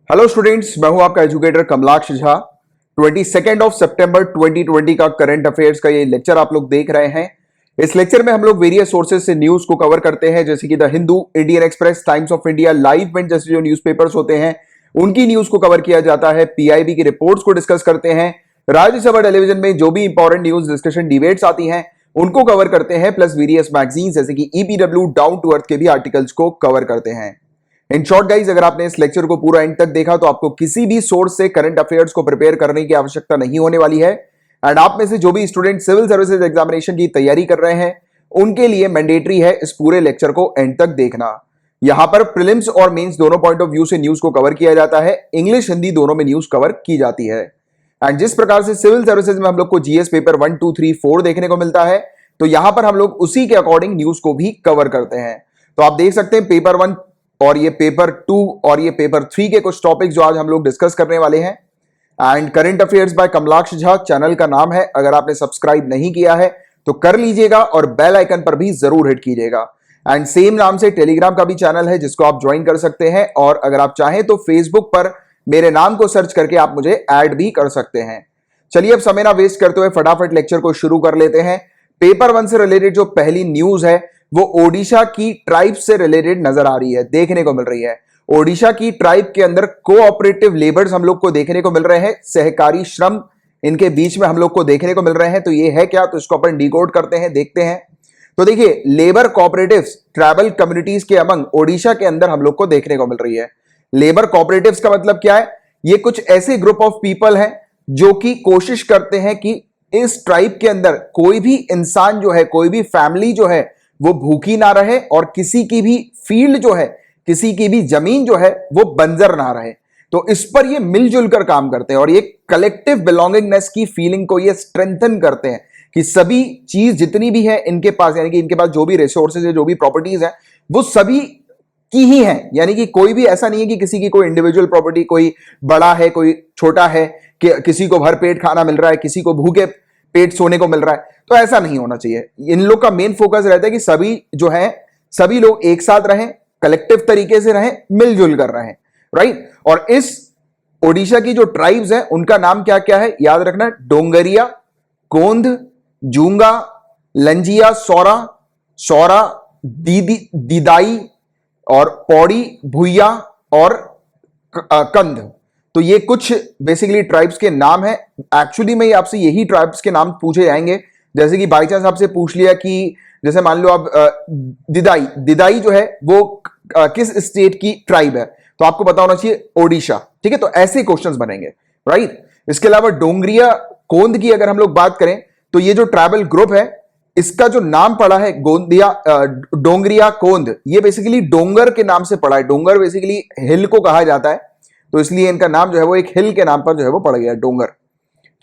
Hello students, मैं हूं आपका एजुकेटर कमलाक्ष झा। 22 सितंबर 2020 का करंट अफेयर्स का ये लेक्चर आप लोग देख रहे हैं। इस लेक्चर में हम लोग वेरियस सोर्सेज से न्यूज को कवर करते हैं, जैसे कि the Hindu, Indian express, times of India, live minute जैसे जो न्यूज़पेपर्स होते हैं उनकी न्यूज को कवर किया जाता है। पीआईबी की रिपोर्ट्स को डिस्कस करते हैं। राज्यसभा टेलीविजन में जो भी इंपॉर्टेंट न्यूज डिस्कशन डिबेट्स आती हैं उनको कवर करते हैं, प्लस वेरियस मैगजीन जैसे कि ईपीडब्ल्यू, डाउन टू अर्थ के भी आर्टिकल्स को कवर करते हैं। इन शॉर्ट गाइज, अगर आपने इस लेक्चर को पूरा एंड तक देखा तो आपको किसी भी सोर्स से करंट अफेयर्स को प्रिपेयर करने की आवश्यकता नहीं होने वाली है। एंड आप में से जो भी स्टूडेंट सिविल सर्विसेज एग्जामिनेशन की तैयारी कर रहे हैं उनके लिए मैंडेटरी है इस पूरे लेक्चर को एंड तक देखना। यहां पर प्रीलिम्स और मेंस दोनों पॉइंट ऑफ व्यू से न्यूज को कवर किया जाता है। इंग्लिश हिंदी दोनों में न्यूज कवर की जाती है। एंड जिस प्रकार से सिविल सर्विसेज में हम लोग को जीएस पेपर 1, 2, 3, 4 देखने को मिलता है, तो यहां पर हम लोग उसी के अकॉर्डिंग न्यूज को भी कवर करते हैं। तो आप देख सकते हैं पेपर 1 और ये पेपर 2 और ये पेपर 3 के कुछ टॉपिक जो आज हम लोग डिस्कस करने वाले हैं। And current affairs by Kamalaksh Jha channel का नाम है। अगर आपने सब्सक्राइब नहीं किया है तो कर लीजिएगा और बेल आइकन पर भी जरूर हिट कीजिएगा। एंड सेम नाम से टेलीग्राम का भी चैनल है जिसको आप ज्वाइन कर सकते हैं, और अगर आप चाहें तो फेसबुक पर मेरे नाम को सर्च करके आप मुझे ऐड भी कर सकते हैं। चलिए अब समय ना वेस्ट करते हुए फटाफट लेक्चर को शुरू कर लेते हैं। पेपर 1 से रिलेटेड जो पहली न्यूज है वो ओडिशा की ट्राइब से रिलेटेड नजर आ रही है, देखने को मिल रही है। ओडिशा की ट्राइब के अंदर कोऑपरेटिव लेबर्स हम लोग को देखने को मिल रहे हैं, सहकारी श्रम इनके बीच में हम लोग को देखने को मिल रहे हैं। तो ये है क्या, तो इसको अपन डिकोड करते हैं, देखते हैं। तो देखिए, लेबर कोऑपरेटिव्स ट्राइबल कम्युनिटीज के अमंग ओडिशा के अंदर हम लोग को देखने को मिल रही है। लेबर कोऑपरेटिव्स का मतलब क्या है? ये कुछ ऐसे ग्रुप ऑफ पीपल हैं जो कि कोशिश करते हैं कि इस ट्राइब के अंदर कोई भी इंसान जो है, कोई भी फैमिली जो है वो भूखी ना रहे, और किसी की भी फील्ड जो है, किसी की भी जमीन जो है वो बंजर ना रहे। तो इस पर ये मिलजुल कर काम करते हैं और ये कलेक्टिव बिलोंगिंगनेस की फीलिंग को ये स्ट्रेंथन करते हैं कि सभी चीज जितनी भी है इनके पास, यानी कि इनके पास जो भी रिसोर्सेज है, जो भी प्रॉपर्टीज है, वो सभी की ही है। यानी कि कोई भी ऐसा नहीं है कि किसी की कोई इंडिविजुअल प्रॉपर्टी, कोई बड़ा है कोई छोटा है, कि किसी को भर पेट खाना मिल रहा है, किसी को भूखे पेट सोने को मिल रहा है। तो ऐसा नहीं होना चाहिए। इन लोग का मेन फोकस रहता है कि सभी जो है, सभी लोग एक साथ रहें, कलेक्टिव तरीके से रहें, मिलजुल कर रहें, राइट। और इस ओडिशा की जो ट्राइब्स हैं उनका नाम क्या क्या है याद रखना: डोंगरिया, कोंध, जूंगा, लंजिया, सौरा, सौरा, दीदाई और पौड़ी, भुइया और कंध। तो ये कुछ बेसिकली ट्राइब्स के नाम है। एक्चुअली में आपसे यही ट्राइब्स के नाम पूछे जाएंगे। जैसे कि बाई चांस आपसे पूछ लिया कि जैसे मान लो आप दिदाई जो है वो किस स्टेट की ट्राइब है, तो आपको पता होना चाहिए ओडिशा, ठीक है। तो ऐसे क्वेश्चंस बनेंगे, राइट। इसके अलावा डोंगरिया कोंद की अगर हम लोग बात करें तो ये जो ट्राइबल ग्रुप है इसका जो नाम पड़ा है गोंदिया डोंगरिया कोंद, ये बेसिकली डोंगर के नाम से पड़ा है। डोंगर बेसिकली हिल को कहा जाता है, तो इसलिए इनका नाम जो है वो एक हिल के नाम पर जो है वो पड़ गया, डोंगर,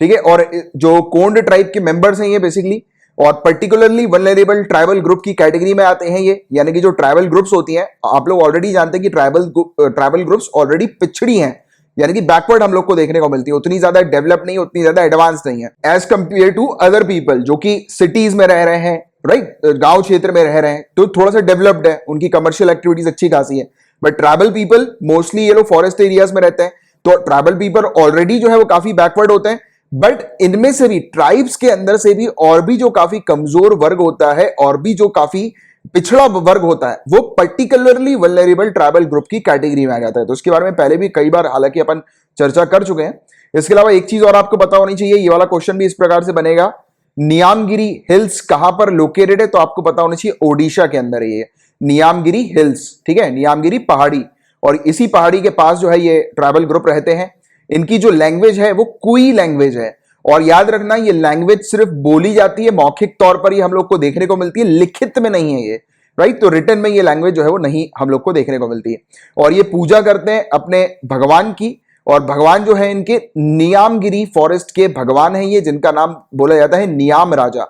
ठीक है। और जो कोंड ट्राइब के मेंबर्स हैं ये बेसिकली, और पर्टिकुलरली वल्नरेबल ट्राइबल ग्रुप की कैटेगरी में आते हैं ये। यानी कि जो ट्राइबल ग्रुप्स होती हैं, आप लोग ऑलरेडी जानते हैं कि ट्राइबल ग्रुप्स ऑलरेडी पिछड़ी हैं, यानी कि बैकवर्ड हम लोग को देखने को मिलती है, उतनी ज्यादा डेवलप नहीं, उतनी ज्यादा एडवांस नहीं है as compare to other people जो कि सिटीज में रह रहे हैं, राइट, गांव क्षेत्र में रह रहे हैं, तो थोड़ा सा डेवलप्ड है, उनकी कमर्शियल एक्टिविटीज अच्छी खासी है। बट ट्राइबल पीपल मोस्टली ये लोग फॉरेस्ट एरियाज में रहते हैं, तो ट्राइबल पीपल ऑलरेडी जो है वो काफी बैकवर्ड होते हैं। बट इनमें से भी ट्राइब्स के अंदर से भी और भी जो काफी कमजोर वर्ग होता है, और भी जो काफी पिछड़ा वर्ग होता है, वो पर्टिकुलरली वल्नरेबल ट्राइबल ग्रुप की कैटेगरी में आ जाता है। तो इसके बारे में पहले भी कई बार हालांकि अपन चर्चा कर चुके हैं। इसके अलावा एक चीज और आपको पता होनी चाहिए, ये वाला क्वेश्चन भी इस प्रकार से बनेगा: नियामगिरी हिल्स कहां पर लोकेटेड है? तो आपको पता होना चाहिए ओडिशा के अंदर है ये नियामगिरी हिल्स, ठीक है, नियामगिरी पहाड़ी। और इसी पहाड़ी के पास जो है ये ट्राइबल ग्रुप रहते हैं। इनकी जो लैंग्वेज है वो कुई लैंग्वेज है, और याद रखना ये लैंग्वेज सिर्फ बोली जाती है, मौखिक तौर पर ही हम लोग को देखने को मिलती है, लिखित में नहीं है ये, राइट। तो रिटन में ये लैंग्वेज जो है वो नहीं हम लोग को देखने को मिलती है। और ये पूजा करते हैं अपने भगवान की, और भगवान जो है इनके नियामगिरी फॉरेस्ट के भगवान है ये, जिनका नाम बोला जाता है नियाम राजा।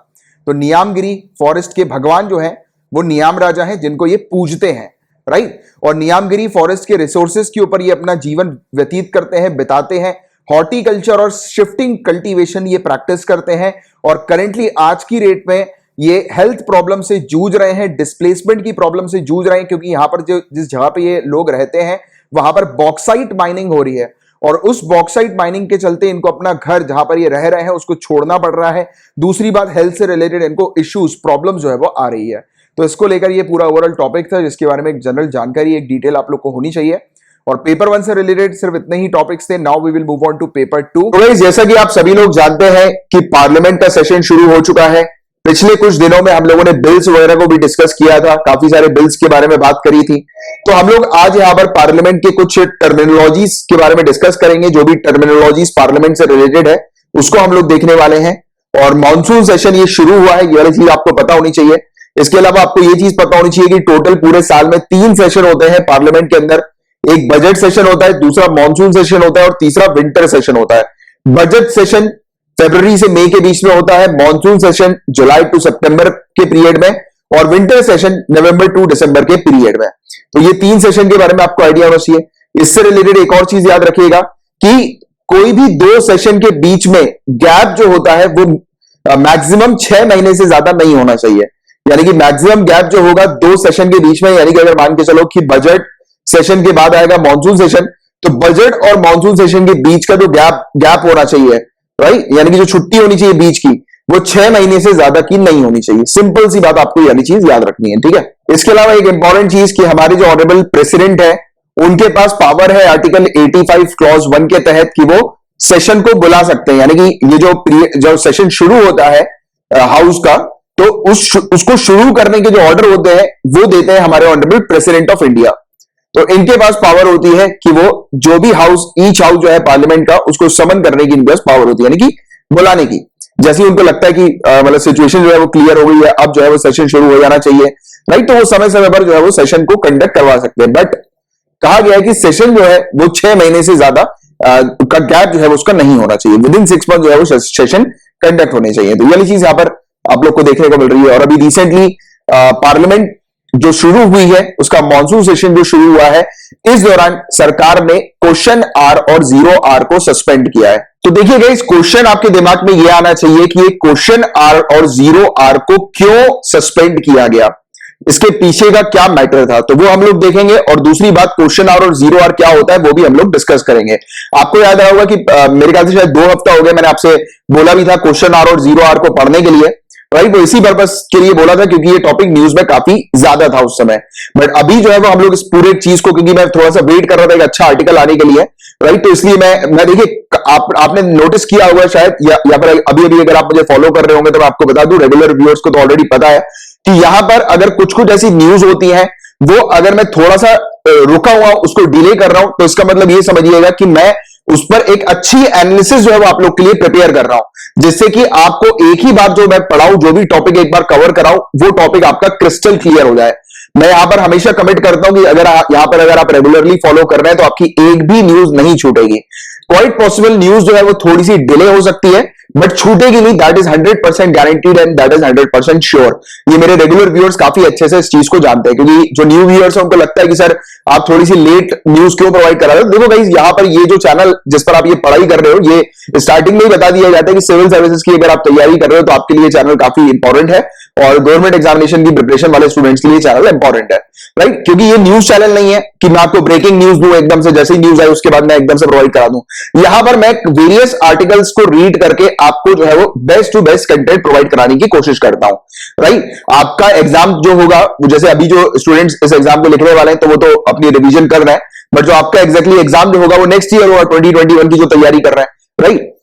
तो नियामगिरी फॉरेस्ट के भगवान जो है वो नियाम राजा है, जिनको ये पूजते हैं, राइट। और नियामगिरी फॉरेस्ट के रिसोर्सेज के ऊपर ये अपना जीवन व्यतीत करते हैं, बिताते हैं। हॉर्टिकल्चर और शिफ्टिंग कल्टीवेशन ये प्रैक्टिस करते हैं, और करेंटली आज की रेट में ये हेल्थ प्रॉब्लम से जूझ रहे हैं, डिस्प्लेसमेंट की प्रॉब्लम से जूझ रहे हैं, क्योंकि यहां पर जो जिस जगह पे ये लोग रहते हैं वहां पर बॉक्साइट माइनिंग हो रही है और उस बॉक्साइट माइनिंग के चलते इनको अपना घर जहां पर ये रह रहे हैं उसको छोड़ना पड़ रहा है। दूसरी बात, हेल्थ से रिलेटेड इनको इश्यूज, प्रॉब्लम जो है वो आ रही है। तो इसको लेकर ये पूरा ओवरऑल टॉपिक था जिसके बारे में एक जनरल जानकारी, एक डिटेल आप लोग को होनी चाहिए। और पेपर 1 से रिलेटेड सिर्फ इतने ही टॉपिक्स थे। Now we will move on to paper 2। तो गाइस, जैसा कि आप सभी लोग जानते हैं कि पार्लियामेंट का सेशन शुरू हो चुका है। पिछले कुछ दिनों में हम लोगों ने बिल्स वगैरह को भी डिस्कस किया था, काफी सारे बिल्स के बारे में बात करी थी। तो हम लोग आज यहां पर पार्लियामेंट के कुछ टर्मिनोलॉजीज के बारे में डिस्कस करेंगे। जो भी टर्मिनोलॉजीज पार्लियामेंट से रिलेटेड है उसको हम लोग देखने वाले हैं। और मॉनसून सेशन ये शुरू हुआ है, ये वाली चीज आपको पता होनी चाहिए। इसके अलावा आपको ये चीज पता होनी चाहिए कि टोटल पूरे साल में 3 सेशन होते हैं पार्लियामेंट के अंदर। एक बजट सेशन होता है, दूसरा मॉनसून सेशन होता है और तीसरा विंटर सेशन होता है। बजट सेशन फरवरी से मई के बीच में होता है, मॉनसून सेशन जुलाई टू सितंबर के पीरियड में और विंटर सेशन नवंबर टू दिसंबर के पीरियड में। तो ये 3 सेशन के बारे में आपको आइडिया होना चाहिए। इससे रिलेटेड एक और चीज याद रखिएगा कि कोई भी 2 सेशन के बीच में गैप जो होता है वो मैक्सिमम 6 महीने से ज्यादा नहीं होना चाहिए। यानी कि मैक्सिमम गैप जो होगा 2 सेशन के बीच में, यानी कि अगर मान के चलो कि बजट सेशन के बाद आएगा मॉनसून सेशन, तो बजट और मॉनसून सेशन के बीच का जो गैप होना चाहिए, राइट, यानी कि जो छुट्टी होनी चाहिए बीच की, वो 6 महीने से ज्यादा की नहीं होनी चाहिए। सिंपल सी बात, आपको यानी चीज याद रखनी है, ठीक है। इसके अलावा एक इंपॉर्टेंट चीज कि हमारे जो ऑनरेबल प्रेसिडेंट है उनके पास पावर है आर्टिकल 85 क्लॉज 1 के तहत कि वो सेशन को बुला सकते हैं। यानी कि ये जो सेशन शुरू होता है हाउस का, तो उसको शुरू करने के जो ऑर्डर होते हैं वो देते हैं हमारे ऑनरेबल प्रेसिडेंट ऑफ इंडिया। तो इनके पास पावर होती है कि वो जो भी हाउस, ईच हाउस जो है पार्लियामेंट का, उसको समन करने की इनके पास पावर होती है, यानी कि बुलाने की। जैसे ही उनको लगता है कि मतलब सिचुएशन जो है वो क्लियर हो गई है, अब जो है वो सेशन शुरू हो जाना चाहिए, राइट, तो वो समय समय पर जो है वो सेशन को कंडक्ट करवा सकते हैं। बट कहा गया है कि सेशन जो है वो 6 महीने से ज्यादा का गैप जो है उसका नहीं होना चाहिए। विद इन 6 मंथ जो है वो सेशन कंडक्ट होने चाहिए। तो ये चीज यहां पर आप लोग को देखने को मिल रही है। और अभी रिसेंटली पार्लियामेंट जो शुरू हुई है उसका मॉनसून सेशन जो शुरू हुआ है, इस दौरान सरकार ने क्वेश्चन आर और 0R को सस्पेंड किया है। तो देखिएगा, इस क्वेश्चन आपके दिमाग में यह आना चाहिए कि ये क्वेश्चन आर और 0R को क्यों सस्पेंड किया गया, इसके पीछे का क्या मैटर था, तो वो हम लोग देखेंगे। और दूसरी बात, क्वेश्चन आर और 0R क्या होता है वो भी हम लोग डिस्कस करेंगे। आपको याद रहा होगा कि मेरे ख्याल से शायद 2 हफ्ता हो गया मैंने आपसे बोला भी था क्वेश्चन आर और 0R को पढ़ने के लिए, राइट। वो इसी पर्पस के लिए बोला था क्योंकि ये टॉपिक न्यूज में काफी ज्यादा था उस समय। बट अभी जो है वो हम लोग इस पूरे चीज को, क्योंकि मैं थोड़ा सा वेट कर रहा था एक अच्छा आर्टिकल आने के लिए, राइट, तो इसलिए मैं देखिए आपने नोटिस किया हुआ शायद या पर अभी अगर आप मुझे फॉलो कर रहे होंगे तो मैं आपको बता दूं, रेगुलर व्यूअर्स को तो ऑलरेडी पता है कि यहां पर अगर कुछ ऐसी न्यूज होती है वो अगर मैं थोड़ा सा रुका हुआ उसको डिले कर रहा हूं, तो इसका मतलब ये समझिएगा कि मैं उस पर एक अच्छी एनालिसिस जो है वो आप लोग के लिए प्रिपेयर कर रहा हूं, जिससे कि आपको एक ही बात जो मैं पढ़ाऊं, जो भी टॉपिक एक बार कवर कराऊं, वो टॉपिक आपका क्रिस्टल क्लियर हो जाए। मैं यहां पर हमेशा कमिट करता हूं कि अगर आप रेगुलरली फॉलो कर रहे हैं तो आपकी एक भी न्यूज नहीं छूटेगी। क्वाइट पॉसिबल न्यूज जो है वो थोड़ी सी डिले हो सकती है बट छूटेगी नहीं, that is 100% guaranteed and that is 100% sure. ये मेरे रेगुलर व्यूअर्स काफी अच्छे से इस चीज को जानते हैं, क्योंकि जो न्यू व्यूअर्स है उनको लगता है कि सर आप थोड़ी सी लेट न्यूज क्यों प्रोवाइड करा रहे हो। देखो गाइस, यहां पर ये जो चैनल जिस पर आप ये पढ़ाई कर रहे हो, ये स्टार्टिंग में ही बता दिया जाता है कि सिविल सर्विसेज की अगर आप तैयारी कर रहे हो तो आपके लिए चैनल काफी इंपॉर्टेंट है और गवर्नमेंट एग्जामिनेशन की प्रिपरेशन वाले स्टूडेंट्स के लिए चैनल इंपॉर्टेंट है, राइट। क्योंकि ये न्यूज चैनल नहीं है कि मैं आपको ब्रेकिंग न्यूज दूं एकदम से, जैसे ही न्यूज आए उसके बाद मैं एकदम से प्रोवाइड करा दूं। यहां पर मैं वेरियस आर्टिकल्स को रीड करके आपको जो है वो best to best content provide कराने की कोशिश करता हूं, राइट। आपका एग्जाम जो होगा, जैसे अभी जो स्टूडेंट्स इस एग्जाम को लिखने वाले हैं तो वो तो अपनी रिवीजन कर रहे हैं, बट जो आपका एग्जैक्टली एग्जाम जो होगा वो नेक्स्ट ईयर होगा, 2021 की जो तैयारी कर रहे हैं, राइट।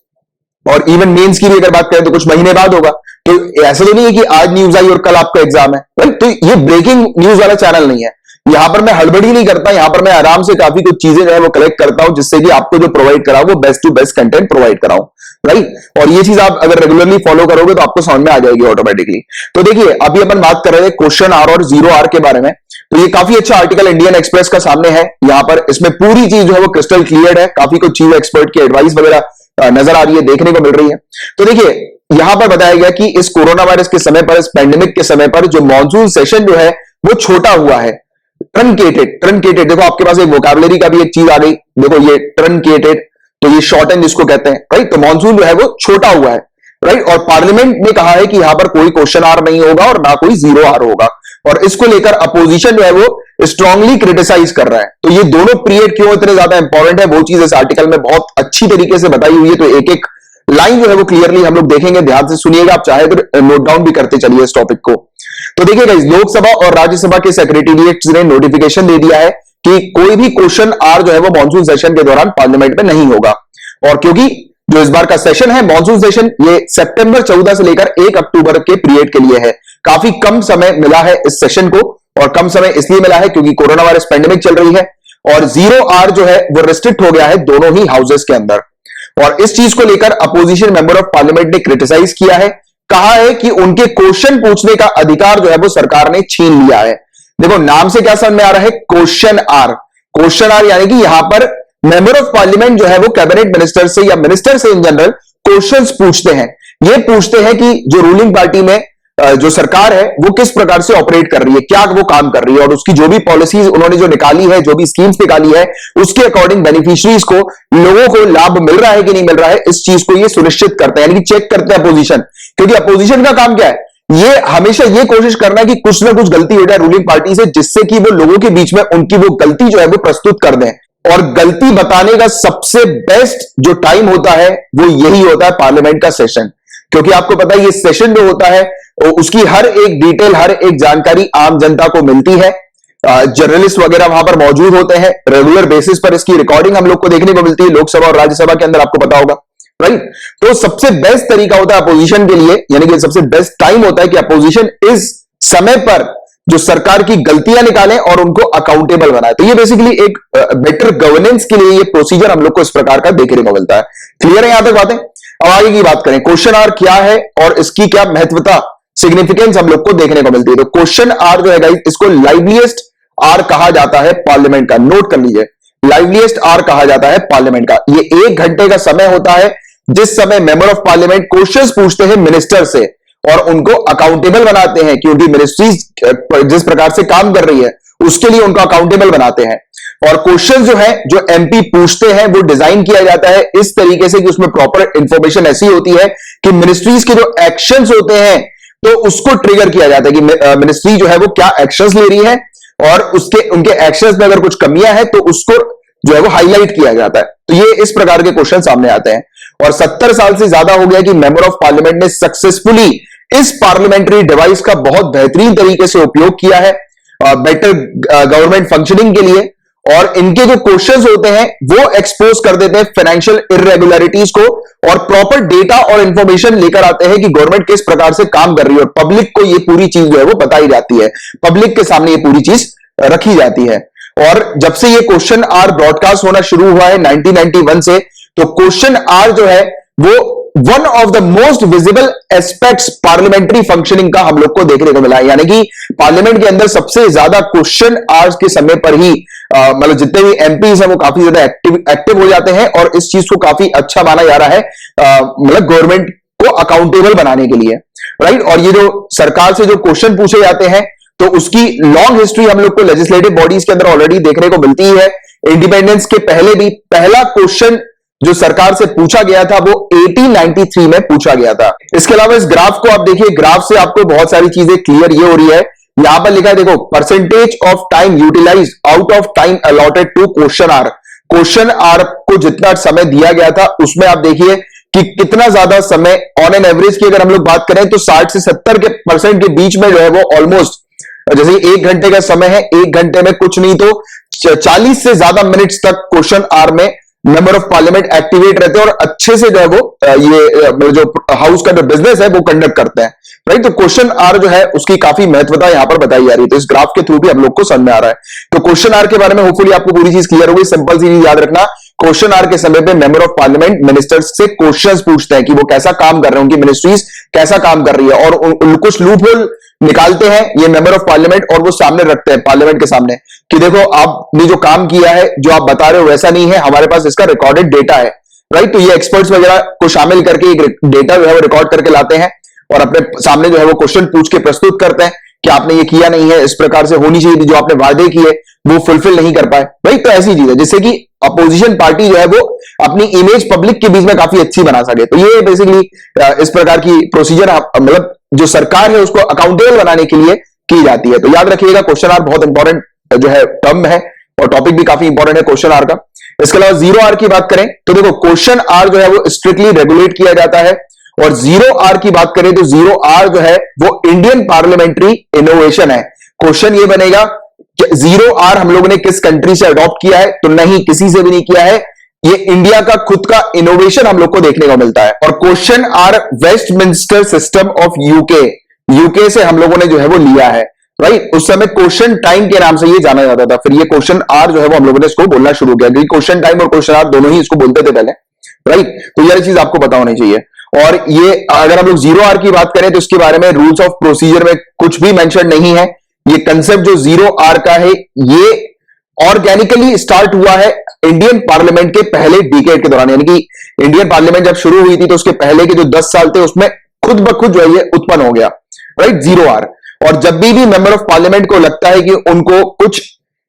और इवन मेंस की भी अगर बात करें तो कुछ महीने बाद होगा। तो ऐसा तो नहीं है कि आज न्यूज आई और कल आपका एग्जाम है, राइट। तो ये ब्रेकिंग न्यूज वाला चैनल नहीं है। यहां पर मैं हड़बड़ी नहीं करता, यहां पर मैं आराम से काफी कुछ चीजें जो है वो कलेक्ट करता हूं, जिससे कि आपको जो प्रोवाइड कराऊं वो best to best content provide कराऊं, राइट। और ये चीज आप अगर रेगुलरली फॉलो करोगे तो आपको समझ में आ जाएगी ऑटोमेटिकली। तो देखिए, अभी अपन बात कर रहे थे क्वेश्चन आर और 0R के बारे में। तो ये काफी अच्छा आर्टिकल इंडियन एक्सप्रेस का सामने है। यहां पर इसमें पूरी चीज जो है वो क्रिस्टल क्लियर है, काफी कुछ चीज एक्सपर्ट की एडवाइस वगैरह नजर आ रही है, देखने को मिल रही है। तो देखिए, यहां पर बताया गया कि इस कोरोना वायरस के समय पर, इस पैंडेमिक के समय पर जो मॉनसून सेशन जो है वो छोटा हुआ है, ट्रंकेटेड। देखो आपके पास एक वोकैबुलरी का भी एक चीज आ गई, देखो ये ट्रंकेटेड, तो ये शॉर्टन जिसको कहते हैं, राइट। तो मॉनसून जो है वो छोटा हुआ है, राइट। और पार्लियामेंट ने कहा है कि यहां पर कोई क्वेश्चन आर नहीं होगा और ना कोई 0R होगा। और इसको लेकर अपोजिशन जो है वो स्ट्रांगली क्रिटिसाइज कर रहा है। तो ये दोनों पीरियड क्यों इतने ज्यादा इंपॉर्टेंट है वो चीज इस आर्टिकल में बहुत अच्छी तरीके से बताई हुई है। तो एक एक लाइन जो है वो क्लियरली हम लोग देखेंगे, ध्यान से सुनिएगा, आप चाहे तो नोट डाउन भी करते चलिए इस टॉपिक को। तो देखिएगा, लोकसभा और राज्यसभा के सेक्रेटेरिएट्स ने नोटिफिकेशन दे दिया है कि कोई भी क्वेश्चन आर जो है वो मॉनसून सेशन के दौरान पार्लियामेंट में नहीं होगा। और क्योंकि जो इस बार का सेशन है मॉनसून सेशन, ये सितंबर 14 से लेकर 1 अक्टूबर के पीरियड के लिए है। काफी कम समय मिला है इस सेशन को, और कम समय इसलिए मिला है क्योंकि कोरोना वायरस पेंडेमिक चल रही है और 0R जो है वो रिस्ट्रिक्ट हो गया है दोनों ही हाउसेस के अंदर। और इस चीज को लेकर अपोजिशन मेंबर ऑफ पार्लियामेंट ने क्रिटिसाइज किया है, कहा है कि उनके क्वेश्चन पूछने का अधिकार जो है वो सरकार ने छीन लिया है। देखो नाम से क्या समझ में आ रहा है, क्वेश्चन आर। क्वेश्चन आर यानी कि यहां पर मेंबर ऑफ पार्लियामेंट जो है वो कैबिनेट मिनिस्टर से या मिनिस्टर से इन जनरल क्वेश्चंस पूछते हैं। ये पूछते हैं कि जो रूलिंग पार्टी में जो सरकार है वो किस प्रकार से ऑपरेट कर रही है, क्या वो काम कर रही है, और उसकी जो भी पॉलिसीज उन्होंने जो निकाली है, जो भी स्कीम्स निकाली है, उसके अकॉर्डिंग बेनिफिशियरीज को, लोगों को लाभ मिल रहा है कि नहीं मिल रहा है, इस चीज को ये सुनिश्चित करते हैं, यानी कि चेक करते हैं अपोजिशन। क्योंकि अपोजिशन का काम क्या है, ये हमेशा ये कोशिश करना है कि कुछ ना कुछ गलती हो जाए रूलिंग पार्टी से, जिससे कि वो लोगों के बीच में उनकी वो गलती जो है वो प्रस्तुत कर दें। और गलती बताने का सबसे बेस्ट जो टाइम होता है वो यही होता है पार्लियामेंट का सेशन। क्योंकि आपको पता है ये सेशन जो होता है उसकी हर एक डिटेल, हर एक जानकारी आम जनता को मिलती है। जर्नलिस्ट वगैरह वहां पर मौजूद होते हैं, रेगुलर बेसिस पर इसकी रिकॉर्डिंग हम लोग को देखने को मिलती है लोकसभा और राज्यसभा के अंदर, आपको पता होगा, राइट। तो सबसे बेस्ट तरीका होता है अपोजिशन के लिए, यानी कि सबसे बेस्ट टाइम होता है कि अपोजिशन इस समय पर जो सरकार की गलतियां निकालें और उनको अकाउंटेबल बनाए। तो ये बेसिकली एक बेटर गवर्नेंस के लिए ये प्रोसीजर हम लोग को इस प्रकार का देखने को मिलता है। क्लियर है यहां तक बातें? अब आगे की बात करें, क्वेश्चन आर क्या है और इसकी क्या महत्वता, सिग्निफिकेंस हम लोग को देखने को मिलती है। तो क्वेश्चन आर जो है गाइस, इसको लाइवलीएस्ट आर कहा जाता है पार्लियामेंट का। नोट कर लीजिए, लाइवलीएस्ट आर कहा जाता है पार्लियामेंट का। ये 1 घंटे का समय होता है जिस समय मेंबर ऑफ पार्लियामेंट क्वेश्चंस पूछते हैं मिनिस्टर से और उनको अकाउंटेबल बनाते हैं, क्योंकि मिनिस्ट्रीज जिस प्रकार से काम कर रही है उसके लिए उनको अकाउंटेबल बनाते हैं। और क्वेश्चन जो है जो एमपी पूछते हैं वो डिजाइन किया जाता है इस तरीके से कि उसमें प्रॉपर इंफॉर्मेशन ऐसी होती है कि मिनिस्ट्रीज के जो एक्शंस होते हैं तो उसको ट्रिगर किया जाता है कि मिनिस्ट्री जो है वो क्या एक्शंस ले रही है, और उसके उनके एक्शंस में अगर कुछ कमियां हैं तो उसको जो है वो हाईलाइट किया जाता है। तो ये इस प्रकार के क्वेश्चन सामने आते हैं। और 70 साल से ज्यादा हो गया कि मेंबर ऑफ पार्लियामेंट ने सक्सेसफुली इस पार्लियामेंट्री डिवाइस का बहुत बेहतरीन तरीके से उपयोग किया है बेटर गवर्नमेंट फंक्शनिंग के लिए। और इनके जो क्वेश्चंस होते हैं वो एक्सपोज कर देते हैं फाइनेंशियल इरेगुलरिटीज को, और प्रॉपर डेटा और इंफॉर्मेशन लेकर आते हैं कि गवर्नमेंट किस प्रकार से काम कर रही है, और पब्लिक को ये पूरी चीज जो है वो बताई जाती है, पब्लिक के सामने ये पूरी चीज रखी जाती है। और जब से ये क्वेश्चन आर ब्रॉडकास्ट होना शुरू हुआ है 1991 से, तो क्वेश्चन आर जो है वो one of the most visible aspects parliamentary functioning का हम लोग को देखने को मिला है। यानी कि पार्लियामेंट के अंदर सबसे ज्यादा क्वेश्चन आवर्स के समय पर ही मतलब जितने भी एमपीज हैं वो काफी ज्यादा एक्टिव हो जाते हैं, और इस चीज को काफी अच्छा माना जा रहा है मतलब गवर्नमेंट को अकाउंटेबल बनाने के लिए, राइट। और ये जो सरकार से जो क्वेश्चन पूछे जाते हैं तो उसकी लॉन्ग हिस्ट्री हम लोग को लेजिस्लेटिव बॉडीज के अंदर ऑलरेडी देखने को मिलती है। इंडिपेंडेंस के पहले भी पहला क्वेश्चन जो सरकार से पूछा गया था वो 1893 में पूछा गया था। इसके अलावा इस ग्राफ को आप देखिए, ग्राफ से आपको बहुत सारी चीजें क्लियर ये हो रही है। यहां पर लिखा है देखो, percentage of time utilize out of time allotted to question hour. Question hour को जितना समय दिया गया था उसमें आप देखिए कि कितना ज्यादा समय ऑन एन एवरेज की अगर हम लोग बात करें तो 60 से 70% के बीच में जो है वो ऑलमोस्ट, जैसे 1 घंटे का समय है, 1 घंटे में कुछ नहीं तो 40 से ज्यादा मिनट्स तक क्वेश्चन आर में मेंबर ऑफ पार्लियामेंट एक्टिवेट रहते हैं और अच्छे से जो है वो ये जो हाउस का जो बिजनेस है वो कंडक्ट करते हैं, राइट। तो क्वेश्चन आर जो है उसकी काफी महत्वता यहां पर बताई जा रही है। तो इस ग्राफ के थ्रू भी हम लोग को समझ में आ रहा है। तो क्वेश्चन आर के बारे में होपफुली आपको पूरी चीज क्लियर हो गई। सिंपल सी चीज याद रखना, क्वेश्चन आर के समय पे मेंबर ऑफ पार्लियामेंट मिनिस्टर्स से क्वेश्चंस पूछते हैं कि वो कैसा काम कर रहे हैं, उनकी मिनिस्ट्रीज कैसा काम कर रही है, और कुछ लूप होल निकालते हैं ये मेंबर ऑफ पार्लियामेंट और वो सामने रखते हैं पार्लियामेंट के सामने कि देखो आपने जो काम किया है, जो आप बता रहे हो वैसा नहीं है, हमारे पास इसका रिकॉर्डेड डेटा है, राइट। तो ये एक्सपर्ट्स वगैरह को शामिल करके एक डेटा जो है वो रिकॉर्ड करके लाते हैं और अपने सामने जो है वो क्वेश्चन पूछ के प्रस्तुत करते हैं कि आपने ये किया नहीं है, इस प्रकार से होनी चाहिए थी, जो आपने वादे किए वो फुलफिल नहीं कर पाए, राइट। तो ऐसी चीज है जिससे कि अपोजिशन पार्टी जो है वो अपनी इमेज पब्लिक के बीच में काफी अच्छी बना सके। तो ये बेसिकली इस प्रकार की प्रोसीजर मतलब जो सरकार है उसको अकाउंटेबल बनाने के लिए की जाती है। तो याद रखिएगा क्वेश्चन आर बहुत इंपॉर्टेंट जो है टर्म है और टॉपिक भी काफी इंपॉर्टेंट है क्वेश्चन आर का। इसके अलावा जीरो आर की बात करें तो देखो क्वेश्चन आर जो है वो स्ट्रिक्टली रेगुलेट किया जाता है, और जीरो आर की बात करें तो जीरो आर जो है वो इंडियन पार्लियामेंट्री इनोवेशन है। क्वेश्चन ये बनेगा कि जीरो आर हम लोगों ने किस कंट्री से अडॉप्ट किया है, तो नहीं, किसी से भी नहीं किया है, ये इंडिया का खुद का इनोवेशन हम लोग को देखने को मिलता है। और question hour Westminster system of UK से हम लोगों ने जो है वो लिया है, राइट। उस समय क्वेश्चन टाइम के नाम से ये जाना जाता था, फिर ये क्वेश्चन आर जो है वो हम लोगों ने इसको बोलना शुरू किया, क्योंकि क्वेश्चन टाइम और क्वेश्चन आर दोनों ही इसको बोलते थे पहले, राइट। तो यह चीज आपको पता होनी चाहिए। और ये अगर हम लोग जीरो आर की बात करें तो इसके बारे में रूल्स ऑफ प्रोसीजर में कुछ भी मेंशन नहीं है। ये कंसेप्ट जो जीरो आर का है ये ऑर्गेनिकली स्टार्ट हुआ है इंडियन पार्लियामेंट के पहले डिकेड के दौरान, यानी कि इंडियन पार्लियामेंट जब शुरू हुई थी तो उसके पहले के जो 10 साल थे उसमें खुद ब खुद जो है ये उत्पन्न हो गया, राइट, जीरो आर। और जब भी मेंबर ऑफ पार्लियामेंट को लगता है कि उनको कुछ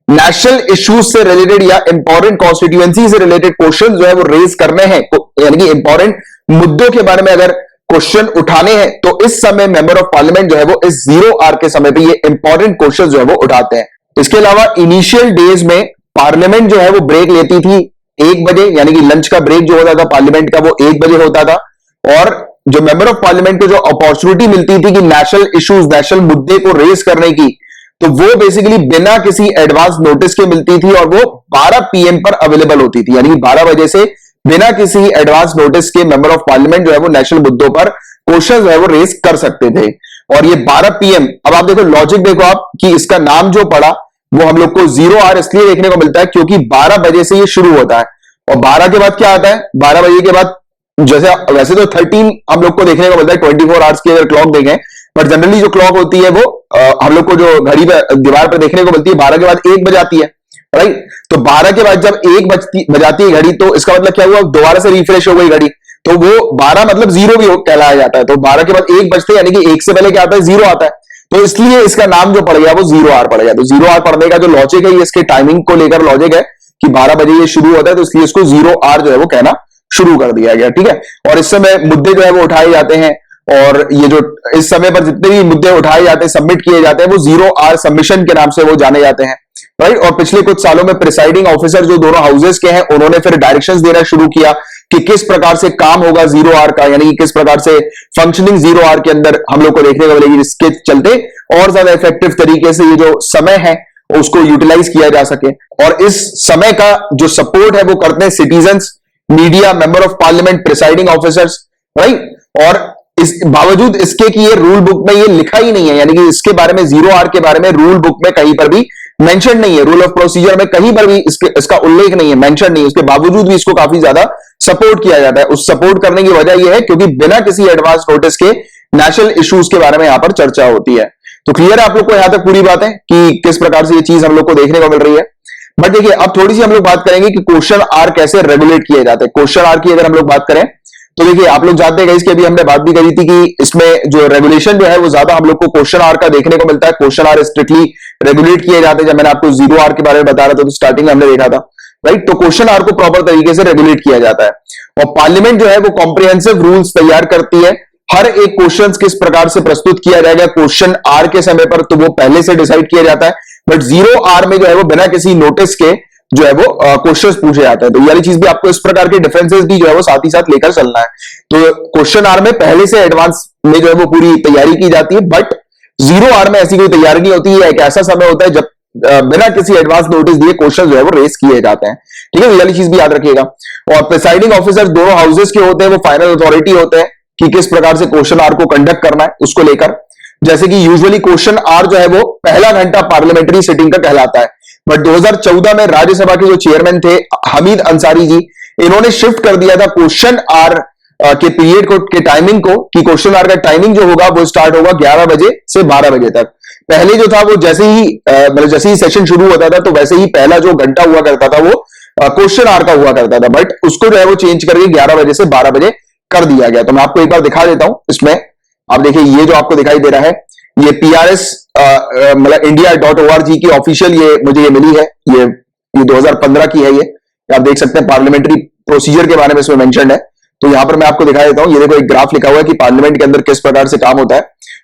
नेशनल इश्यूज से रिलेटेड या इंपॉर्टेंट कॉन्स्टिट्यूएंसी से रिलेटेड क्वेश्चन जो है वो रेज करने हैं, यानी कि इंपॉर्टेंट मुद्दों के बारे में अगर क्वेश्चन उठाने हैं, तो इस समय मेंबर ऑफ पार्लियामेंट जो है वो इस जीरो आर के समय पे ये इंपॉर्टेंट क्वेश्चन जो है वो उठाते हैं। इसके अलावा इनिशियल डेज में पार्लियामेंट जो है वो ब्रेक लेती थी 1 बजे, यानी कि लंच का ब्रेक जो होता था पार्लियामेंट का वो 1 बजे होता था। और जो मेंबर ऑफ पार्लियामेंट को जो अपॉर्चुनिटी मिलती थी कि नेशनल इश्यूज, नेशनल मुद्दे को रेज करने की, तो वो बेसिकली बिना किसी एडवांस नोटिस के मिलती थी और वो 12 PM पर अवेलेबल होती थी, यानी कि 12 बजे से बिना किसी एडवांस नोटिस के मेंबर ऑफ पार्लियामेंट जो है वो नेशनल मुद्दों पर क्वेश्चन जो है वो रेज कर सकते थे। और ये 12 PM, अब आप देखो लॉजिक देखो आप कि इसका नाम जो पड़ा वो हम लोग को जीरो आर इसलिए देखने को मिलता है क्योंकि 12 बजे से ये शुरू होता है, और 12 के बाद क्या आता है, 12 बजे के बाद जैसे वैसे तो 13 हम लोग को देखने को मिलता है 24 आवर्स की अगर क्लॉक देखें, बट जनरली जो क्लॉक होती है वो हम लोग को जो घड़ी पे दीवार पर देखने को मिलती है 12 के बाद 1 बजाती है, राइट। तो 12 के बाद जब 1 बजाती है घड़ी, तो इसका मतलब क्या हुआ, दोबारा से रिफ्रेश हो गई घड़ी, तो वो 12 मतलब जीरो भी कहलाया जाता है। तो 12 के बाद 1 बजते यानी कि 1 से पहले क्या आता है, जीरो आता है, तो इसलिए इसका नाम जो पड़ गया वो जीरो आर पड़ गया। तो जीरो आर पढ़ने का जो लॉजिक है ये इसके टाइमिंग को लेकर लॉजिक है कि 12 बजे ये शुरू होता है, तो इसलिए इसको जीरो आर जो है वो कहना शुरू कर दिया गया, ठीक है। और इस समय मुद्दे जो है वो उठाए जाते हैं, और ये जो इस समय पर जितने भी मुद्दे उठाए जाते हैं, सबमिट किए जाते हैं, वो जीरो आर सबमिशन के नाम से वो जाने जाते हैं, राइट। और पिछले कुछ सालों में प्रिसाइडिंग ऑफिसर जो दोनों हाउसेस के हैं उन्होंने फिर डायरेक्शंस देना शुरू किया कि किस प्रकार से काम होगा जीरो आर का, यानी कि किस प्रकार से फंक्शनिंग जीरो आर के अंदर हम लोग को देखने को मिलेगी, जिसके चलते और ज्यादा इफेक्टिव तरीके से ये जो समय है उसको यूटिलाइज किया जा सके। और इस समय का जो सपोर्ट है वो करते हैं citizens, media, member of parliament, presiding officers, right. और इस बावजूद इसके कि ये रूल बुक में ये लिखा ही नहीं है, यानी कि इसके बारे में जीरो आर के बारे में रूल बुक में कहीं पर भी मेंशन नहीं है, रूल ऑफ प्रोसीजर में कहीं पर भी इसका उल्लेख नहीं है, मेंशन नहीं है, उसके बावजूद भी इसको काफी ज्यादा सपोर्ट किया जाता है। उस सपोर्ट करने की वजह यह है क्योंकि बिना किसी एडवांस नोटिस के नेशनल इश्यूज के बारे में यहां पर चर्चा होती है। तो क्लियर है आप लोग को यहां तक पूरी बात है कि किस प्रकार से ये चीज हम लोग को देखने को मिल रही है। बट देखिए अब थोड़ी सी हम लोग बात करेंगे कि क्वेश्चन आर कैसे रेगुलेट किए जाते हैं। क्वेश्चन आर की अगर हम लोग बात करें तो देखिए आप लोग जानते हैं इसके अभी हमने बात भी करी थी कि इसमें जो रेगुलेशन जो है वो ज्यादा हम लोग को क्वेश्चन आर का देखने को मिलता है। क्वेश्चन आर स्ट्रिक्टली रेगुलेट किए जाते हैं। जब मैंने आपको जीरो आर के बारे में बता रहा था तो स्टार्टिंग में हमने देखा था, राइट। तो क्वेश्चन आर को प्रॉपर तरीके से रेगुलेट किया जाता है, और पार्लियामेंट जो है वो कॉम्प्रिहेंसिव रूल्स तैयार करती है। हर एक क्वेश्चन किस प्रकार से प्रस्तुत किया जाएगा क्वेश्चन आर के समय पर, तो वो पहले से डिसाइड किया जाता है। बट जीरो आर में जो है वो बिना किसी नोटिस के जो है वो क्वेश्चंस पूछे जाते हैं। तो ये वाली चीज भी आपको इस प्रकार के डिफरेंसेस भी जो है वो साथ ही साथ लेकर चलना है। तो क्वेश्चन आर में पहले से एडवांस में जो है वो पूरी तैयारी की जाती है, बट जीरो आर में ऐसी कोई तैयारी नहीं होती है। एक ऐसा समय होता है जब बिना किसी एडवांस नोटिस दिए क्वेश्चन जो है वो रेस किए जाते हैं, ठीक है। ये वाली चीज भी याद रखिएगा। और प्रिसाइडिंग ऑफिसर दोनों हाउसेस के होते हैं, वो फाइनल अथॉरिटी होते हैं कि किस प्रकार से क्वेश्चन आर को कंडक्ट करना है उसको लेकर। जैसे कि यूजुअली क्वेश्चन आर जो है वो पहला घंटा पार्लियामेंटरी सिटिंग का कहलाता है, बट 2014 में राज्यसभा के जो चेयरमैन थे हमीद अंसारी जी, इन्होंने शिफ्ट कर दिया था क्वेश्चन आर के पीरियड को, के टाइमिंग को, कि क्वेश्चन आर का टाइमिंग जो होगा वो स्टार्ट होगा 11 बजे से 12 बजे तक। पहले जो था वो जैसे ही सेशन शुरू होता था तो वैसे ही पहला जो घंटा हुआ करता था वो क्वेश्चन आर का हुआ करता था, बट उसको जो है वो चेंज करके 11 बजे से 12 बजे कर दिया गया। तो मैं आपको एक बार दिखा देता हूं। इसमें आप देखिए ये जो आपको दिखाई दे रहा है ये PRS मतलब india.org की ऑफिशियल मुझे ये मिली है, ये 2015 की है। ये आप देख सकते हैं पार्लियामेंट्री प्रोसीजर के बारे में इसमें मेंशन्ड है। तो यहां पर मैं आपको दिखा देता हूं। ये देखो एक ग्राफ लिखा हुआ है कि पार्लियामेंट के अंदर किस प्रकार से काम होता है।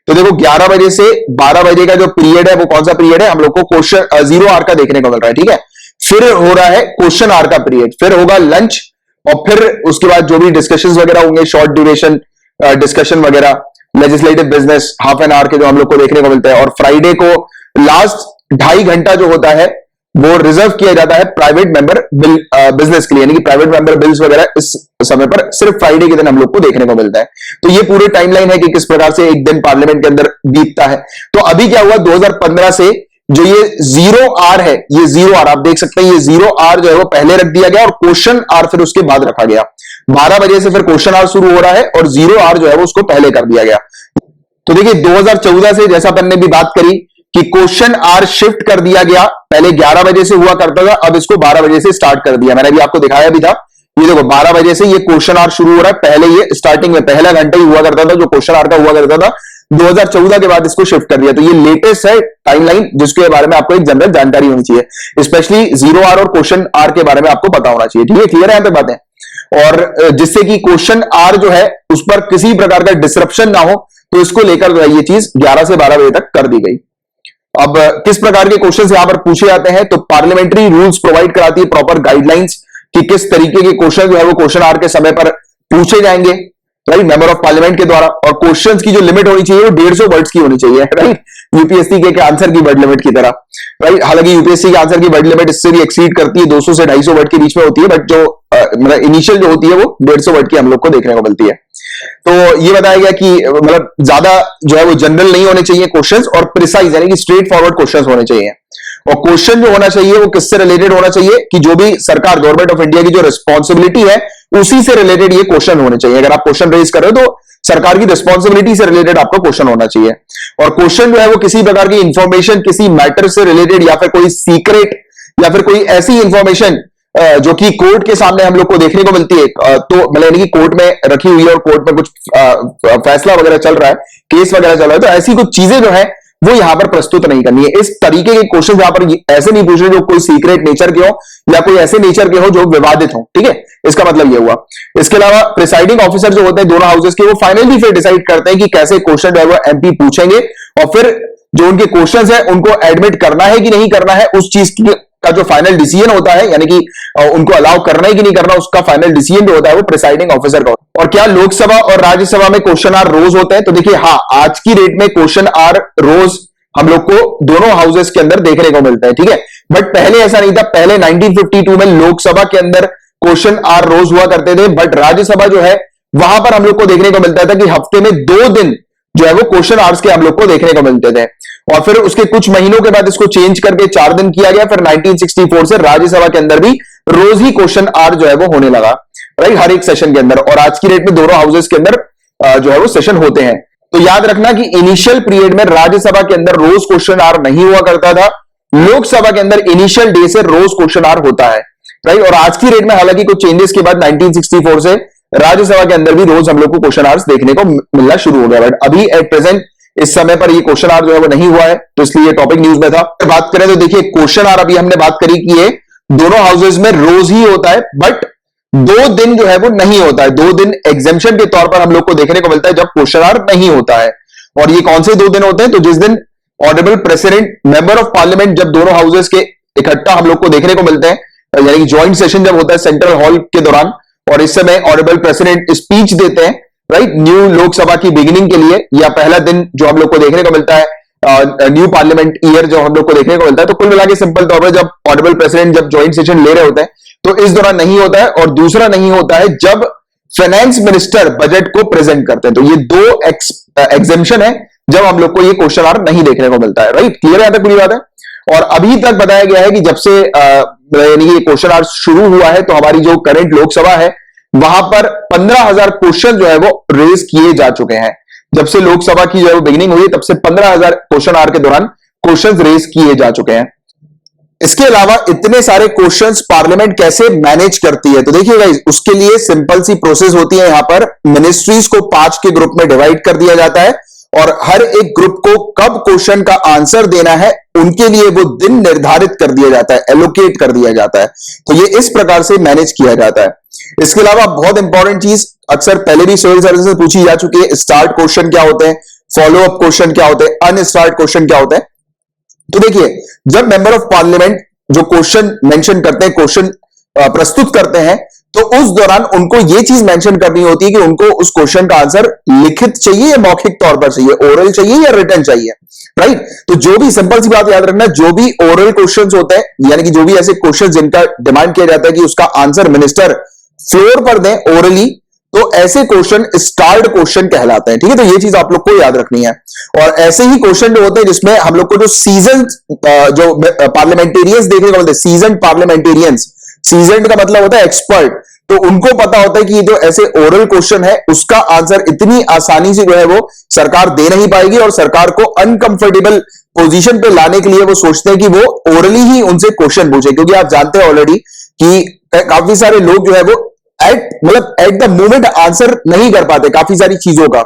तो देखो 11 बजे से 12 बजे का जो पीरियड है वो कौन सा पीरियड है, हम लोग को क्वेश्चन 0 आवर का देखने को मिल रहा है, ठीक है। फिर हो रहा है क्वेश्चन आवर का पीरियड, फिर होगा लंच, और फिर उसके बाद जो भी डिस्कशंस वगैरह होंगे, शॉर्ट ड्यूरेशन डिस्कशन वगैरह, legislative business half an hour के जो हम लोग को देखने को मिलते हैं। और फ्राइडे को लास्ट 2.5 घंटा जो होता है वो रिजर्व किया जाता है प्राइवेट मेंबर बिल बिजनेस के लिए, यानी कि प्राइवेट मेंबर बिल्स वगैरह इस समय पर सिर्फ फ्राइडे के दिन हम लोग को देखने को मिलता है। तो ये पूरी टाइमलाइन है कि किस प्रकार से एक दिन पार्लियामेंट के अंदर बीतता है। तो अभी क्या हुआ, 2015 से जो ये 0 आवर है, ये 0 आवर आप देख सकते हैं, ये 0 आवर जो है वो पहले रख दिया गया और क्वेश्चन आवर फिर उसके बाद रखा गया। 12 बजे से फिर क्वेश्चन आवर शुरू हो रहा है और 0 आवर जो है वो उसको पहले कर दिया गया। तो देखिए 2014 से जैसा अपन ने भी बात करी कि क्वेश्चन आवर शिफ्ट कर दिया गया, पहले 11 बजे से हुआ करता था, अब इसको 12 बजे से स्टार्ट कर दिया। मैंने भी आपको दिखाया भी था, ये देखो 12 बजे से ये क्वेश्चन आवर शुरू हो रहा है, पहले ये स्टार्टिंग में पहला घंटा ही हुआ करता था जो क्वेश्चन आवर का हुआ करता था, 2014 के बाद इसको शिफ्ट कर दिया। तो ये लेटेस्ट है टाइमलाइन जिसके बारे में आपको एक जनरल जानकारी होनी चाहिए, स्पेशली 0 आवर और क्वेश्चन आवर के बारे में आपको पता होना चाहिए, ठीक है, क्लियर है यहां तक बातें। और जिससे कि क्वेश्चन आवर जो है उस पर किसी प्रकार का डिसरप्शन ना हो, तो इसको लेकर जो है ये चीज 11 से 12 बजे तक कर दी गई। अब किस प्रकार के क्वेश्चंस यहां पर पूछे जाते हैं, तो पार्लियामेंट्री रूल्स प्रोवाइड कराती है प्रॉपर गाइडलाइंस कि किस तरीके के क्वेश्चन जो है वो क्वेश्चन आवर के समय पर पूछे जाएंगे, राइट, मेंबर ऑफ पार्लियामेंट के द्वारा। और क्वेश्चंस की जो लिमिट होनी चाहिए वो 150 वर्ड्स की होनी चाहिए, राइट, यूपीएससी के आंसर की वर्ड लिमिट की तरह, राइट। हालांकि यूपीएससी के आंसर की वर्ड लिमिट इससे भी एक्सीड करती है, 200 से 250 वर्ड के बीच में होती है, बट जो मतलब इनिशियल जो होती है वो 150 वर्ड की हम लोग को देखने को मिलती है। तो ये बताया गया कि मतलब ज्यादा जो है वो जनरल नहीं होने चाहिए क्वेश्चंस, और प्रिसाइज यानी कि स्ट्रेट फॉरवर्ड क्वेश्चंस होने चाहिए। और क्वेश्चन जो होना चाहिए वो किससे रिलेटेड होना चाहिए, कि जो भी सरकार गवर्नमेंट ऑफ इंडिया की जो रिस्पॉन्सिबिलिटी है उसी से रिलेटेड ये क्वेश्चन होने चाहिए। अगर आप क्वेश्चन रेज कर रहे हो तो सरकार की रिस्पॉन्सिबिलिटी से रिलेटेड आपका क्वेश्चन होना चाहिए। और क्वेश्चन जो है वो किसी प्रकार की इंफॉर्मेशन, किसी मैटर से रिलेटेड, या फिर कोई सीक्रेट, या फिर कोई ऐसी इंफॉर्मेशन जो कि कोर्ट के सामने हम लोग को देखने को मिलती है, तो मतलब यानी कि कोर्ट में रखी हुई है और कोर्ट में कुछ फैसला वगैरह चल रहा है, केस वगैरह चल रहा है, तो ऐसी कुछ चीजें जो है वो यहां पर प्रस्तुत नहीं करनी है। इस तरीके के क्वेश्चन यहां पर ऐसे नहीं पूछ रहे जो कोई सीक्रेट नेचर के हो या कोई ऐसे नेचर के हो जो विवादित हो, ठीक है, इसका मतलब ये हुआ। इसके अलावा प्रिसाइडिंग ऑफिसर जो होते हैं दोनों हाउसेस के, वो फाइनली फिर डिसाइड करते हैं कि कैसे क्वेश्चन जो है वो एमपी पूछेंगे, और फिर जो उनके क्वेश्चंस है उनको एडमिट करना है कि नहीं करना है, उस चीज का जो फाइनल डिसीजन होता है, यानी कि उनको अलाउ करना है कि नहीं करना, उसका फाइनल डिसीजन जो होता है वो प्रिसाइडिंग ऑफिसर का। और क्या लोकसभा और राज्यसभा में क्वेश्चन आवर रोज होते हैं, तो देखिए हाँ, आज की डेट में क्वेश्चन आवर रोज हम लोग को दोनों हाउसेस के अंदर देखने को मिलता है, ठीक है। बट पहले ऐसा नहीं था, पहले 1952 में लोकसभा के अंदर क्वेश्चन आवर रोज हुआ करते थे, बट राज्यसभा जो है वहां पर हम लोग को देखने को मिलता था कि हफ्ते में 2 दिन जो है वो क्वेश्चन आवर्स के हम लोग को देखने को मिलते थे। और फिर उसके कुछ महीनों के बाद इसको चेंज करके 4 दिन किया गया। फिर 1964 से राज्यसभा के अंदर भी रोज ही क्वेश्चन आवर जो है वो होने लगा, राइट, हर एक सेशन के अंदर। और आज की डेट में दोनों हाउसेस के अंदर जो है वो सेशन होते हैं। तो याद रखना कि इनिशियल पीरियड में राज्यसभा के अंदर रोज क्वेश्चन आवर नहीं हुआ करता था, लोकसभा के अंदर इनिशियल डे से रोज क्वेश्चन आवर होता है, राइट। और आज की डेट में हालांकि कुछ चेंजेस के बाद 1964 से राज्यसभा के अंदर भी रोज हम लोग को क्वेश्चन आवर्स देखने को मिलना शुरू हो गया। बट अभी एट प्रेजेंट इस समय पर ये क्वेश्चन आवर जो है वो नहीं हुआ है, तो इसलिए ये टॉपिक न्यूज में था। बात करें तो देखिए क्वेश्चन आवर अभी हमने बात करी कि ये दोनों हाउसेज में रोज ही होता है, बट 2 दिन जो है वो नहीं होता है। 2 दिन एग्जेम्पशन के तौर पर हम लोग को देखने को मिलता है जब क्वेश्चन आवर नहीं होता है। और ये कौन से 2 दिन होते हैं, तो जिस दिन honourable president member of parliament जब दोनों हाउसेज के इकट्ठा हम लोग को देखने को मिलते हैं, यानी कि ज्वाइंट सेशन जब होता है सेंट्रल हॉल के दौरान, और इस समय ऑनरेबल प्रेसिडेंट स्पीच देते हैं, राइट, न्यू लोकसभा की बिगिनिंग के लिए, या पहला दिन जो हम लोग को देखने को मिलता है न्यू पार्लियामेंट ईयर जो हम लोग को देखने को मिलता है। तो कुल मिला के सिंपल तौर पर जब ऑनरेबल प्रेसिडेंट जब ज्वाइंट सेशन ले रहे होते हैं तो इस दौरान नहीं होता है। और दूसरा नहीं होता है जब फाइनेंस मिनिस्टर बजट को प्रेजेंट करते हैं। तो ये 2 एग्जेम्पशन है जब हम लोग को ये क्वेश्चन आवर नहीं देखने को मिलता है, राइट, क्लियर है यहां तक पूरी बात है। और अभी तक बताया गया है कि जब से यानी कि क्वेश्चन आवर शुरू हुआ है तो हमारी जो करंट लोकसभा है वहां पर 15,000 क्वेश्चन जो है वो रेज किए जा चुके हैं। जब से लोकसभा की जो है वो बिगिनिंग हुई तब से 15,000 क्वेश्चन आवर के दौरान क्वेश्चंस रेज किए जा चुके हैं। इसके अलावा इतने सारे क्वेश्चंस पार्लियामेंट कैसे मैनेज करती है, तो देखिए गाइस, उसके लिए सिंपल सी प्रोसेस होती है। यहां पर मिनिस्ट्रीज को 5 के ग्रुप में डिवाइड कर दिया जाता है, और हर एक ग्रुप को कब क्वेश्चन का आंसर देना है उनके लिए वो दिन निर्धारित कर दिया जाता है, एलोकेट कर दिया जाता है। तो ये इस प्रकार से मैनेज किया जाता है। इसके अलावा बहुत इंपॉर्टेंट चीज अक्सर पहले भी सिविल सर्विस से पूछी जा चुकी है, स्टार्ट क्वेश्चन क्या होते हैं, फॉलो अप क्वेश्चन क्या होते हैं, अनस्टार्ट क्वेश्चन क्या होते हैं। तो देखिए, जब मेंबर ऑफ पार्लियामेंट जो क्वेश्चन मेंशन करते हैं, क्वेश्चन प्रस्तुत करते हैं, तो उस दौरान उनको यह चीज मेंशन करनी होती है कि उनको उस क्वेश्चन का आंसर लिखित चाहिए या मौखिक तौर पर चाहिए, ओरल चाहिए या रिटन चाहिए, राइट। तो जो भी, सिंपल सी बात याद रखना, जो भी ओरल क्वेश्चंस होते हैं, यानी कि जो भी ऐसे क्वेश्चन जिनका डिमांड किया जाता है कि उसका आंसर मिनिस्टर फ्लोर पर दें ओरली, तो ऐसे क्वेश्चन स्टार्ड क्वेश्चन कहलाते हैं, ठीक है। तो ये चीज आप लोग को याद रखनी है। और ऐसे ही क्वेश्चन जो होते हैं जिसमें हम लोग को जो सीजन जो पार्लियामेंटेरियंस देखने को मिलते हैं, सीजन पार्लियामेंटेरियंस, सीजन का मतलब होता है एक्सपर्ट, तो उनको पता होता है कि ये जो ऐसे ओरल क्वेश्चन है उसका आंसर इतनी आसानी से जो है वो सरकार दे नहीं पाएगी, और सरकार को अनकंफर्टेबल पोजीशन पे लाने के लिए वो सोचते हैं कि वो ओरली ही उनसे क्वेश्चन पूछे, क्योंकि आप जानते हैं ऑलरेडी कि काफी सारे लोग जो है वो एट द मोमेंट आंसर नहीं कर पाते काफी सारी चीजों का,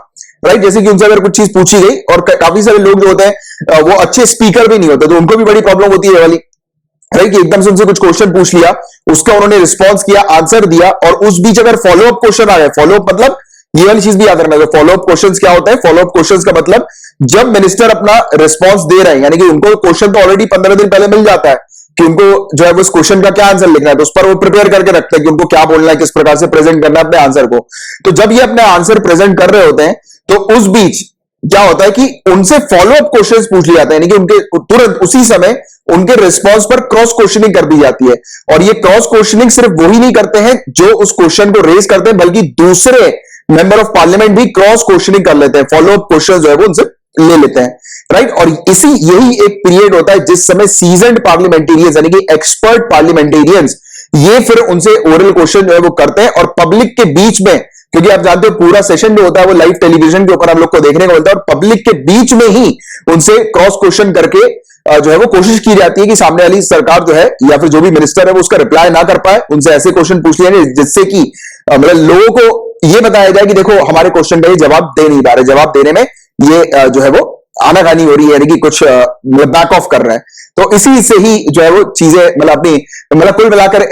राइट। जैसे कि उनसे अगर कुछ चीज पूछी गई, और काफी सारे लोग जो होते हैं वो अच्छे स्पीकर भी नहीं होते, तो उनको भी बड़ी प्रॉब्लम होती है वाली, राइट, कि एकदम से उनसे कुछ क्वेश्चन पूछ लिया, उसका उन्होंने रिस्पॉन्स किया, आंसर दिया, और उस बीच अगर फॉलो अप क्वेश्चन आ गया, फॉलो अप मतलब ये वाली चीज भी याद रखना, फॉलो अप क्वेश्चंस क्या होता है। फॉलो अप क्वेश्चंस का मतलब जब मिनिस्टर अपना रिस्पॉन्स दे रहे हैं, यानी कि उनको क्वेश्चन तो ऑलरेडी 15 दिन पहले मिल जाता है कि उनको जो है उस क्वेश्चन का क्या आंसर लिखना है, तो उस पर वो प्रिपेयर करके रखते हैं कि उनको क्या बोलना है, किस प्रकार से प्रेजेंट करना है अपने आंसर को। तो जब ये अपने आंसर प्रेजेंट कर रहे होते हैं, तो उस बीच क्या होता है कि उनसे फॉलो अप क्वेश्चंस पूछ लिए जाते हैं, यानी कि उनके तुरंत उसी समय उनके रिस्पॉन्स पर क्रॉस क्वेश्चनिंग कर दी जाती है। और ये क्रॉस क्वेश्चनिंग सिर्फ वही नहीं करते हैं जो उस क्वेश्चन को रेज करते हैं, बल्कि दूसरे मेंबर ऑफ पार्लियामेंट भी क्रॉस क्वेश्चनिंग कर लेते हैं, फॉलो अप क्वेश्चन जो है वो उनसे ले लेते हैं, राइट। और यही एक पीरियड होता है जिस समय सीजन्ड पार्लियामेंटेरियंस यानी कि एक्सपर्ट पार्लियामेंटेरियंस ये फिर उनसे ओरल क्वेश्चन जो है वो करते हैं, और पब्लिक के बीच में, क्योंकि आप जानते हो पूरा सेशन जो होता है वो लाइव टेलीविजन के ऊपर हम लोग को देखने को मिलता है, और पब्लिक के बीच में ही उनसे क्रॉस क्वेश्चन करके जो है वो कोशिश की जाती है कि सामने वाली सरकार जो है या फिर जो भी मिनिस्टर है वो उसका रिप्लाई ना कर पाए, उनसे ऐसे क्वेश्चन पूछ लिए जिससे कि मतलब लोगों को ये बताया जाए कि देखो हमारे क्वेश्चन का ये जवाब दे नहीं पा रहे, जवाब देने में ये जो है वो आनाकानी हो रही है, यानी कि कुछ मतलब बैक ऑफ कर रहे हैं। तो इसी से ही जो है वो चीजें मतलब अपनी मतलब कुल मिलाकर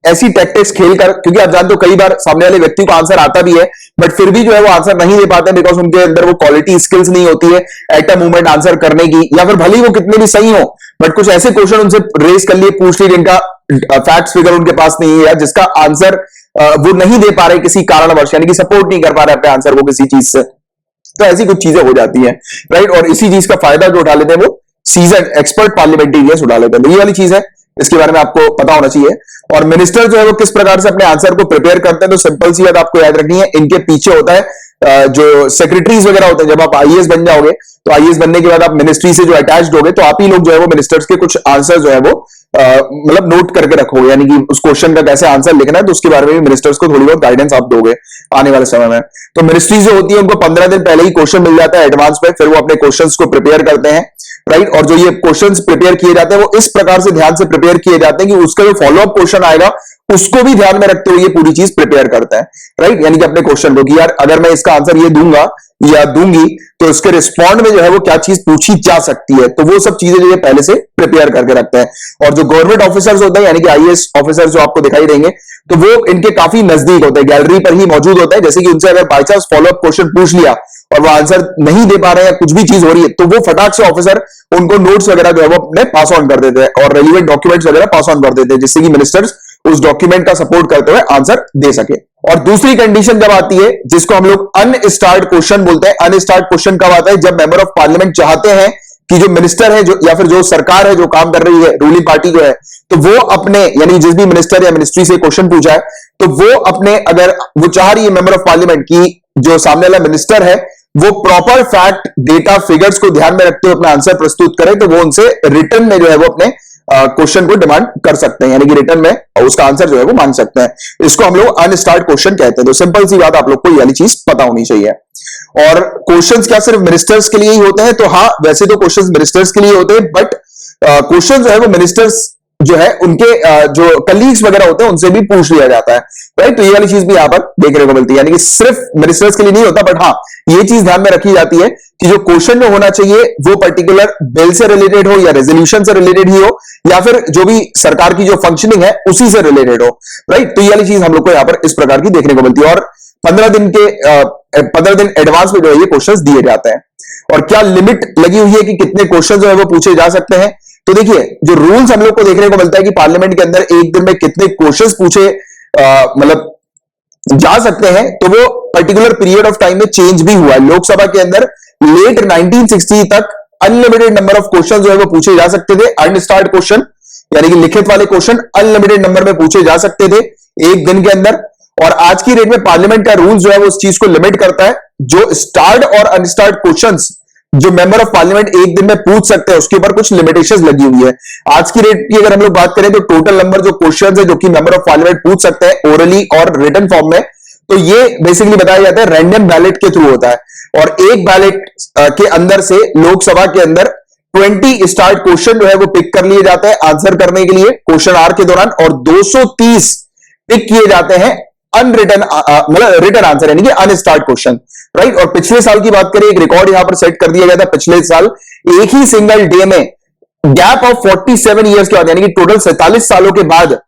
ऐसी टैक्टिक्स खेलकर, क्योंकि आप जानते हो कई बार सामने वाले व्यक्ति को आंसर आता भी है, बट फिर भी जो है वो आंसर नहीं दे पाते, बिकॉज उनके अंदर वो क्वालिटी स्किल्स नहीं होती है एट अ मोमेंट आंसर करने की, या फिर भले ही वो कितने भी सही हो, बट कुछ ऐसे क्वेश्चन उनसे रेज कर लिए, पूछ लिए जिनका फैक्ट्स फिगर उनके पास नहीं है, या जिसका आंसर वो नहीं दे पा रहे किसी कारणवश, यानी कि सपोर्ट नहीं कर पा रहे अपने आंसर को किसी चीज से। तो ऐसी कुछ चीजें हो जाती हैं, राइट। और इसी चीज का फायदा जो उठा लेते हैं वो सीजन एक्सपर्ट पार्लियामेंटेरियंस उठा लेते हैं। तो ये वाली चीज है, इसके बारे में आपको पता होना चाहिए। और मिनिस्टर जो है वो किस प्रकार से अपने आंसर को प्रिपेयर करते हैं, तो सिंपल सी बात आपको याद रखनी है, इनके पीछे होता है जो सेक्रेटरीज वगैरह होते हैं। जब आप आईएएस बन जाओगे, तो आईएएस बनने के बाद आप मिनिस्ट्री से जो अटैच्ड होगे, तो आप ही लोग जो है वो मिनिस्टर्स के कुछ आंसर जो है वो मतलब नोट करके रखोगे, यानी कि उस क्वेश्चन का कैसे आंसर लिखना है, तो उसके बारे में भी मिनिस्टर्स को थोड़ी बहुत गाइडेंस आप दोगे आने वाले समय में। तो मिनिस्ट्री जो होती है उनको 15 दिन पहले ही क्वेश्चन मिल जाता है एडवांस में, फिर वो अपने क्वेश्चंस को प्रिपेयर करते हैं, राइट। और जो ये क्वेश्चंस प्रिपेयर किए जाते हैं वो इस प्रकार से ध्यान से प्रिपेयर किए जाते हैं कि उसका जो फॉलो अप क्वेश्चन आएगा उसको भी ध्यान में रखते हुए ये पूरी चीज प्रिपेयर करता है, राइट। यानी कि अपने क्वेश्चन को कि यार अगर मैं इसका आंसर ये दूंगा या दूंगी, तो इसके रिस्पॉन्ड में जो है वो क्या चीज पूछी जा सकती है, तो वो सब चीजें जो है पहले से प्रिपेयर करके रखते हैं। और जो गवर्नमेंट ऑफिसर्स होते हैं, यानी कि आईएएस ऑफिसर्स जो आपको दिखाई देंगे, तो वो इनके काफी नजदीक होते हैं, गैलरी पर ही मौजूद होते हैं। जैसे कि उनसे अगर by chance follow up question पूछ लिया और वो आंसर नहीं दे पा रहे हैं, कुछ भी चीज हो रही है, तो वो फटाक से ऑफिसर उनको नोट्स वगैरह जो है वो अपने पास ऑन कर देते हैं और रेलिवेंट डॉक्यूमेंट्स वगैरह पास ऑन कर देते हैं, जिससे कि मिनिस्टर्स उस डॉक्यूमेंट का सपोर्ट करते हुए आंसर दे सके। और दूसरी कंडीशन जब आती है जिसको हम लोग अनस्टार्ट क्वेश्चन बोलते हैं, अनस्टार्ट क्वेश्चन कब आता है, जब मेंबर ऑफ पार्लियामेंट चाहते हैं कि जो मिनिस्टर है जो या फिर जो सरकार है जो काम कर रही है, रूलिंग पार्टी जो है, तो वो अपने यानी जिस भी मिनिस्टर या मिनिस्ट्री से क्वेश्चन पूछा है, तो वो अपने अगर वो चाह रही है मेंबर ऑफ पार्लियामेंट की जो सामने वाला मिनिस्टर है वो प्रॉपर फैक्ट डेटा फिगर्स को ध्यान में रखते हुए अपना आंसर प्रस्तुत करे, तो वो उनसे रिटर्न में जो है वो अपने क्वेश्चन को डिमांड कर सकते हैं, यानी कि रिटर्न में उसका आंसर जो है वो मांग सकते हैं। इसको हम लोग अनस्टार्ट क्वेश्चन कहते हैं। तो सिंपल सी बात, आप लोग को ये वाली चीज पता होनी चाहिए। और क्वेश्चंस क्या सिर्फ मिनिस्टर्स के लिए ही होते हैं, तो हाँ वैसे तो क्वेश्चंस मिनिस्टर्स के लिए होते हैं, बट क्वेश्चन जो है वो मिनिस्टर्स जो है उनके जो कलीग्स वगैरह होते हैं उनसे भी पूछ लिया जाता है, राइट। तो ये वाली चीज भी यहां पर देखने को मिलती है, यानी कि सिर्फ मिनिस्टर्स के लिए नहीं होता, बट हाँ ये चीज ध्यान में रखी जाती है कि जो क्वेश्चन जो होना चाहिए वो पर्टिकुलर बिल से रिलेटेड हो या रेजोल्यूशन से रिलेटेड ही हो, या फिर जो भी सरकार की जो फंक्शनिंग है उसी से रिलेटेड हो, राइट। तो ये वाली चीज हम लोग को यहां पर इस प्रकार की देखने को मिलती है। और 15 दिन के 15 दिन एडवांस में जो है ये क्वेश्चंस दिए जाते हैं। और क्या लिमिट लगी हुई है कि कितने क्वेश्चन जो है वो पूछे जा सकते हैं? तो देखिए, जो रूल्स हम लोग को देखने को मिलता है कि पार्लियामेंट के अंदर एक दिन में कितने क्वेश्चंस पूछे मतलब जा सकते हैं, तो वो पर्टिकुलर पीरियड ऑफ टाइम में चेंज भी हुआ है। लोकसभा के अंदर लेट 1960 तक अनलिमिटेड नंबर ऑफ क्वेश्चन जो है वो पूछे जा सकते थे। अनस्टार्ड क्वेश्चन यानी कि लिखित वाले क्वेश्चन अनलिमिटेड नंबर में पूछे जा सकते थे एक दिन के अंदर। और आज की डेट में पार्लियामेंट का रूल जो है वो उस चीज को लिमिट करता है। जो स्टार्ड और अनस्टार्ड क्वेश्चंस जो मेंबर ऑफ पार्लियामेंट एक दिन में पूछ सकते हैं उसके ऊपर कुछ लिमिटेशंस लगी हुई है। आज की डेट की अगर हम लोग बात करें तो टोटल नंबर जो क्वेश्चंस है जो कि मेंबर ऑफ पार्लियामेंट पूछ सकते हैं ओरली और रिटन फॉर्म में, तो ये बेसिकली बताया जाता है रैंडम बैलेट के थ्रू होता है। और एक बैलेट के अंदर से लोकसभा के अंदर 20 स्टार्ट क्वेश्चन जो है वो पिक कर लिए जाते हैं आंसर करने के लिए क्वेश्चन आवर के दौरान, और 230 पिक किए जाते हैं अनरिटन मतलब रिटन आंसर यानी कि अनस्टार्ट क्वेश्चन, राइट। और पिछले साल की बात करें, एक रिकॉर्ड यहां पर सेट कर दिया गया था। पिछले साल एक ही सिंगल डे में गैप ऑफ 47 ईयर्स के बाद यानी कि टोटल 47 सालों के बाद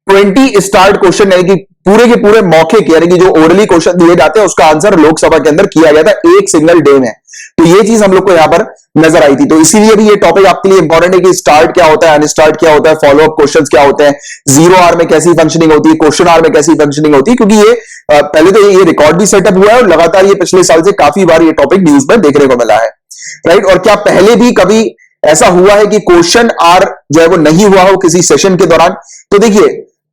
20 स्टार्ट क्वेश्चन यानी कि पूरे के पूरे मौखिक यानी कि जो ओरली क्वेश्चन दिए जाते हैं उसका आंसर लोकसभा के अंदर किया गया था एक सिंगल डे में। तो ये चीज हम लोग को यहां पर नजर आई थी। तो इसीलिए भी ये टॉपिक आपके लिए इंपॉर्टेंट है कि स्टार्ट क्या होता है, अनस्टार्ट क्या होता है, फॉलो अप क्वेश्चंस क्या होते हैं, जीरो आवर में कैसी फंक्शनिंग होती है, क्वेश्चन आवर में कैसी फंक्शनिंग होती है, क्योंकि ये पहले तो ये रिकॉर्ड भी सेटअप हुआ है और लगातार ये पिछले साल से काफी बार ये टॉपिक न्यूज में देखने को मिला है, राइट। और क्या पहले भी कभी ऐसा हुआ है कि क्वेश्चन आवर जो है वो नहीं हुआ हो किसी सेशन के दौरान? तो देखिए,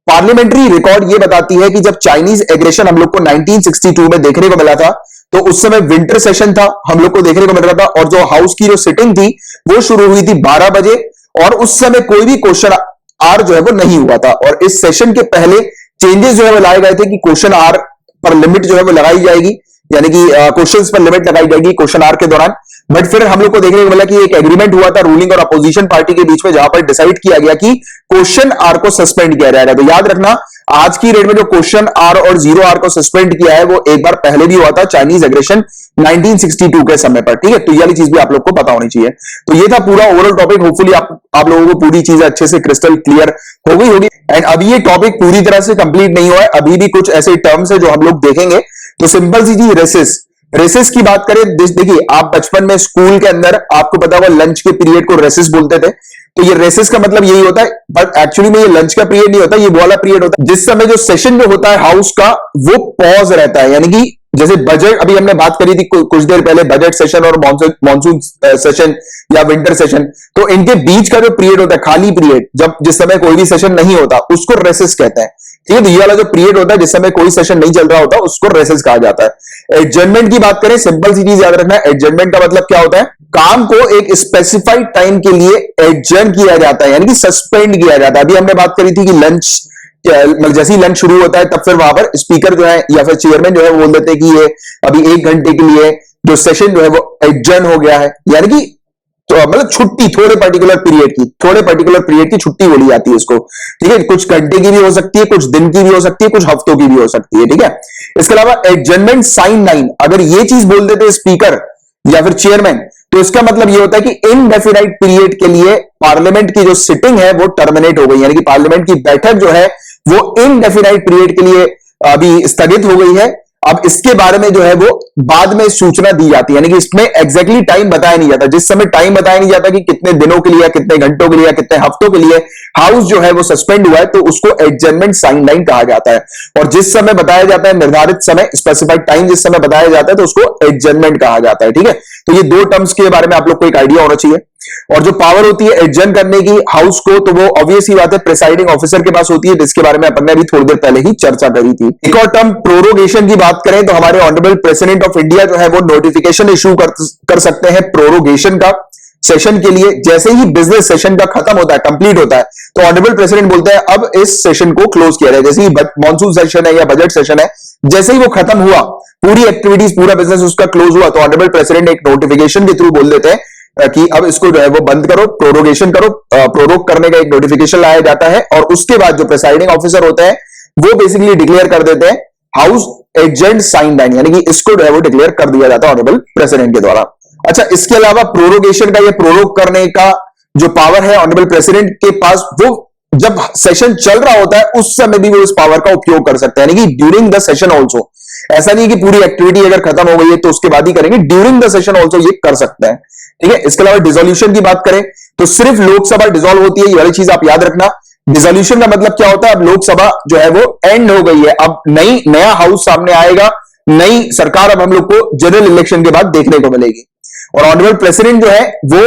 पार्लियामेंट्री रिकॉर्ड ये बताती है कि जब चाइनीज एग्रेशन हम लोग को 1962 में देखने को मिला था तो उस समय विंटर सेशन था, हम लोग को देखने को मिल रहा था, और जो हाउस की जो सिटिंग थी वो शुरू हुई थी 12 बजे, और उस समय कोई भी क्वेश्चन आवर जो है वो नहीं हुआ था। और इस सेशन के पहले चेंजेस जो है वो लाए गए थे कि क्वेश्चन आवर पर लिमिट जो है वो लगाई जाएगी, यानी कि क्वेश्चंस पर लिमिट लगाई जाएगी क्वेश्चन आवर के दौरान। बट फिर हम लोग को देखने को मिला कि एक एग्रीमेंट हुआ था रूलिंग और अपोजिशन पार्टी के बीच में, जहां पर डिसाइड किया गया कि क्वेश्चन आवर को सस्पेंड किया जाएगा। तो याद रखना, आज की डेट में जो क्वेश्चन आवर और जीरो आवर को सस्पेंड किया है वो एक बार पहले भी हुआ था चाइनीज एग्रेशन 1962 के समय पर, ठीक है। तो ये वाली चीज भी आप लोग को पता होनी चाहिए। तो ये था पूरा ओवरऑल टॉपिक। होपफुली आप लोगों को पूरी चीजें अच्छे से क्रिस्टल क्लियर हो गई होगी। एंड अभी ये टॉपिक पूरी तरह से कंप्लीट नहीं हुआ है, अभी भी कुछ ऐसे टर्म्स है जो हम लोग देखेंगे। तो सिंपल सी चीज रेसेस की बात करें, देखिए आप बचपन में स्कूल के अंदर आपको पता होगा लंच के पीरियड को रेसेस बोलते थे। तो ये रेसेस का मतलब यही होता है, बट एक्चुअली में ये लंच का पीरियड नहीं होता, ये वो वाला पीरियड होता है जिस समय जो सेशन जो होता है हाउस का वो पॉज रहता है। यानी कि जैसे बजट, अभी हमने बात करी थी कुछ देर पहले, बजट सेशन और मॉनसून सेशन या विंटर सेशन, तो इनके बीच का जो पीरियड होता है खाली पीरियड, जब जिस समय कोई भी सेशन नहीं होता उसको रेसेस कहते हैं, ठीक है। तो ये वाला जो पीरियड होता है जिस समय कोई सेशन नहीं चल रहा होता उसको रेसेस कहा जाता है। एडजर्नमेंट की बात करें, सिंपल सी चीज याद रखना है, एडजर्नमेंट का मतलब क्या होता है? काम को एक स्पेसिफाइड टाइम के लिए एडजर्न किया जाता है, यानी कि सस्पेंड किया जाता है। अभी हमने बात करी थी कि लंच, जैसे ही लंच शुरू होता है तब फिर वहां पर स्पीकर जो है या फिर चेयरमैन जो है वो बोल देते हैं कि ये अभी 1 घंटे के लिए जो सेशन जो है वो एडजर्न हो गया है, यानी कि तो मतलब छुट्टी थोड़े पर्टिकुलर पीरियड की छुट्टी बोली जाती है इसको, ठीक है। कुछ घंटे की भी हो सकती है, कुछ दिन की भी हो सकती है, कुछ हफ्तों की भी हो सकती है, ठीक है। इसके अलावा एडजर्नमेंट साइन 9, अगर ये चीज बोल देते स्पीकर या फिर चेयरमैन, तो इसका मतलब ये होता है कि इनडेफिनाइट पीरियड के लिए पार्लियामेंट की जो सिटिंग है वो टर्मिनेट हो गई, यानी कि पार्लियामेंट की बैठक जो है वो इनडेफिनाइट पीरियड के लिए अभी स्थगित हो गई है। अब इसके बारे में जो है वो बाद में सूचना दी जाती है, यानी कि इसमें एग्जैक्टली टाइम बताया नहीं जाता। जिस समय टाइम बताया नहीं जाता कि कितने दिनों के लिए या कितने घंटों के लिए या कितने हफ्तों के लिए हाउस जो है वो सस्पेंड हुआ है, तो उसको एडजर्नमेंट साइन 9 कहा जाता है। और जिस समय बताया जाता है निर्धारित समय, स्पेसिफाइड टाइम जिस समय बताया जाता है, तो उसको एडजर्नमेंट कहा जाता है, ठीक है। तो ये दो टर्म्स के बारे में आप लोग को एक आइडिया होना चाहिए। और जो पावर होती है एडजर्न करने की हाउस को, तो वो ऑब्वियस ही बात है प्रिसाइडिंग ऑफिसर के पास होती है, जिसके बारे में अपन ने अभी थोड़ी देर पहले ही चर्चा करी थी। एक और टर्म प्रोरोगेशन की बात करें तो हमारे ऑनरेबल प्रेसिडेंट ऑफ इंडिया जो है वो नोटिफिकेशन इशू कर सकते हैं प्रोरोगेशन का सेशन के लिए। जैसे ही बिजनेस सेशन का खत्म होता है, कंप्लीट होता है, तो ऑनरेबल प्रेसिडेंट बोलते हैं अब इस सेशन को क्लोज किया जाए। जैसे ही मॉनसून सेशन है या बजट सेशन है, जैसे ही वो खत्म हुआ, पूरी एक्टिविटीज पूरा बिजनेस उसका क्लोज हुआ, तो ऑनरेबल प्रेसिडेंट एक नोटिफिकेशन के थ्रू बोल देते हैं कि अब इसको जो है वो बंद करो, प्रोरोगेशन करो। प्रोरोग करने का एक नोटिफिकेशन लाया जाता है और उसके बाद जो प्रिसाइडिंग ऑफिसर होते हैं वो बेसिकली डिक्लेयर कर देते हैं हाउस एडजर्न साइन 9, यानी कि इसको जो है वो डिक्लेयर कर दिया जाता है ऑनरेबल प्रेसिडेंट के द्वारा। अच्छा, इसके अलावा प्रोरोगेशन का, ये प्रोरोग करने का जो पावर है ऑनरेबल प्रेसिडेंट के पास, वो जब सेशन चल रहा होता है उस समय भी वो इस पावर का उपयोग कर सकते हैं, यानी कि ड्यूरिंग द सेशन ऑल्सो। ऐसा नहीं कि पूरी एक्टिविटी अगर खत्म हो गई है तो उसके बाद ही करेंगे, ड्यूरिंग द सेशन ऑल्सो ये कर सकते हैं, ठीक है। इसके अलावा डिसोल्यूशन की बात करें तो सिर्फ लोकसभा डिसॉल्व होती है, ये वाली चीज आप याद रखना। डिसोल्यूशन का मतलब क्या होता है, अब लोकसभा जो है वो एंड हो गई है, अब नया हाउस सामने आएगा, नई सरकार अब हम लोग को जनरल इलेक्शन के बाद देखने को मिलेगी, और ऑनरेबल प्रेसिडेंट जो है वो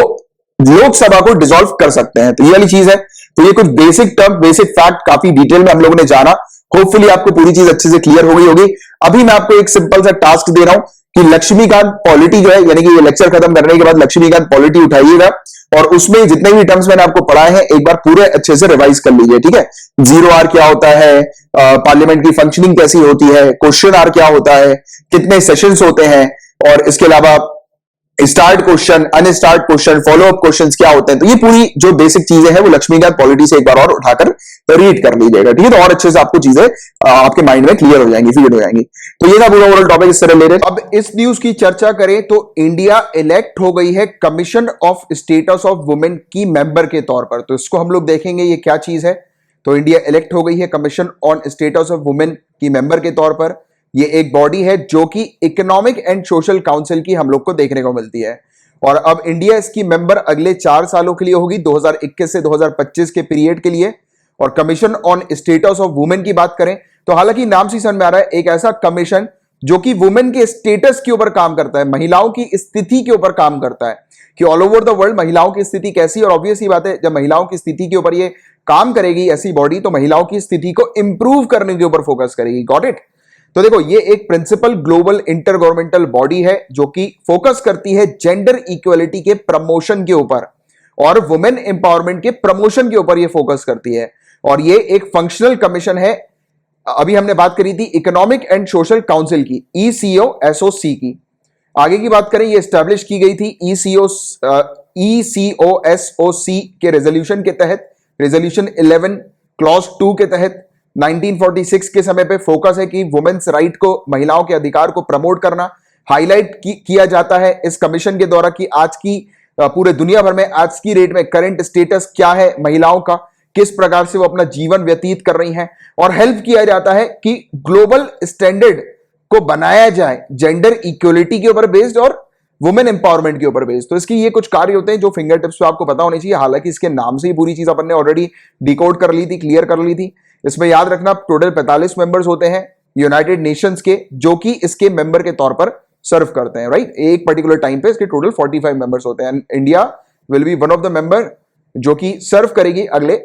लोकसभा को डिसॉल्व कर सकते हैं। तो ये वाली चीज है। तो ये कुछ बेसिक टर्म, बेसिक फैक्ट काफी डिटेल में हम लोगों ने जाना। होपफुली आपको पूरी चीज अच्छे से क्लियर हो गई होगी। अभी मैं आपको एक सिंपल सा टास्क दे रहा हूं कि लक्ष्मीकांत पॉलिटी जो है, यानी कि ये लेक्चर खत्म करने के बाद लक्ष्मीकांत पॉलिटी उठाइएगा और उसमें जितने भी टर्म्स मैंने आपको पढ़ाए हैं एक बार पूरे अच्छे से रिवाइज कर लीजिए, ठीक है। 0R क्या होता है, पार्लियामेंट की फंक्शनिंग कैसी होती है, क्वेश्चन आर क्या होता है, कितने सेशंस होते हैं, और इसके अलावा start question, unstarred question, follow up questions क्या होते हैं। तो ये पूरी जो बेसिक चीजें हैं वो लक्ष्मीकांत पॉलिटी से एक बार और उठाकर रीड कर लीजिएगा, ठीक है। तो और अच्छे से आपको चीजें आपके माइंड में क्लियर हो जाएंगी, फीड हो जाएंगी। तो ये था पूरा ओवरऑल टॉपिक इस तरह ले रहे। अब इस न्यूज की चर्चा करें तो इंडिया इलेक्ट हो गई है commission of status of women की मेंबर के तौर पर। तो इसको हम लोग देखेंगे ये क्या चीज है। तो इंडिया इलेक्ट हो गई है commission on status of women की मेंबर के तौर पर। ये एक बॉडी है जो कि इकोनॉमिक एंड सोशल काउंसिल की हम लोग को देखने को मिलती है, और अब इंडिया इसकी मेंबर अगले 4 सालों के लिए होगी, 2021 से 2025 के पीरियड के लिए। और commission on status of women की बात करें तो हालांकि नाम से समझ में आ रहा है, एक ऐसा कमीशन जो कि वुमेन के स्टेटस के ऊपर काम करता है, महिलाओं की स्थिति के ऊपर काम करता है कि ऑल ओवर द वर्ल्ड महिलाओं की स्थिति कैसी। और ऑब्वियस ही बात है, जब महिलाओं की स्थिति के ऊपर ये काम करेगी ऐसी बॉडी, तो महिलाओं की स्थिति को इंप्रूव करने के ऊपर फोकस करेगी। Got it. तो देखो, ये एक principal global intergovernmental body है जो कि फोकस करती है जेंडर इक्वलिटी के प्रमोशन के ऊपर और वुमेन एम्पावरमेंट के प्रमोशन के ऊपर ये फोकस करती है। और ये एक फंक्शनल कमीशन है। अभी हमने बात करी थी इकोनॉमिक एंड सोशल काउंसिल की, ECOSOC की। आगे की बात करें, ये स्टैब्लिश की गई थी ECOSOC के रेजोल्यूशन के तहत, रेजोल्यूशन 11 क्लॉज 2 के तहत 1946 के समय पे। फोकस है कि वुमेन्स राइट को, महिलाओं के अधिकार को प्रमोट करना, हाईलाइट किया जाता है इस कमीशन के द्वारा कि आज की पूरे दुनिया भर में आज की रेट में करंट स्टेटस क्या है महिलाओं का, किस प्रकार से वो अपना जीवन व्यतीत कर रही हैं, और हेल्प किया जाता है कि ग्लोबल स्टैंडर्ड को बनाया जाए जेंडर इक्वलिटी के ऊपर बेस्ड और वुमेन एम्पावरमेंट के ऊपर बेस्ड। तो इसकी ये कुछ कार्य होते हैं जो फिंगर टिप्स पे आपको पता होनी चाहिए। हालांकि इसके नाम से ही पूरी चीज अपन ने ऑलरेडी डिकोड कर ली थी, क्लियर कर ली थी। इसमें याद रखना टोटल 45 मेंबर्स होते हैं यूनाइटेड नेशंस के, जो कि इसके मेंबर के तौर पर सर्व करते हैं, राइट। एक पर्टिकुलर टाइम पे इसके टोटल 45 मेंबर्स होते हैं। India will be one of the member जो कि सर्व करेगी अगले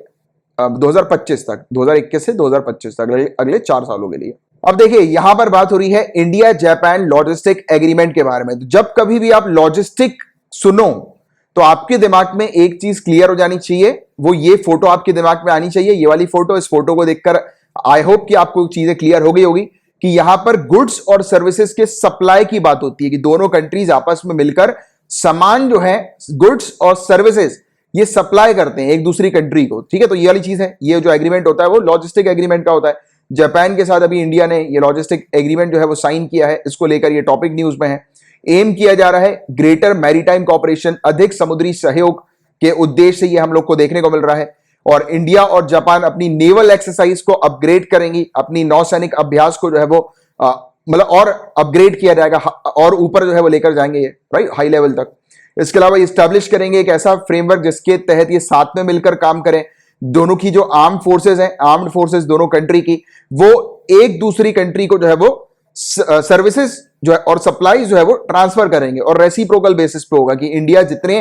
2025 तक, 2021 से 2025 तक, अगले 4 सालों के लिए। अब देखिए, यहां पर बात हो रही है इंडिया जापान लॉजिस्टिक एग्रीमेंट के बारे में। तो जब कभी भी आप लॉजिस्टिक सुनो तो आपके दिमाग में एक चीज क्लियर हो जानी चाहिए, वो ये फोटो आपके दिमाग में आनी चाहिए, ये वाली फोटो। इस फोटो को देखकर आई होप कि आपको चीजें क्लियर हो गई होगी कि यहां पर गुड्स और सर्विसेज के सप्लाई की बात होती है कि दोनों कंट्रीज आपस में मिलकर सामान जो है, गुड्स और सर्विसेज, ये सप्लाई करते हैं एक दूसरी कंट्री को, ठीक है। तो ये वाली चीज है, ये जो एग्रीमेंट होता है वो लॉजिस्टिक एग्रीमेंट का होता है। जापान के साथ अभी इंडिया ने ये लॉजिस्टिक एग्रीमेंट जो है वो साइन किया है, इसको लेकर ये टॉपिक न्यूज में है। एम किया जा रहा है ग्रेटर मैरीटाइम कॉर्पोरेशन, अधिक समुद्री सहयोग के उद्देश्य से ये हम लोग को देखने को मिल रहा है। और इंडिया और जापान अपनी नेवल एक्सरसाइज को अपग्रेड करेंगी, अपनी नौसैनिक अभ्यास को जो है वो मतलब और अपग्रेड किया जाएगा और ऊपर जो है वो लेकर जाएंगे ये, राइट, हाई लेवल तक। इसके अलावा इस्टेब्लिश करेंगे एक ऐसा फ्रेमवर्क जिसके तहत ये साथ में मिलकर काम करें। दोनों की जो आर्म्ड फोर्सेज हैं, आर्म्ड फोर्सेज दोनों कंट्री की, वो एक दूसरी कंट्री को जो है वो सर्विसेज जो है और सप्लाई जो है वो ट्रांसफर करेंगे और रेसिप्रोकल बेसिस पे होगा कि इंडिया जितने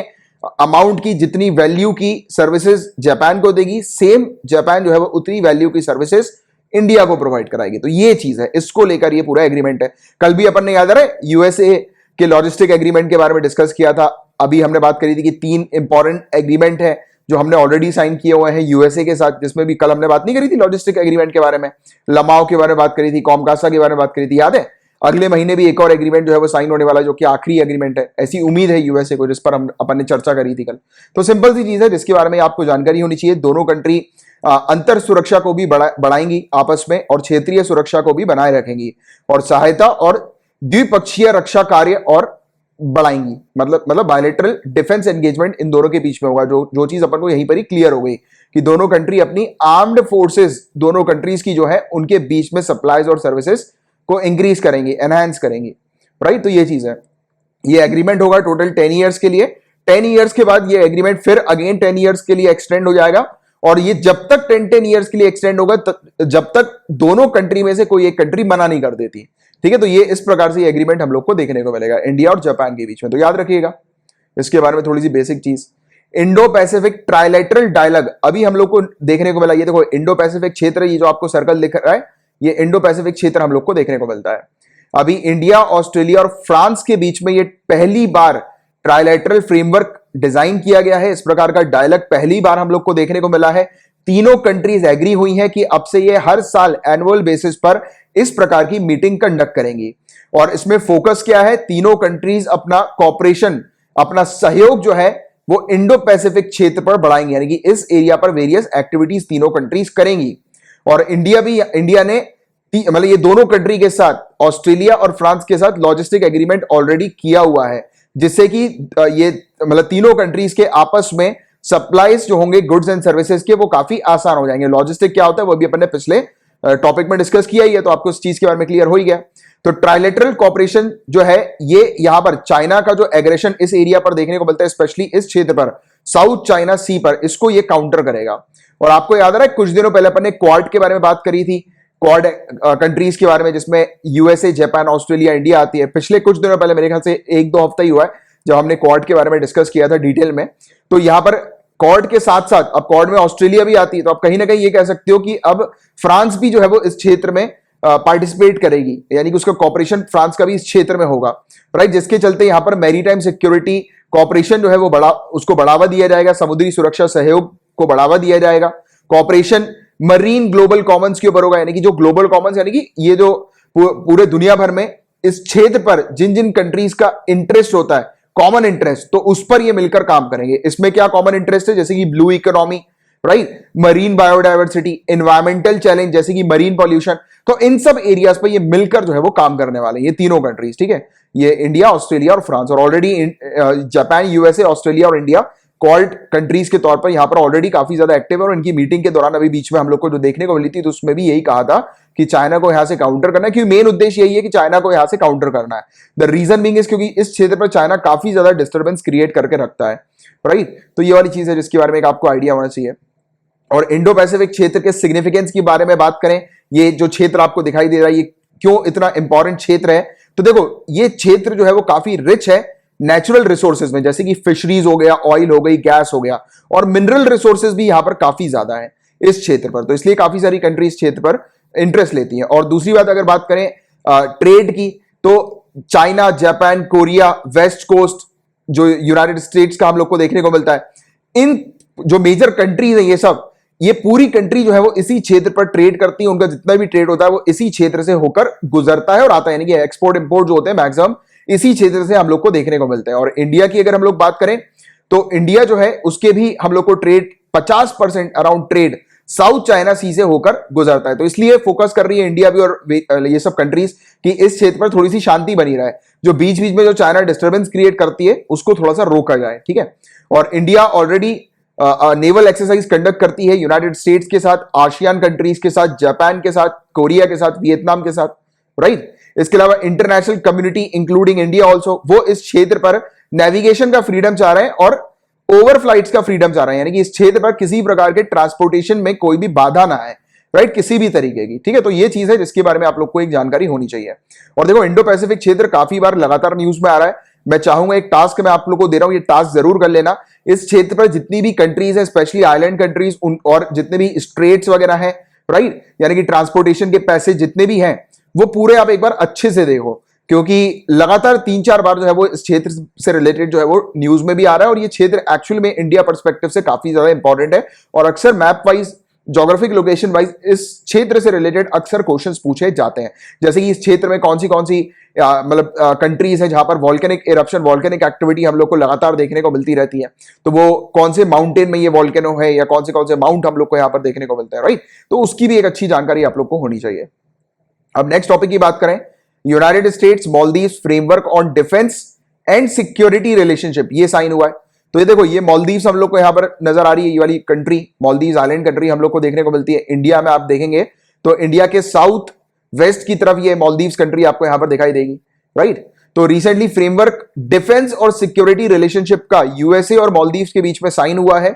अमाउंट की, जितनी वैल्यू की सर्विसेज जापान को देगी, सेम जापान जो है वो उतनी वैल्यू की सर्विसेज इंडिया को प्रोवाइड कराएगी। तो ये चीज है, इसको लेकर ये पूरा एग्रीमेंट है। कल भी अपन ने याद आ रहा है यूएसए के लॉजिस्टिक एग्रीमेंट के बारे में डिस्कस किया था। अभी हमने बात करी थी कि 3 इंपॉर्टेंट एग्रीमेंट है जो हमने ऑलरेडी साइन किए हुए हैं यूएसए के साथ, जिसमें भी कल हमने बात नहीं करी थी लॉजिस्टिक एग्रीमेंट के बारे में, लमाओ के बारे में बात करी थी, कॉमकासा के बारे में बात करी थी, याद है। अगले महीने भी एक और एग्रीमेंट जो है वो साइन होने वाला है, जो कि आखिरी एग्रीमेंट है, ऐसी उम्मीद है यूएसए को, जिस पर हम अपन ने चर्चा करी थी कल। तो सिंपल सी चीज है जिसके बारे में आपको जानकारी होनी चाहिए। दोनों कंट्री अंतर सुरक्षा को भी बढ़ाएंगी आपस में और क्षेत्रीय सुरक्षा को भी बनाए रखेंगी और सहायता और द्विपक्षीय रक्षा कार्य और बढ़ाएंगी। मतलब बायलैटरल डिफेंस एंगेजमेंट इन दोनों के बीच में होगा। जो चीज अपन को यहीं पर ही क्लियर हो गई कि दोनों कंट्री अपनी आर्म्ड फोर्सेस, दोनों कंट्रीज की जो है उनके बीच में सप्लाईज और सर्विसेज को इंक्रीज करेंगे, एनहांस करेंगे, राइट। तो ये चीज है, ये एग्रीमेंट होगा टोटल 10 ईयर्स के लिए। 10 ईयर्स के बाद ये एग्रीमेंट फिर अगेन 10 ईयर्स के लिए एक्सटेंड हो जाएगा, और ये जब तक 10 ईयर्स के लिए एक्सटेंड होगा जब तक दोनों कंट्री में से कोई एक कंट्री मना नहीं कर देती, ठीक है। तो ये इस प्रकार से एग्रीमेंट हम लोग को देखने को मिलेगा इंडिया और जापान के बीच में। तो याद रखिएगा इसके बारे में थोड़ी सी बेसिक चीज। इंडो पैसिफिक ट्राइलेटरल डायलॉग अभी हम लोग को देखने को मिला। ये देखो इंडो पैसिफिक क्षेत्र, ये जो आपको सर्कल दिख रहा है, ये इंडो पैसिफिक क्षेत्र हम लोग को देखने को मिलता है। अभी इंडिया, ऑस्ट्रेलिया और फ्रांस के बीच में ये पहली बार ट्राइलेटरल फ्रेमवर्क डिजाइन किया गया है। इस प्रकार का डायलॉग पहली बार हम लोग को देखने को मिला है। तीनों कंट्रीज एग्री हुई हैं कि अब से ये हर साल एनुअल बेसिस पर इस प्रकार की मीटिंग कंडक्ट करेंगी। और इसमें फोकस क्या है, तीनों कंट्रीज अपना कॉपरेशन, अपना सहयोग जो है वो इंडो पैसिफिक क्षेत्र पर बढ़ाएंगे, यानी कि इस एरिया पर वेरियस एक्टिविटीज तीनों कंट्रीज करेंगी। और इंडिया ने मतलब ये दोनों कंट्री के साथ, ऑस्ट्रेलिया और फ्रांस के साथ लॉजिस्टिक एग्रीमेंट ऑलरेडी किया हुआ है, जिससे कि ये मतलब तीनों कंट्रीज के आपस में सप्लाईज जो होंगे गुड्स एंड सर्विसेज के, वो काफी आसान हो जाएंगे। लॉजिस्टिक क्या होता है वो भी अपन ने पिछले टॉपिक में डिस्कस किया ही है, तो आपको इस चीज के बारे में क्लियर हो ही गया। तो ट्राइलेटरल कॉपरेशन जो है, ये यहां पर चाइना का जो एग्रेशन इस एरिया पर देखने को मिलता है, स्पेशली इस क्षेत्र पर, साउथ चाइना सी पर, इसको ये काउंटर करेगा। और आपको याद आ रहा है कुछ दिनों पहले अपन ने क्वाड के बारे में बात करी थी, क्वाड कंट्रीज के बारे में, जिसमें यूएसए, जापान, ऑस्ट्रेलिया, इंडिया आती है। पिछले कुछ दिनों पहले, मेरे ख्याल से 1-2 हफ्ता ही हुआ है जब हमने क्वाड के बारे में डिस्कस किया था डिटेल में। तो यहां पर क्वाड के साथ साथ अब क्वाड में ऑस्ट्रेलिया भी आती है, तो आप कहीं ना कहीं ये कह सकते हो कि अब फ्रांस भी जो है वो इस क्षेत्र में पार्टिसिपेट करेगी, यानी कि उसका कॉपरेशन फ्रांस का भी इस क्षेत्र में होगा, राइट। जिसके चलते यहां पर मैरीटाइम सिक्योरिटी कॉपरेशन जो है वो उसको बढ़ावा दिया जाएगा, समुद्री सुरक्षा सहयोग को बढ़ावा दिया जाएगा। कॉपरेशन मरीन ग्लोबल कॉमन्स के ऊपर होगा, यानी कि जो ग्लोबल कॉमन्स, यानी कि ये जो पूरे दुनिया भर में इस क्षेत्र पर जिन जिन कंट्रीज का इंटरेस्ट होता है, कॉमन इंटरेस्ट, तो उस पर ये मिलकर काम करेंगे। इसमें क्या कॉमन इंटरेस्ट है, जैसे कि blue economy, right, marine biodiversity, environmental challenge जैसे कि मरीन पॉल्यूशन, तो इन सब एरियाज पर ये मिलकर जो है वो काम करने वाले हैं, ये तीनों कंट्रीज, ठीक है। ये इंडिया, ऑस्ट्रेलिया और फ्रांस, और ऑलरेडी जापान, यूएसए, ऑस्ट्रेलिया और इंडिया क्वाड कंट्रीज के तौर पर यहां पर ऑलरेडी काफी ज्यादा एक्टिव है। और इनकी मीटिंग के दौरान अभी बीच में हम लोग को जो देखने को मिली थी, तो उसमें भी यही कहा था कि चाइना को यहां से काउंटर करना है, क्योंकि मेन उद्देश्य यही है कि चाइना को यहां से काउंटर करना है। द रीजन बीइंग इज क्योंकि इस क्षेत्र पर चाइना काफी ज्यादा डिस्टर्बेंस क्रिएट करके रखता है, राइट। तो ये वाली चीज है जिसके बारे में एक आपको आइडिया होना चाहिए। और इंडो पैसिफिक क्षेत्र के सिग्निफिकेंस की बारे में बात करें, ये जो क्षेत्र आपको दिखाई दे रहा है, ये क्यों इतना इंपॉर्टेंट क्षेत्र है, तो देखो ये क्षेत्र जो है वो काफी रिच है नेचुरल रिसोर्सेज में, जैसे कि फिशरीज हो गया, ऑयल हो गई, गैस हो गया, और मिनरल रिसोर्सेज भी यहां पर काफी ज्यादा है इस क्षेत्र पर। तो इसलिए काफी सारी कंट्री इस क्षेत्र पर इंटरेस्ट लेती हैं। और दूसरी बात अगर बात करें ट्रेड की, तो China, Japan, Korea, west coast, जो यूनाइटेड स्टेट्स का हम लोग को देखने को मिलता है, इन जो मेजर कंट्रीज है ये पूरी कंट्री जो है वो इसी क्षेत्र पर ट्रेड करती है। उनका जितना भी ट्रेड होता है वो इसी क्षेत्र से होकर गुजरता है और आता है, यानी कि एक्सपोर्ट इंपोर्ट जो होते हैं मैक्सिमम इसी क्षेत्र से हम लोग को देखने को मिलते हैं। और इंडिया की अगर हम लोग बात करें, तो इंडिया जो है उसके भी हम लोग को trade 50% around trade South China Sea से होकर गुजरता है। तो इसलिए फोकस कर रही है इंडिया भी और ये सब कंट्रीज कि इस क्षेत्र पर थोड़ी सी शांति बनी रहे, जो बीच बीच में जो चाइना डिस्टर्बेंस क्रिएट करती है उसको थोड़ा सा रोका जाए, ठीक है। और India already naval exercise conduct करती है यूनाइटेड स्टेट्स के साथ, आसियान कंट्रीज के साथ, जापान के साथ, कोरिया के साथ, वियतनाम के साथ, राइट। इसके अलावा international community including India also, वो इस क्षेत्र पर नेविगेशन का फ्रीडम चाह रहे हैं और ओवरफ्लाइट्स का फ्रीडम चाह रहे हैं, यानी कि इस क्षेत्र पर किसी प्रकार के ट्रांसपोर्टेशन में कोई भी बाधा ना आए, राइट, किसी भी तरीके की, ठीक है। तो ये चीज है जिसके बारे में आप लोग को एक जानकारी होनी चाहिए। और देखो इंडो पैसिफिक क्षेत्र काफी बार लगातार न्यूज में आ रहा है। मैं चाहूंगा एक टास्क मैं आप लोग को दे रहा हूं, ये टास्क जरूर कर लेना। इस क्षेत्र पर जितनी भी कंट्रीज है, स्पेशली आइलैंड कंट्रीज, और जितने भी स्ट्रेट्स वगैरह हैं, राइट, यानी कि ट्रांसपोर्टेशन के पैसे जितने भी हैं, वो पूरे आप एक बार अच्छे से देखो, क्योंकि लगातार 3-4 बार जो है वो इस क्षेत्र से रिलेटेड जो है वो न्यूज में भी आ रहा है। और ये क्षेत्र एक्चुअल में इंडिया पर्सपेक्टिव से काफी ज्यादा इंपॉर्टेंट है, और अक्सर map wise, geographic location wise इस क्षेत्र से रिलेटेड अक्सर क्वेश्चंस पूछे जाते हैं। जैसे कि इस क्षेत्र में कौन सी मतलब कंट्रीज है जहां पर वॉल्केनिक इरप्शन, वॉल्केनिक एक्टिविटी हम लोग को लगातार देखने को मिलती रहती है, तो वो कौन से माउंटेन में ये वॉल्केनो है, या कौन से माउंट हम लोग को यहां पर देखने को मिलता है, राइट। तो उसकी भी एक अच्छी जानकारी आप लोग को होनी चाहिए। अब नेक्स्ट टॉपिक की बात करें, United states Maldives framework on defence and security relationship, ये साइन हुआ है। तो ये देखो, ये मालदीव्स हम लोग को यहां पर नजर आ रही है, ये वाली कंट्री मालदीव्स आइलैंड कंट्री हम लोग को देखने को मिलती है। इंडिया में आप देखेंगे तो इंडिया के साउथ वेस्ट की तरफ ये मालदीव्स कंट्री आपको यहां पर दिखाई देगी, राइट। तो रिसेंटली फ्रेमवर्क डिफेंस और सिक्योरिटी रिलेशनशिप का यूएसए और मालदीव्स के बीच में साइन हुआ है,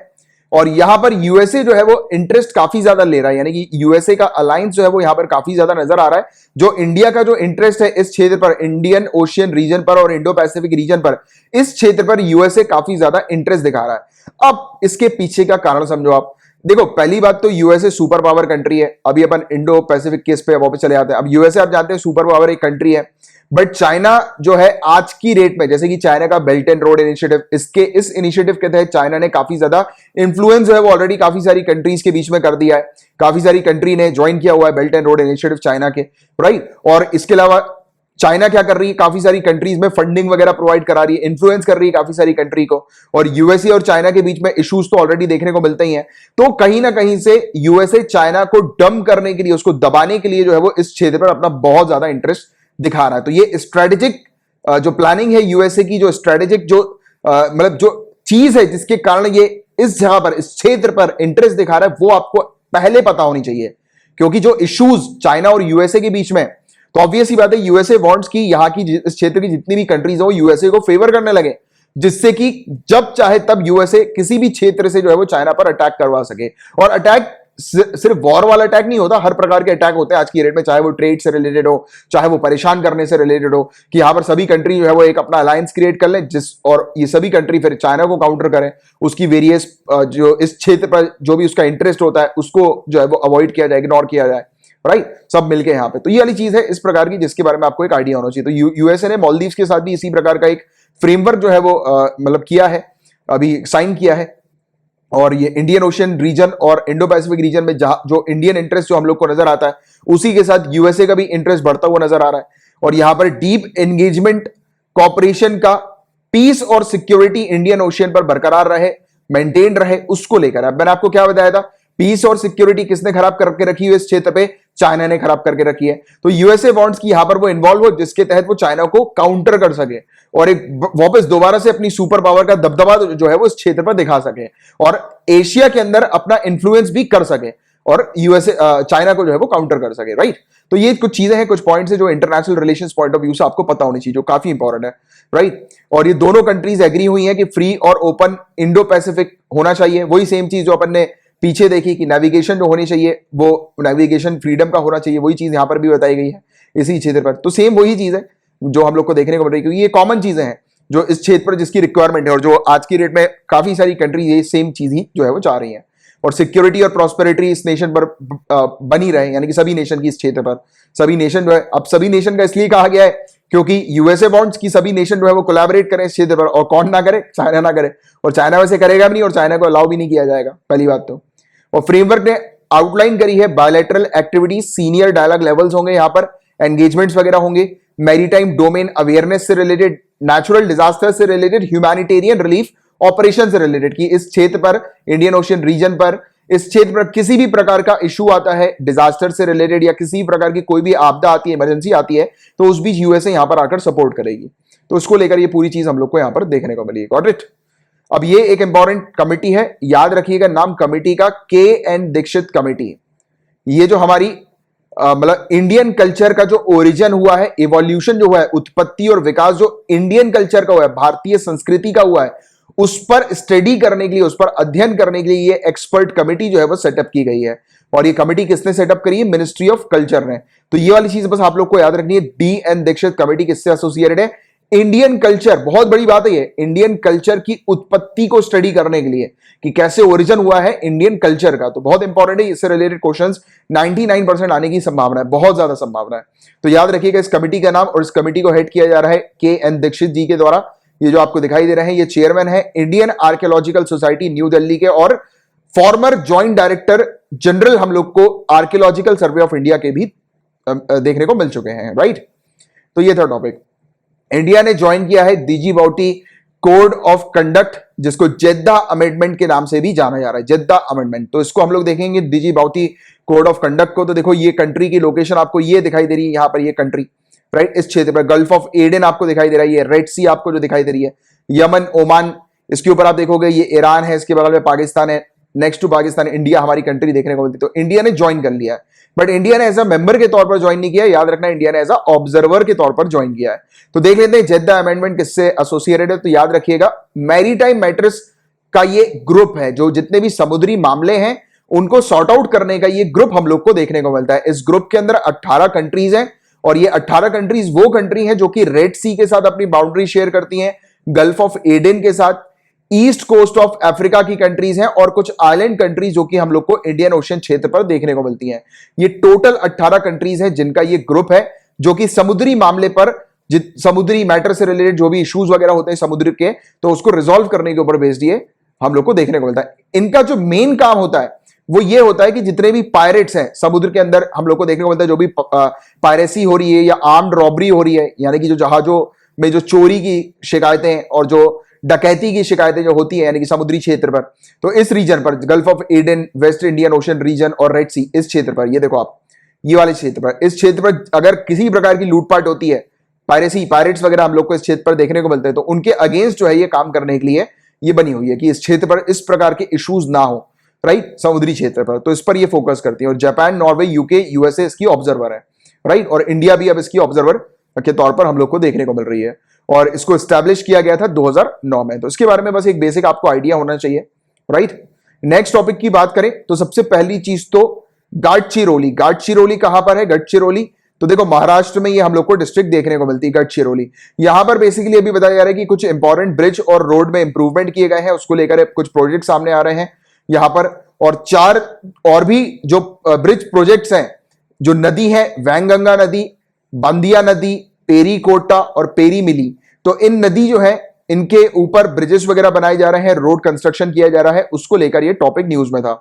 और यहां पर यूएसए जो है वो इंटरेस्ट काफी ज्यादा ले रहा है, यानी कि यूएसए का अलायंस जो है वो यहां पर काफी ज्यादा नजर आ रहा है। जो इंडिया का जो इंटरेस्ट है इस क्षेत्र पर, इंडियन ओशियन रीजन पर और इंडो पैसिफिक रीजन पर, इस क्षेत्र पर यूएसए काफी ज्यादा इंटरेस्ट दिखा रहा है। अब इसके पीछे का कारण समझो आप। देखो, पहली बात तो यूएसए सुपर पावर कंट्री है। अभी अपन इंडो पैसिफिक केस पे वापस चले आते हैं। अब यूएसए आप जानते हैं सुपर पावर एक कंट्री है, बट चाइना जो है आज की रेट में, जैसे कि चाइना का बेल्ट एंड रोड इनिशिएटिव, इस इनिशिएटिव के तहत चाइना ने काफी ज्यादा इंफ्लुएंस जो है वो ऑलरेडी काफी सारी कंट्रीज के बीच में कर दिया है। काफी सारी कंट्री ने ज्वाइन किया हुआ है belt and road initiative China के, राइट। और इसके अलावा चाइना क्या कर रही है, काफी सारी कंट्रीज में फंडिंग वगैरह प्रोवाइड करा रही है, इन्फ्लुएंस कर रही है काफी सारी कंट्री को। और यूएसए और चाइना के बीच में इश्यूज तो ऑलरेडी देखने को मिलते ही हैं। तो कहीं ना कहीं से यूएसए चाइना को डम करने के लिए, उसको दबाने के लिए जो है वो इस क्षेत्र पर अपना बहुत ज्यादा इंटरेस्ट दिखा रहा है। तो ये स्ट्रेटेजिक जो प्लानिंग है यूएसए की, जो स्ट्रेटेजिक जो मतलब जो चीज है जिसके कारण ये इस जगह पर, इस क्षेत्र पर इंटरेस्ट दिखा रहा है, वो आपको पहले पता होनी चाहिए। क्योंकि जो इश्यूज चाइना और यूएसए के बीच में, तो ऑब्वियस ही बात है यूएसए वांट्स की यहाँ की इस क्षेत्र की जितनी भी कंट्रीज हो यूएसए को फेवर करने लगे, जिससे कि जब चाहे तब यूएसए किसी भी क्षेत्र से जो है वो चाइना पर अटैक करवा सके। और अटैक सिर्फ वॉर वाला अटैक नहीं होता, हर प्रकार के अटैक होते हैं आज की रेट में, चाहे वो ट्रेड से रिलेटेड हो, चाहे वो परेशान करने से रिलेटेड हो, कि यहां पर सभी कंट्री जो है वो एक अपना अलायंस क्रिएट कर लें, और ये सभी कंट्री फिर चाइना को काउंटर करें, उसकी वेरियस जो इस क्षेत्र पर जो भी उसका इंटरेस्ट होता है उसको जो है वो अवॉइड किया जाए, इग्नोर किया जाए, राइट। सब मिलके यहां पे। तो ये वाली चीज है इस प्रकार की, जिसके बारे में आपको एक आइडिया होना चाहिए। तो यूएसए ने मालदीव्स के साथ भी इसी प्रकार का एक फ्रेमवर्क जो है वो मतलब किया है, अभी साइन किया है। और ये इंडियन ओशियन रीजन और इंडो पैसिफिक रीजन में जो इंडियन इंटरेस्ट जो हम लोग को नजर आता है, उसी के साथ यूएसए का भी इंटरेस्ट बढ़ता हुआ नजर आ रहा है। और यहां पर डीप एंगेजमेंट कॉपरेशन का, पीस और सिक्योरिटी इंडियन ओशियन पर बरकरार रहे, मेंटेन रहे, उसको लेकर। अब मैंने आपको क्या बताया था, पीस और सिक्योरिटी किसने खराब करके रखी है इस क्षेत्र पे, चाइना ने खराब करके रखी है। तो यूएसए वांट्स की यहां पर वो इन्वॉल्व हो, जिसके तहत वो चाइना को काउंटर कर सके और एक वापस दोबारा से अपनी सुपर पावर का दबदबा जो है वो इस क्षेत्र पर दिखा सके, और एशिया के अंदर अपना इंफ्लुएंस भी कर सके, और यूएसए चाइना को जो है वो काउंटर कर सके, राइट। तो ये कुछ चीजें हैं, कुछ पॉइंट्स है जो international relations point of view से आपको पता होनी चाहिए, जो काफी इंपॉर्टेंट है, राइट। और ये दोनों कंट्रीज एग्री हुई हैं कि फ्री और ओपन इंडो पैसिफिक होना चाहिए। वही सेम चीज जो अपन ने पीछे देखी कि नेविगेशन जो होनी चाहिए वो नेविगेशन फ्रीडम का होना चाहिए, वही चीज यहां पर भी बताई गई है इसी क्षेत्र पर। तो सेम वही चीज है जो हम लोग को देखने को मिल रही है, क्योंकि ये कॉमन चीजें हैं जो इस क्षेत्र पर जिसकी रिक्वायरमेंट है, और जो आज की डेट में काफी सारी कंट्री ये सेम चीज ही जो है वो चाह रही है। और सिक्योरिटी और प्रॉस्पेरिटी इस नेशन पर बनी रहे, यानी कि सभी नेशन की इस क्षेत्र पर, सभी नेशन जो है, अब सभी नेशन का इसलिए कहा गया है क्योंकि यूएसए वांट्स की सभी नेशन जो है वो कोलैबोरेट करें इस क्षेत्र पर, और कौन ना करे, चाइना ना करे, और चाइना वैसे करेगा भी नहीं, और चाइना को अलाउ भी नहीं किया जाएगा, पहली बात तो। और फ्रेमवर्क ने आउटलाइन करी है bilateral activities, senior dialogue levels होंगे यहां पर, एंगेजमेंट्स वगैरह होंगे, मैरीटाइम डोमेन अवेयरनेस से रिलेटेड, नेचुरल डिजास्टर से रिलेटेड, ह्यूमैनिटेरियन रिलीफ ऑपरेशन से रिलेटेड, कि इस क्षेत्र पर, इंडियन ओशियन रीजन पर, इस क्षेत्र पर किसी भी प्रकार का इशू आता है डिजास्टर से रिलेटेड, या किसी प्रकार की कोई भी आपदा आती है, इमरजेंसी आती है, तो उस बीच यूएसए यहां पर आकर सपोर्ट करेगी। तो उसको लेकर ये पूरी चीज हम लोग को यहां पर देखने को मिली। Got it. अब ये एक इंपॉर्टेंट कमिटी है, याद रखिएगा नाम कमिटी का, के.एन. दीक्षित कमिटी। ये जो हमारी मतलब इंडियन कल्चर का जो ओरिजिन हुआ है, इवोल्यूशन जो हुआ है, उत्पत्ति और विकास जो इंडियन कल्चर का हुआ है, भारतीय संस्कृति का हुआ है, उस पर स्टडी करने के लिए, उस पर अध्ययन करने के लिए ये एक्सपर्ट कमिटी जो है वो सेटअप की गई है। और ये कमिटी किसने सेटअप करी है, मिनिस्ट्री ऑफ कल्चर ने। तो ये वाली चीज बस आप लोग को याद रखनी है, डी.एन. दीक्षित कमिटी किससे एसोसिएटेड है, इंडियन कल्चर, बहुत बड़ी बात है ये, इंडियन कल्चर की उत्पत्ति को स्टडी करने के लिए कि कैसे ओरिजिन हुआ है इंडियन कल्चर का। तो बहुत इंपॉर्टेंट है, इससे रिलेटेड क्वेश्चंस 99% आने की संभावना है, बहुत ज्यादा संभावना है। तो याद रखिएगा इस कमिटी का नाम, और इस कमिटी को हेड किया जा रहा है के.एन. दीक्षित जी के द्वारा। ये जो आपको दिखाई दे रहे हैं ये चेयरमैन है Indian archaeological society new Delhi के, और फॉर्मर ज्वाइंट डायरेक्टर जनरल हम लोग को आर्कियोलॉजिकल सर्वे ऑफ इंडिया के भी देखने को मिल चुके हैं, राइट। तो ये था टॉपिक। इंडिया ने ज्वाइन किया है डिजीबाउटी कोड ऑफ कंडक्ट, जिसको जेद्दा अमेंडमेंट के नाम से भी जाना जा रहा है, जेद्दा अमेंडमेंट। तो इसको हम लोग देखेंगे डिजीबाउटी कोड ऑफ कंडक्ट को। तो देखो ये कंट्री की लोकेशन आपको ये दिखाई दे रही है, यहां पर ये कंट्री, राइट, इस क्षेत्र पर गल्फ ऑफ एडन आपको दिखाई दे रहा है, ये रेड सी आपको जो दिखाई दे रही है, यमन, ओमान, इसके ऊपर आप देखोगे ये ईरान है, इसके बगल में पाकिस्तान है, नेक्स्ट टू पाकिस्तान इंडिया हमारी कंट्री देखने को मिलती है। तो इंडिया ने ज्वाइन कर लिया है। बट इंडिया ने एज अ मेंबर के तौर पर ज्वाइन नहीं किया, याद रखना इंडिया ने एज अ ऑब्जर्वर के तौर पर ज्वाइन किया है। तो देख लेते हैं जेद्दा अमेंडमेंट किससे एसोसिएटेड है। तो याद रखिएगा मैरीटाइम मैटर्स का ये ग्रुप है, जो जितने भी समुद्री मामले हैं उनको सॉर्ट आउट करने का ये ग्रुप हम लोग को देखने को मिलता है। इस ग्रुप के अंदर 18 कंट्रीज हैं और ये 18 कंट्रीज वो कंट्री हैं जो कि रेड सी के साथ अपनी बाउंड्री शेयर करती हैं, गल्फ ऑफ एडन के साथ, ईस्ट कोस्ट ऑफ अफ्रीका की कंट्रीज हैं और कुछ आइलैंड कंट्रीज जो कि हम लोग को इंडियन ओशन क्षेत्र पर देखने को मिलती हैं। ये टोटल 18 कंट्रीज हैं जिनका ये ग्रुप है, जो कि समुद्री मामले पर, समुद्री मैटर से रिलेटेड जो भी इश्यूज वगैरह होते हैं समुद्र के, तो उसको रिजॉल्व करने के ऊपर बेस्ड ये हम लोग को देखने को मिलता है। इनका जो मेन काम होता है वो ये होता है कि जितने भी पायरेट्स हैं समुद्र के अंदर हम लोग को देखने को मिलता है, जो भी पायरेसी हो रही है या आर्म्ड रॉबरी हो रही है, यानी कि जो जहाजों में जो चोरी की शिकायतें और जो डकैती की शिकायतें जो होती है यानी कि समुद्री क्षेत्र पर, तो इस रीजन पर Gulf of Aden, West Indian Ocean region और रेड सी, इस क्षेत्र पर, ये देखो आप ये वाले क्षेत्र पर, इस क्षेत्र पर अगर किसी प्रकार की लूटपाट होती है, पायरेसी, पायरेट्स वगैरह हम लोग को इस क्षेत्र पर देखने को मिलते हैं, तो उनके अगेंस्ट जो है ये काम करने के लिए ये बनी हुई है कि इस क्षेत्र पर इस प्रकार के इश्यूज ना हो, राइट, समुद्री क्षेत्र पर। तो इस पर ये फोकस करती है और जापान, नॉर्वे, यूके, यूएसए इसकी ऑब्जर्वर है, राइट, और इंडिया भी अब इसकी ऑब्जर्वर के तौर पर हम लोग को देखने को मिल रही है और इसको एस्टैब्लिश किया गया था 2009 में। तो इसके बारे में बस एक बेसिक आपको आइडिया होना चाहिए, राइट। नेक्स्ट टॉपिक की बात करें तो सबसे पहली चीज तो गडचिरोली। गडचिरोली कहां पर है? गडचिरोली तो देखो महाराष्ट्र में ये हम लोग को डिस्ट्रिक्ट देखने को मिलती है गडचिरोली। यहां पर बेसिकली अभी बताया जा रहा है कि कुछ इंपॉर्टेंट ब्रिज और रोड में इंप्रूवमेंट किए गए हैं, उसको लेकर कुछ प्रोजेक्ट सामने आ रहे हैं यहां पर, और 4 और भी जो ब्रिज प्रोजेक्ट्स हैं, जो नदी है वैनगंगा नदी, बंदिया नदी, पेरी कोटा और पेरी मिली, तो इन नदी जो है इनके ऊपर ब्रिजेस वगैरह बनाए जा रहे हैं, रोड कंस्ट्रक्शन किया जा रहा है, उसको लेकर ये टॉपिक न्यूज में था।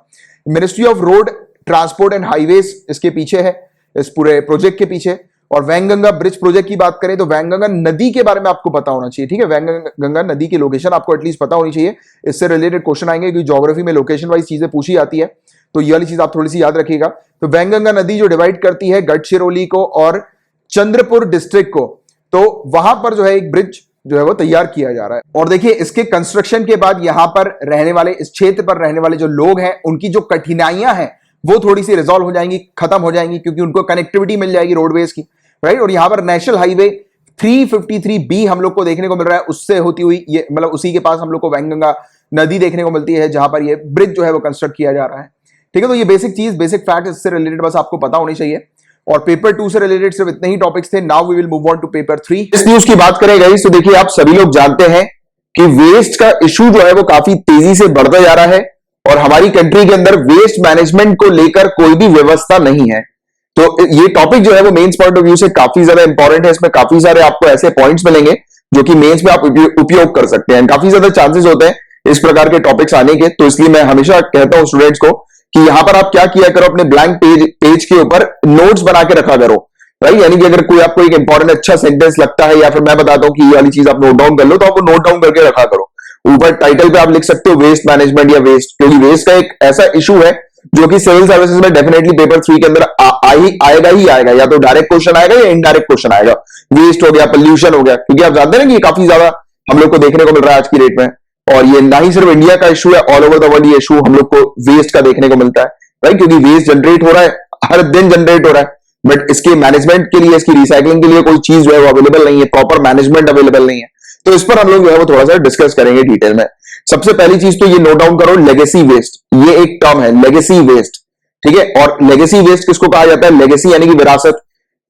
Ministry of road transport and highways इसके पीछे है, इस पूरे प्रोजेक्ट के पीछे। और वैनगंगा ब्रिज प्रोजेक्ट की बात करें तो वैनगंगा नदी के बारे में आपको पता होना चाहिए, ठीक है, वैनगंगा नदी की लोकेशन आपको एटलीस्ट पता होनी चाहिए। इससे रिलेटेड क्वेश्चन आएंगे क्योंकि ज्योग्राफी में लोकेशन वाइज चीजें पूछी जाती है, तो ये वाली चीज आप थोड़ी सी याद रखिएगा। तो वैनगंगा नदी जो डिवाइड करती है गडचिरोली को और चंद्रपुर डिस्ट्रिक्ट को, तो वहां पर जो है एक ब्रिज जो है वो तैयार किया जा रहा है। और देखिए इसके कंस्ट्रक्शन के बाद यहां पर रहने वाले, इस क्षेत्र पर रहने वाले जो लोग हैं उनकी जो कठिनाइयां हैं वो थोड़ी सी रिजॉल्व हो जाएंगी, खत्म हो जाएंगी, क्योंकि उनको कनेक्टिविटी मिल जाएगी रोडवेज की, राइट। और यहां पर नेशनल हाईवे 353B हम लोग को देखने को मिल रहा है, उससे होती हुई ये मतलब उसी के पास हम लोग को वैनगंगा नदी देखने को मिलती है जहां पर ये ब्रिज जो है वो कंस्ट्रक्ट किया जा रहा है, ठीक है। तो ये बेसिक चीज, बेसिक फैक्ट इससे रिलेटेड बस आपको पता होनी चाहिए। और पेपर 2 से रिलेटेड सिर्फ इतने ही टॉपिक्स थे। Now we will move on to paper 3। इस न्यूज की बात करें गाइस तो देखिए आप सभी लोग जानते हैं कि वेस्ट का इशू जो है वो काफी तेजी से बढ़ता जा रहा है और हमारी कंट्री के अंदर वेस्ट मैनेजमेंट को लेकर कोई भी व्यवस्था नहीं है। तो ये टॉपिक जो है वो मेंस पॉइंट ऑफ व्यू से काफी ज्यादा इंपॉर्टेंट है। इसमें काफी सारे आपको ऐसे पॉइंट्स मिलेंगे जो कि मेंस में आप उपयोग कर सकते हैं। काफी ज्यादा चांसेस होते हैं इस प्रकार के टॉपिक्स आने के, तो इसलिए मैं हमेशा कहता हूं स्टूडेंट्स को कि यहां पर आप क्या किया करो, अपने ब्लैंक पेज के ऊपर नोट्स बना के रखा करो, राइट। यानी कि अगर कोई आपको एक इंपॉर्टेंट अच्छा सेंटेंस लगता है या फिर मैं बताता हूं कि ये वाली चीज आप नोट डाउन कर लो, तो आप नोट डाउन करके रखा करो। ऊपर टाइटल पे आप लिख सकते हो वेस्ट मैनेजमेंट या वेस्ट, क्योंकि वेस्ट का एक ऐसा इशू है जो कि सिविल सर्विसेज में डेफिनेटली पेपर 3 के अंदर आएगा ही आएगा, या तो डायरेक्ट क्वेश्चन आएगा या इनडायरेक्ट क्वेश्चन आएगा। वेस्ट हो गया, पोल्यूशन हो गया, क्योंकि आप जानते हैं ना कि ये काफी ज्यादा हम लोग को देखने को मिल रहा है आज की डेट में, और ये ना ही सिर्फ इंडिया का इशू है, ऑल ओवर द वर्ल्ड ये इशू हम लोग को वेस्ट का देखने को मिलता है, राइट। क्योंकि वेस्ट जनरेट हो रहा है, हर दिन जनरेट हो रहा है, बट इसके मैनेजमेंट के लिए, इसकी रिसाइकलिंग के लिए कोई चीज जो है वो अवेलेबल नहीं है, प्रॉपर मैनेजमेंट अवेलेबल नहीं है। तो इस पर हम लोग जो है वो थोड़ा सा डिस्कस करेंगे डिटेल में। सबसे पहली चीज तो ये नोट डाउन करो, लेगेसी वेस्ट, ये एक टर्म है लेगेसी वेस्ट, ठीक है। और लेगेसी वेस्ट किसको कहा जाता है? लेगेसी यानी कि विरासत,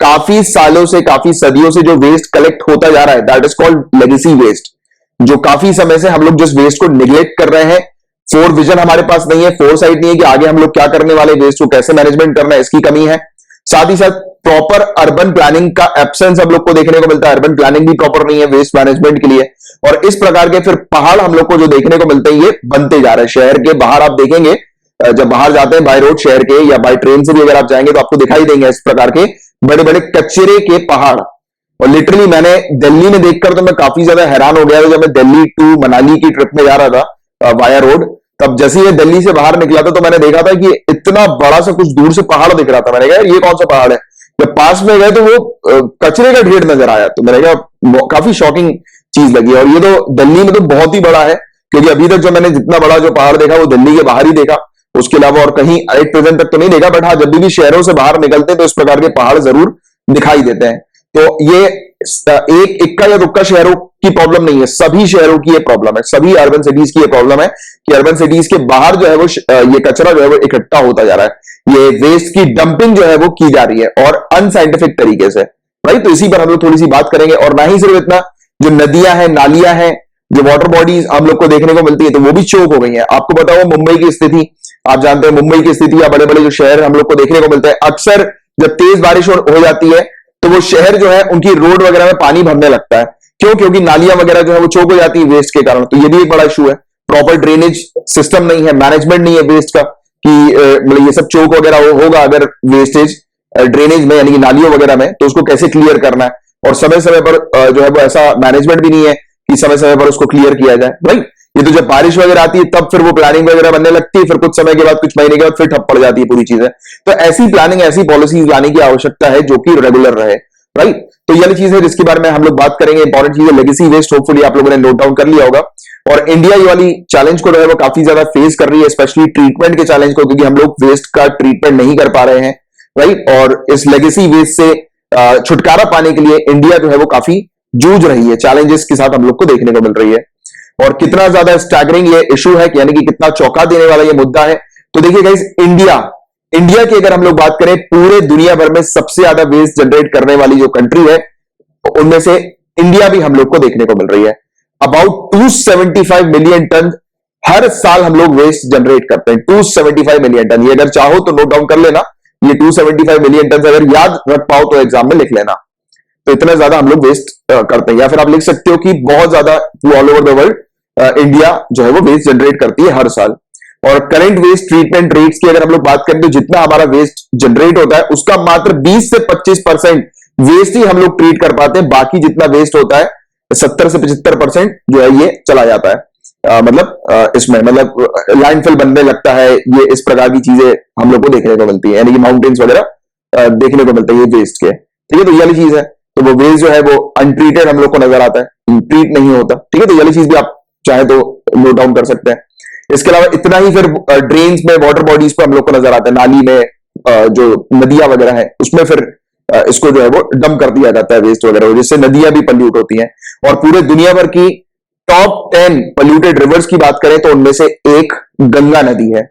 काफी सालों से, काफी सदियों से जो वेस्ट कलेक्ट होता जा रहा है, that is called legacy waste. जो काफी समय से हम लोग जिस वेस्ट को निग्लेक्ट कर रहे हैं, फोर विजन हमारे पास नहीं है, फोर साइट नहीं है कि आगे हम लोग क्या करने वाले, वेस्ट को कैसे मैनेजमेंट करना है, इसकी कमी है। साथ ही साथ प्रॉपर अर्बन प्लानिंग का एब्सेंस हम लोग को देखने को मिलता है, अर्बन प्लानिंग भी प्रॉपर नहीं है वेस्ट मैनेजमेंट के लिए। और इस प्रकार के फिर पहाड़ हम लोग को जो देखने को मिलते हैं ये बनते जा रहे हैं। शहर के बाहर आप देखेंगे, जब बाहर जाते हैं बाय रोड शहर के या बाय ट्रेन से भी अगर आप जाएंगे तो आपको दिखाई देंगे इस प्रकार के बड़े बड़े कचरे के पहाड़। और लिटरली मैंने दिल्ली में देखकर तो मैं काफी ज्यादा हैरान हो गया था, जब मैं दिल्ली टू मनाली की ट्रिप में जा रहा था वाया रोड, तब जैसे ही दिल्ली से बाहर निकला था तो मैंने देखा था कि इतना बड़ा सा कुछ दूर से पहाड़ दिख रहा था। मैंने कहा ये कौन सा पहाड़ है? जब पास में गए तो वो कचरे का ढेर नजर आया, तो मैंने कहा काफी शॉकिंग चीज लगी। और ये तो दिल्ली में तो बहुत ही बड़ा है, क्योंकि अभी तक जो मैंने जितना बड़ा जो पहाड़ देखा वो दिल्ली के बाहर ही देखा, उसके अलावा और कहीं एट प्रेजेंट तक तो नहीं देखा, बट हाँ जब भी शहरों से बाहर निकलते हैं तो इस प्रकार के पहाड़ जरूर दिखाई देते हैं। तो ये एक इक्का या दुक्का शहरों की प्रॉब्लम नहीं है, सभी शहरों की ये प्रॉब्लम है, सभी अर्बन सिटीज की ये प्रॉब्लम है कि अर्बन सिटीज के बाहर जो है वो ये कचरा जो है वो इकट्ठा होता जा रहा है, ये वेस्ट की डंपिंग जो है वो की जा रही है और अनसाइंटिफिक तरीके से, राइट। तो इसी पर हम लोग थोड़ी सी बात करेंगे। और ना ही सिर्फ इतना, जो नदियां हैं, नालियां हैं, जो वाटर बॉडीज हम लोग को देखने को मिलती है, तो वो भी चोक हो गई है। आपको बताओ मुंबई की स्थिति, आप जानते हैं मुंबई की स्थिति या बड़े बड़े जो शहर हम लोग को देखने को मिलते हैं, अक्सर जब तेज बारिश हो जाती है तो वो शहर जो है उनकी रोड वगैरह में पानी भरने लगता है। क्यों? क्योंकि नालियां वगैरह जो है वो चोक हो जाती है वेस्ट के कारण। तो ये भी एक बड़ा इशू है, प्रॉपर ड्रेनेज सिस्टम नहीं है, मैनेजमेंट नहीं है वेस्ट का, कि मतलब ये सब चोक वगैरह होगा अगर वेस्टेज ड्रेनेज में यानी कि नालियों वगैरह में, तो उसको कैसे क्लियर करना है, और समय समय पर जो है वो ऐसा मैनेजमेंट भी नहीं है कि समय समय पर उसको क्लियर किया जाए, राइट। ये तो जब बारिश वगैरह आती है तब फिर वो प्लानिंग वगैरह बनने लगती है, फिर कुछ समय के बाद, कुछ महीने के बाद फिर ठप पड़ जाती है पूरी चीजें। तो ऐसी प्लानिंग, ऐसी पॉलिसीज लाने की आवश्यकता है जो कि रेगुलर रहे, राइट। तो ये वाली चीज है जिसके बारे में हम लोग बात करेंगे। इंपॉर्टेंट चीज है लेगेसी वेस्ट, होपफुली आप लोगों ने नोट डाउन कर लिया होगा। और इंडिया ये वाली चैलेंज को जो है वो काफी ज्यादा फेस कर रही है, स्पेशली ट्रीटमेंट के चैलेंज को, क्योंकि हम लोग वेस्ट का ट्रीटमेंट नहीं कर पा रहे हैं, राइट। और इस लेगेसी वेस्ट से छुटकारा पाने के लिए इंडिया जो है वो काफी जूझ रही है, चैलेंजेस के साथ हम लोग को देखने को मिल रही है। और कितना ज्यादा स्टैगरिंग ये इशू है, यानी कि कितना चौंका देने वाला ये मुद्दा है। तो देखिए गाइस, इंडिया की अगर हम लोग बात करें, पूरे दुनिया भर में सबसे ज्यादा वेस्ट जनरेट करने वाली जो कंट्री है, उनमें से इंडिया भी हम लोग को देखने को मिल रही है। अबाउट 275 मिलियन टन हर साल हम लोग वेस्ट जनरेट करते हैं, 275 मिलियन टन। ये अगर चाहो तो नोट डाउन कर लेना, ये 275 मिलियन टन अगर याद रख पाओ तो एग्जाम में लिख लेना। तो इतना ज्यादा हम लोग वेस्ट करते हैं, या फिर आप लिख सकते हो कि बहुत ज्यादा all over the world India जो है वो वेस्ट जनरेट करती है हर साल। और करंट वेस्ट ट्रीटमेंट रेट्स की अगर हम लोग बात करें तो जितना हमारा वेस्ट जनरेट होता है उसका मात्र 20 से 25% वेस्ट ही हम लोग ट्रीट कर पाते हैं, बाकी जितना वेस्ट होता है 70 से 75% जो है ये चला जाता है, इसमें लैंडफिल बनने लगता है, ये इस प्रकार की चीजें हम लोग को देखने को मिलती है, यानी कि माउंटेन्स वगैरह देखने को मिलते हैं ये वेस्ट के, ठीक है। तो ये वाली चीज है, तो वो वेस्ट जो है वो अनट्रीटेड हम लोग को नजर आता है, ट्रीट नहीं होता, ठीक है। तो ये वाली चीज भी आप चाहे तो नोट डाउन कर सकते हैं। इसके अलावा इतना ही फिर ड्रेन्स में, वाटर बॉडीज पे हम लोग को नजर आता है, नाली में जो नदियां वगैरह है उसमें फिर इसको जो है वो डंप कर दिया जाता है वेस्ट वगैरह, जिससे नदियां भी पल्यूट होती हैं। और पूरे दुनिया भर की टॉप 10 पल्यूटेड रिवर्स की बात करें तो उनमें से एक गंगा नदी है।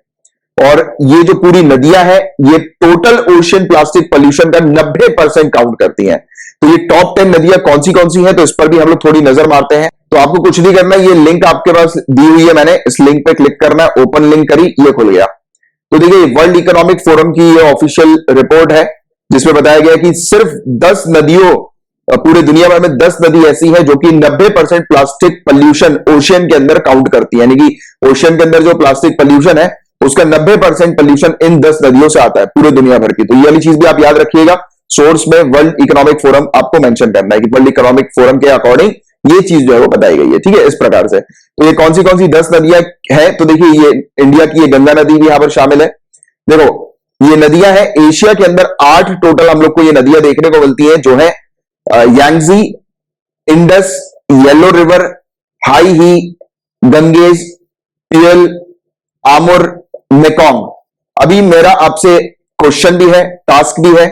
और ये जो पूरी नदियां हैं ये टोटल ओशियन प्लास्टिक पॉल्यूशन का 90% काउंट करती हैं। तो ये टॉप 10 नदियां कौन सी हैं, तो इस पर भी हम लोग थोड़ी नजर मारते हैं। तो आपको कुछ नहीं करना, ये लिंक आपके पास दी हुई है, मैंने इस लिंक पे क्लिक करना, ओपन लिंक करी, ये खुल गया। तो देखिए वर्ल्ड इकोनॉमिक फोरम की ये ऑफिशियल रिपोर्ट है जिसमें बताया गया कि सिर्फ 10 नदियों, पूरे दुनिया भर में 10 नदी ऐसी है जो कि 90% प्लास्टिक पॉल्यूशन ओशियन के अंदर काउंट करती है, यानी कि ओशियन के अंदर जो प्लास्टिक पॉल्यूशन है उसका 90% पॉल्यूशन इन 10 नदियों से आता है पूरे दुनिया भर की। तो ये वाली चीज भी आप याद रखिएगा, सोर्स में वर्ल्ड इकोनॉमिक फोरम आपको मेंशन करना है कि वर्ल्ड इकोनॉमिक फोरम के अकॉर्डिंग ये चीज जो है वो बताई गई है, ठीक है, इस प्रकार से। तो ये कौन सी 10 नदियां हैं, तो देखिए ये इंडिया की ये गंगा नदी भी यहां पर शामिल है। देखो ये नदियां हैं, एशिया के अंदर 8 टोटल हम लोग को ये नदियां देखने को मिलती है, जो है Yangtze, Indus, yellow river, Hai He, Ganges, Pearl, Amur, Mekong. अभी मेरा आपसे क्वेश्चन भी है, टास्क भी है।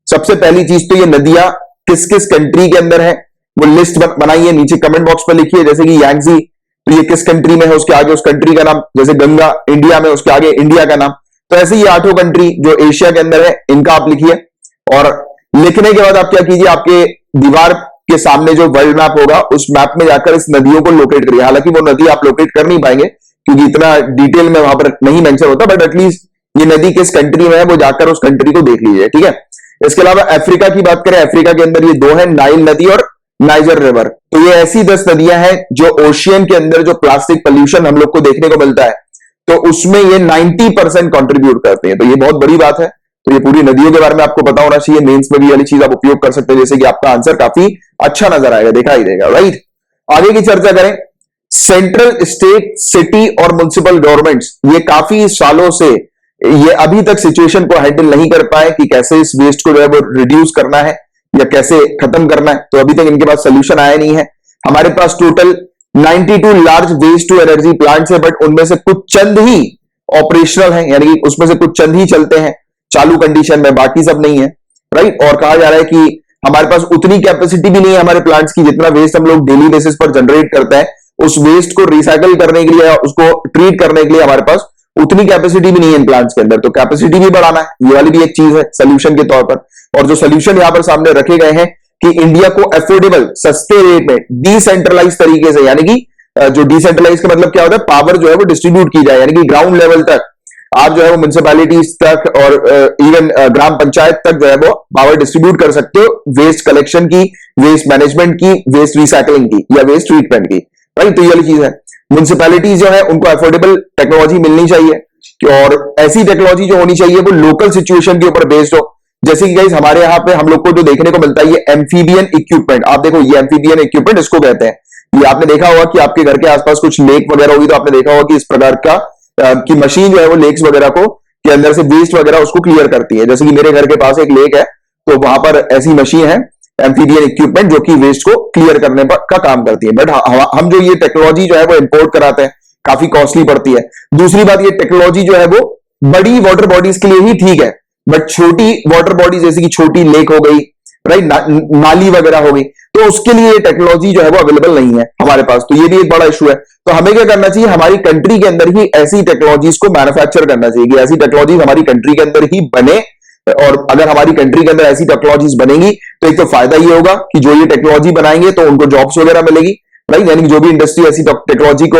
सबसे पहली चीज तो ये नदियां किस किस कंट्री के अंदर है वो लिस्ट बनाइए, नीचे कमेंट बॉक्स पर लिखिए। जैसे कि यांगजी तो ये किस कंट्री में है, उसके आगे उस कंट्री का नाम, जैसे गंगा इंडिया में, उसके आगे इंडिया का नाम। तो ऐसे ये 8 कंट्री जो एशिया के अंदर है इनका आप लिखिए। और लिखने के बाद आप क्या कीजिए, आपके दीवार के सामने जो वर्ल्ड मैप होगा उस मैप में जाकर इस नदियों को लोकेट करिए। हालांकि वो नदी आप लोकेट कर नहीं पाएंगे क्योंकि इतना डिटेल में वहां पर नहीं मेंशन होता, बट एटलीस्ट ये नदी किस कंट्री में है वो जाकर उस कंट्री को देख लीजिए, ठीक है। इसके अलावा अफ्रीका की बात करें, अफ्रीका के अंदर ये 2 है, नाइल नदी और नाइजर रिवर। तो ये ऐसी 10 नदियां हैं जो ओशियन के अंदर जो प्लास्टिक पॉल्यूशन हम लोग को देखने को मिलता है तो उसमें ये 90% कंट्रीब्यूट करते हैं। तो ये बहुत बड़ी बात है। तो ये पूरी नदियों के बारे में आपको पता होना चाहिए, मेंस में भी वाली चीज आप उपयोग कर सकते हैं, जैसे कि आपका आंसर काफी अच्छा नजर आएगा, दिखाई देगा, राइट। आगे की चर्चा करें, सेंट्रल, स्टेट, सिटी और म्युनिसिपल गवर्नमेंट्स ये काफी सालों से ये अभी तक सिचुएशन को हैंडल नहीं कर पाए कि कैसे इस वेस्ट को जो है वो रिड्यूस करना है या कैसे खत्म करना है। तो अभी तक इनके पास सोल्यूशन आया नहीं है। हमारे पास total 92 large waste to energy plants है, बट उनमें से कुछ चंद ही ऑपरेशनल हैं, यानी कि उसमें से कुछ चंद ही चलते हैं चालू कंडीशन में, बाकी सब नहीं है, राइट। और कहा जा रहा है कि हमारे पास उतनी कैपेसिटी भी नहीं है हमारे प्लांट्स की, जितना वेस्ट हम लोग डेली बेसिस पर जनरेट करते हैं उस वेस्ट को रिसाइकल करने के लिए, उसको ट्रीट करने के लिए हमारे पास उतनी कैपेसिटी भी नहीं है इन प्लांट्स के अंदर। तो कैपेसिटी भी बढ़ाना है, ये वाली भी एक चीज है सोल्यूशन के तौर पर। और जो सोल्यूशन यहां पर सामने रखे गए हैं कि इंडिया को अफोर्डेबल सस्ते रेट में डिसेंट्रलाइज तरीके से, यानी कि जो डिसेंट्रलाइज का मतलब क्या होता है, पावर जो है वो डिस्ट्रीब्यूट की जाए, यानी कि ग्राउंड लेवल तक आप जो है वो म्युनिसिपैलिटीज तक और इवन ग्राम पंचायत तक जो है वो पावर डिस्ट्रीब्यूट कर सकते हो, वेस्ट कलेक्शन की, वेस्ट मैनेजमेंट की, वेस्ट रिसाइकलिंग की या वेस्ट ट्रीटमेंट की, राइट। तो ये वाली चीज है। म्युनिसिपैलिटीज जो है उनको अफोर्डेबल टेक्नोलॉजी मिलनी चाहिए, और ऐसी टेक्नोलॉजी जो होनी चाहिए वो लोकल सिचुएशन के ऊपर बेस्ड हो। जैसे कि गाइस हमारे यहाँ पे हम लोग को जो देखने को मिलता है ये एम्फीबियन इक्विपमेंट, आप देखो ये एम्फीबियन इक्विपमेंट इसको कहते हैं। ये आपने देखा होगा कि आपके घर के आसपास कुछ लेक वगैरह होगी तो आपने देखा होगा कि इस प्रकार का की मशीन जो है वो लेक्स वगैरह को के अंदर से वेस्ट वगैरह उसको क्लियर करती है। जैसे कि मेरे घर के पास एक लेक है, तो वहां पर ऐसी मशीन है एम्फीबियन इक्विपमेंट जो कि वेस्ट को क्लियर करने का काम करती है। बट हम जो ये टेक्नोलॉजी जो है वो इंपोर्ट कराते हैं, काफी कॉस्टली पड़ती है। दूसरी बात, ये टेक्नोलॉजी जो है वो बड़ी वाटर बॉडीज के लिए ही ठीक है, बट छोटी वाटर बॉडीज जैसे कि छोटी लेक हो गई, राइट, नाली वगैरह हो गई, तो उसके लिए ये टेक्नोलॉजी जो है वो अवेलेबल नहीं है हमारे पास। तो ये भी एक बड़ा इशू है। तो हमें क्या करना चाहिए, हमारी कंट्री के अंदर ही ऐसी टेक्नोलॉजीज को मैन्युफैक्चर करना चाहिए कि ऐसी टेक्नोलॉजीज हमारी कंट्री के अंदर ही बने। और अगर हमारी कंट्री के अंदर ऐसी टेक्नोलॉजीज बनेंगी तो एक तो फायदा ये होगा कि जो ये टेक्नोलॉजी बनाएंगे तो उनको जॉब्स वगैरह मिलेगी, राइट, यानी कि जो भी इंडस्ट्री ऐसी टेक्नोलॉजी को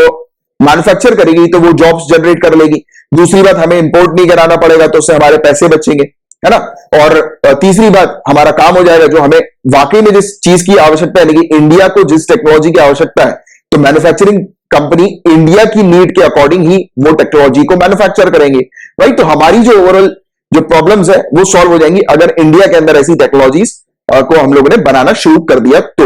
मैन्युफैक्चर करेगी तो वो जॉब्स जनरेट कर लेगी। दूसरी बात, हमें इंपोर्ट नहीं कराना पड़ेगा तो उससे हमारे पैसे बचेंगे, है ना। और तीसरी बात, हमारा काम हो जाएगा जो हमें वाकई में जिस चीज की आवश्यकता है, लेकिन इंडिया को जिस टेक्नोलॉजी की आवश्यकता है, तो मैन्युफैक्चरिंग कंपनी इंडिया की नीड के अकॉर्डिंग ही वो टेक्नोलॉजी को मैन्युफैक्चर करेंगे, राइट। तो हमारी जो ओवरऑल जो प्रॉब्लम्स है वो सॉल्व हो जाएंगी अगर इंडिया के अंदर ऐसी टेक्नोलॉजीज को हम लोगों ने बनाना शुरू कर दिया तो।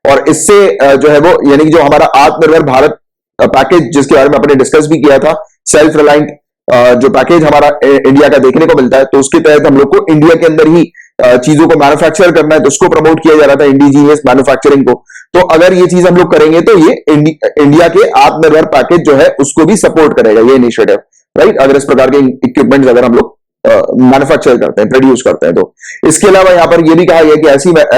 और इससे जो है वो, यानी कि जो हमारा आत्मनिर्भर भारत पैकेज जिसके बारे में अपने डिस्कस भी किया था, सेल्फ रिलायंट जो पैकेज हमारा इंडिया का देखने को मिलता है, तो उसके तहत हम लोग को इंडिया के अंदर ही चीजों को मैन्युफैक्चर करना है, तो उसको प्रमोट किया जा रहा था, इंडिजीनियस मैन्युफैक्चरिंग को। तो अगर ये चीज हम लोग करेंगे तो ये इंडिया के आत्मनिर्भर पैकेज जो है उसको भी सपोर्ट करेगा ये इनिशिएटिव, राइट, अगर इस प्रकार के इक्विपमेंट अगर हम लोग मैन्युफैक्चर करते हैं, प्रोड्यूस करते हैं तो। इसके अलावा यहां पर यह भी कहा गया कि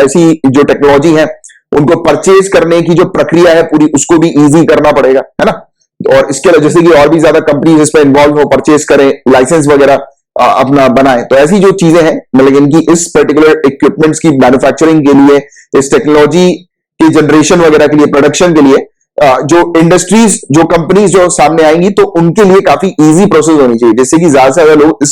ऐसी जो टेक्नोलॉजी है उनको परचेज करने की जो प्रक्रिया है पूरी, उसको भी इजी करना पड़ेगा, है ना। और इसके अलावा जैसे कि और भी ज्यादा कंपनीज इस पर इन्वॉल्व हो, परचेज करें, लाइसेंस वगैरह अपना बनाए, तो ऐसी जो चीजें हैं, मतलब इनकी इस पर्टिकुलर इक्विपमेंट्स की मैन्युफैक्चरिंग के लिए, इस टेक्नोलॉजी की जनरेशन वगैरह के लिए, प्रोडक्शन के लिए जो इंडस्ट्रीज, जो कंपनीज जो सामने आएंगी तो उनके लिए काफी इजी प्रोसेस होनी चाहिए, जिससे कि ज्यादा से ज्यादा लोग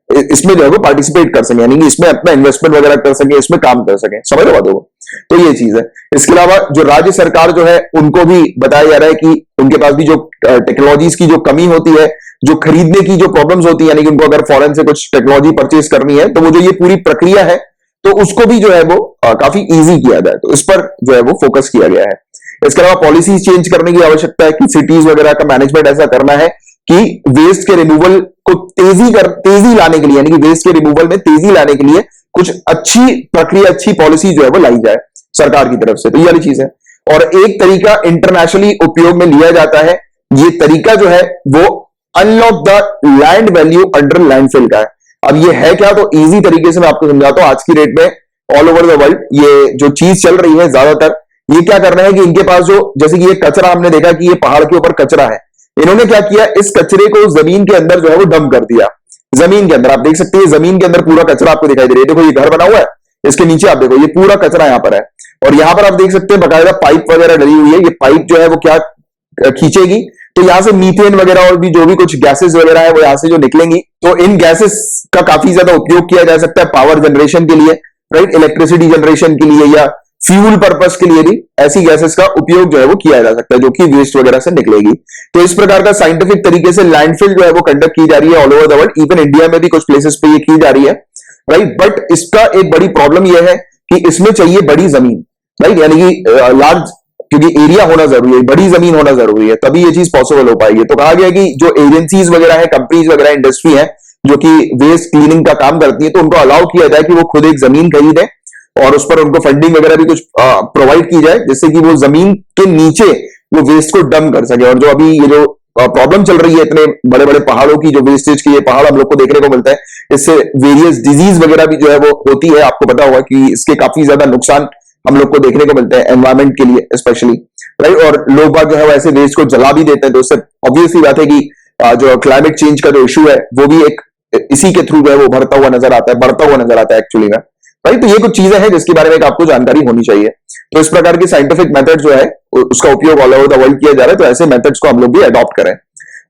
इसमें जो है वो पार्टिसिपेट कर सके, यानी कि इसमें अपना इन्वेस्टमेंट वगैरह कर सके, इसमें काम कर सके, समझ रहे हो। तो ये चीज है। इसके अलावा जो राज्य सरकार जो है उनको भी बताया जा रहा है कि उनके पास भी जो टेक्नोलॉजीज की जो कमी होती है, जो खरीदने की जो प्रॉब्लम्स होती है, यानी कि उनको अगर फॉरेन से कुछ टेक्नोलॉजी परचेज करनी है तो वो जो ये पूरी प्रक्रिया है तो उसको भी जो है वो काफी इजी किया जाए, तो इस पर जो है वो फोकस किया गया है। इसके अलावा पॉलिसीज चेंज करने की आवश्यकता है कि सिटीज वगैरह का मैनेजमेंट ऐसा करना है कि वेस्ट के रिमूवल को तेजी लाने के लिए, यानी कि वेस्ट के रिमूवल में तेजी लाने के लिए कुछ अच्छी प्रक्रिया, अच्छी पॉलिसी जो है वो लाई जाए सरकार की तरफ से, तो ये वाली चीज है। और एक तरीका इंटरनेशनली उपयोग में लिया जाता है, ये तरीका जो है वो unlock the land value under landfill का है। अब ये है क्या, तो इजी तरीके से मैं आपको समझाता हूं। आज की डेट में ऑल ओवर द वर्ल्ड ये जो चीज चल रही है, ज्यादातर ये क्या कर रहे हैं कि इनके पास जो, जैसे कि ये कचरा हमने देखा कि ये पहाड़ के ऊपर कचरा है, इन्होंने क्या किया, इस कचरे को जमीन के अंदर जो है वो डंप कर दिया। जमीन के अंदर आप देख सकते हैं, जमीन के अंदर पूरा कचरा आपको दिखाई दे रहा है। देखो ये घर बना हुआ है, इसके नीचे आप देखो ये पूरा कचरा यहां पर है, और यहां पर आप देख सकते हैं बकायदा पाइप वगैरह डली हुई है। ये पाइप जो है वो क्या खींचेगी, तो यहां से मीथेन वगैरह और भी जो भी कुछ गैसेस वगैरह है वो यहां से जो निकलेंगी, तो इन गैसेस का काफी ज्यादा उपयोग किया जा सकता है पावर जनरेशन के लिए, राइट, इलेक्ट्रिसिटी जनरेशन के लिए या फ्यूल पर्पस के लिए भी ऐसी गैसेस का उपयोग जो है वो किया जा सकता है, जो कि वेस्ट वगैरह से निकलेगी। तो इस प्रकार का साइंटिफिक तरीके से लैंडफिल जो है वो कंडक्ट की जा रही है all over the world, even India में भी कुछ प्लेसेस पे ये की जा रही है, राइट। बट इसका एक बड़ी प्रॉब्लम यह है कि इसमें चाहिए बड़ी जमीन, राइट, यानी कि लार्ज, क्योंकि एरिया होना जरूरी है, बड़ी जमीन होना जरूरी है, तभी ये चीज पॉसिबल हो पाएगी। तो कहा गया कि जो एजेंसीज वगैरह है, कंपनीज वगैरह, इंडस्ट्री है जो कि वेस्ट क्लीनिंग का काम करती है, तो उनको अलाउ किया जाए कि वो खुद एक जमीन खरीदे और उस पर उनको फंडिंग वगैरह भी कुछ प्रोवाइड की जाए, जिससे कि वो जमीन के नीचे वो वेस्ट को डंप कर सके। और जो अभी ये जो प्रॉब्लम चल रही है, इतने बड़े बड़े पहाड़ों की जो वेस्टेज की ये पहाड़ हम लोग को देखने को मिलता है, इससे वेरियस डिजीज वगैरह भी जो है वो होती है। आपको पता होगा कि इसके काफी ज्यादा नुकसान हम लोग को देखने को मिलते हैं एनवायरमेंट के लिए स्पेशली, राइट। और लोग बाग जो है वो ऐसे वेस्ट को जला भी देते हैं, तो उससे ऑब्वियसली बात है कि जो क्लाइमेट चेंज का जो इशू है वो भी एक इसी के थ्रू जो है वो भरता हुआ नजर आता है, बढ़ता हुआ नजर आता है एक्चुअली में, राइट। तो ये कुछ चीजें हैं जिसके बारे में आपको जानकारी होनी चाहिए। तो इस प्रकार की साइंटिफिक मेथड जो है उसका उपयोग ऑल ओवर द वर्ल्ड किया जा रहा है, तो ऐसे मेथड्स को हम लोग भी अडॉप्ट करें।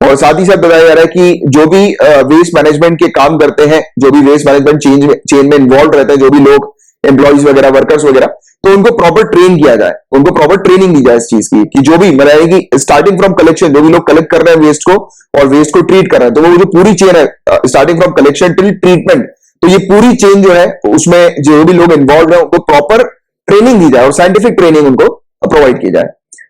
और साथ ही साथ बताया जा रहा है कि जो भी वेस्ट मैनेजमेंट के काम करते हैं, जो भी वेस्ट मैनेजमेंट चेन में इन्वॉल्व रहते हैं, जो भी लोग एम्प्लॉइज वगैरह, वर्कर्स वगैरह, तो उनको प्रॉपर ट्रेन किया जाए, उनको प्रॉपर ट्रेनिंग दी जाए इस चीज की, कि जो भी मतलब कि स्टार्टिंग फ्रॉम कलेक्शन, जो भी लोग कलेक्ट कर रहे हैं वेस्ट को और वेस्ट को ट्रीट कर रहे हैं, तो वो जो पूरी चेन है starting from collection till treatment, तो ये पूरी चेन जो है उसमें जो भी लोग इन्वॉल्व है उनको प्रॉपर ट्रेनिंग दी जाए और साइंटिफिक ट्रेनिंग उनको प्रोवाइड की जाए,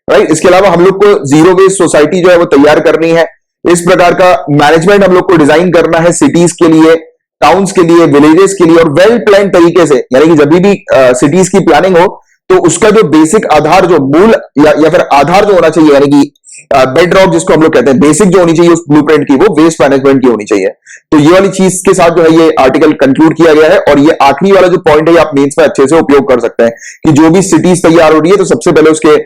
राइट। इसके अलावा हम लोग को जीरो वेस्ट सोसाइटी जो है वो तैयार करनी है। इस प्रकार का मैनेजमेंट हम लोग को डिजाइन करना है सिटीज के लिए, टाउन्स के लिए, विलेजेस के लिए, और वेल प्लान तरीके से, यानी कि जब भी सिटीज की प्लानिंग हो तो उसका जो बेसिक आधार, जो मूल या फिर आधार जो होना चाहिए, यानी कि बेड रॉक जिसको हम लोग कहते हैं, बेसिक जो होनी चाहिए उस ब्लूप्रिंट की, वो वेस्ट मैनेजमेंट की होनी चाहिए। तो ये वाली चीज के साथ जो है ये आर्टिकल कंक्लूड किया गया है। और ये आखिरी वाला जो पॉइंट है आप मेंस में अच्छे से उपयोग कर सकते हैं कि जो भी सिटीज तैयार हो रही है तो सबसे पहले उसके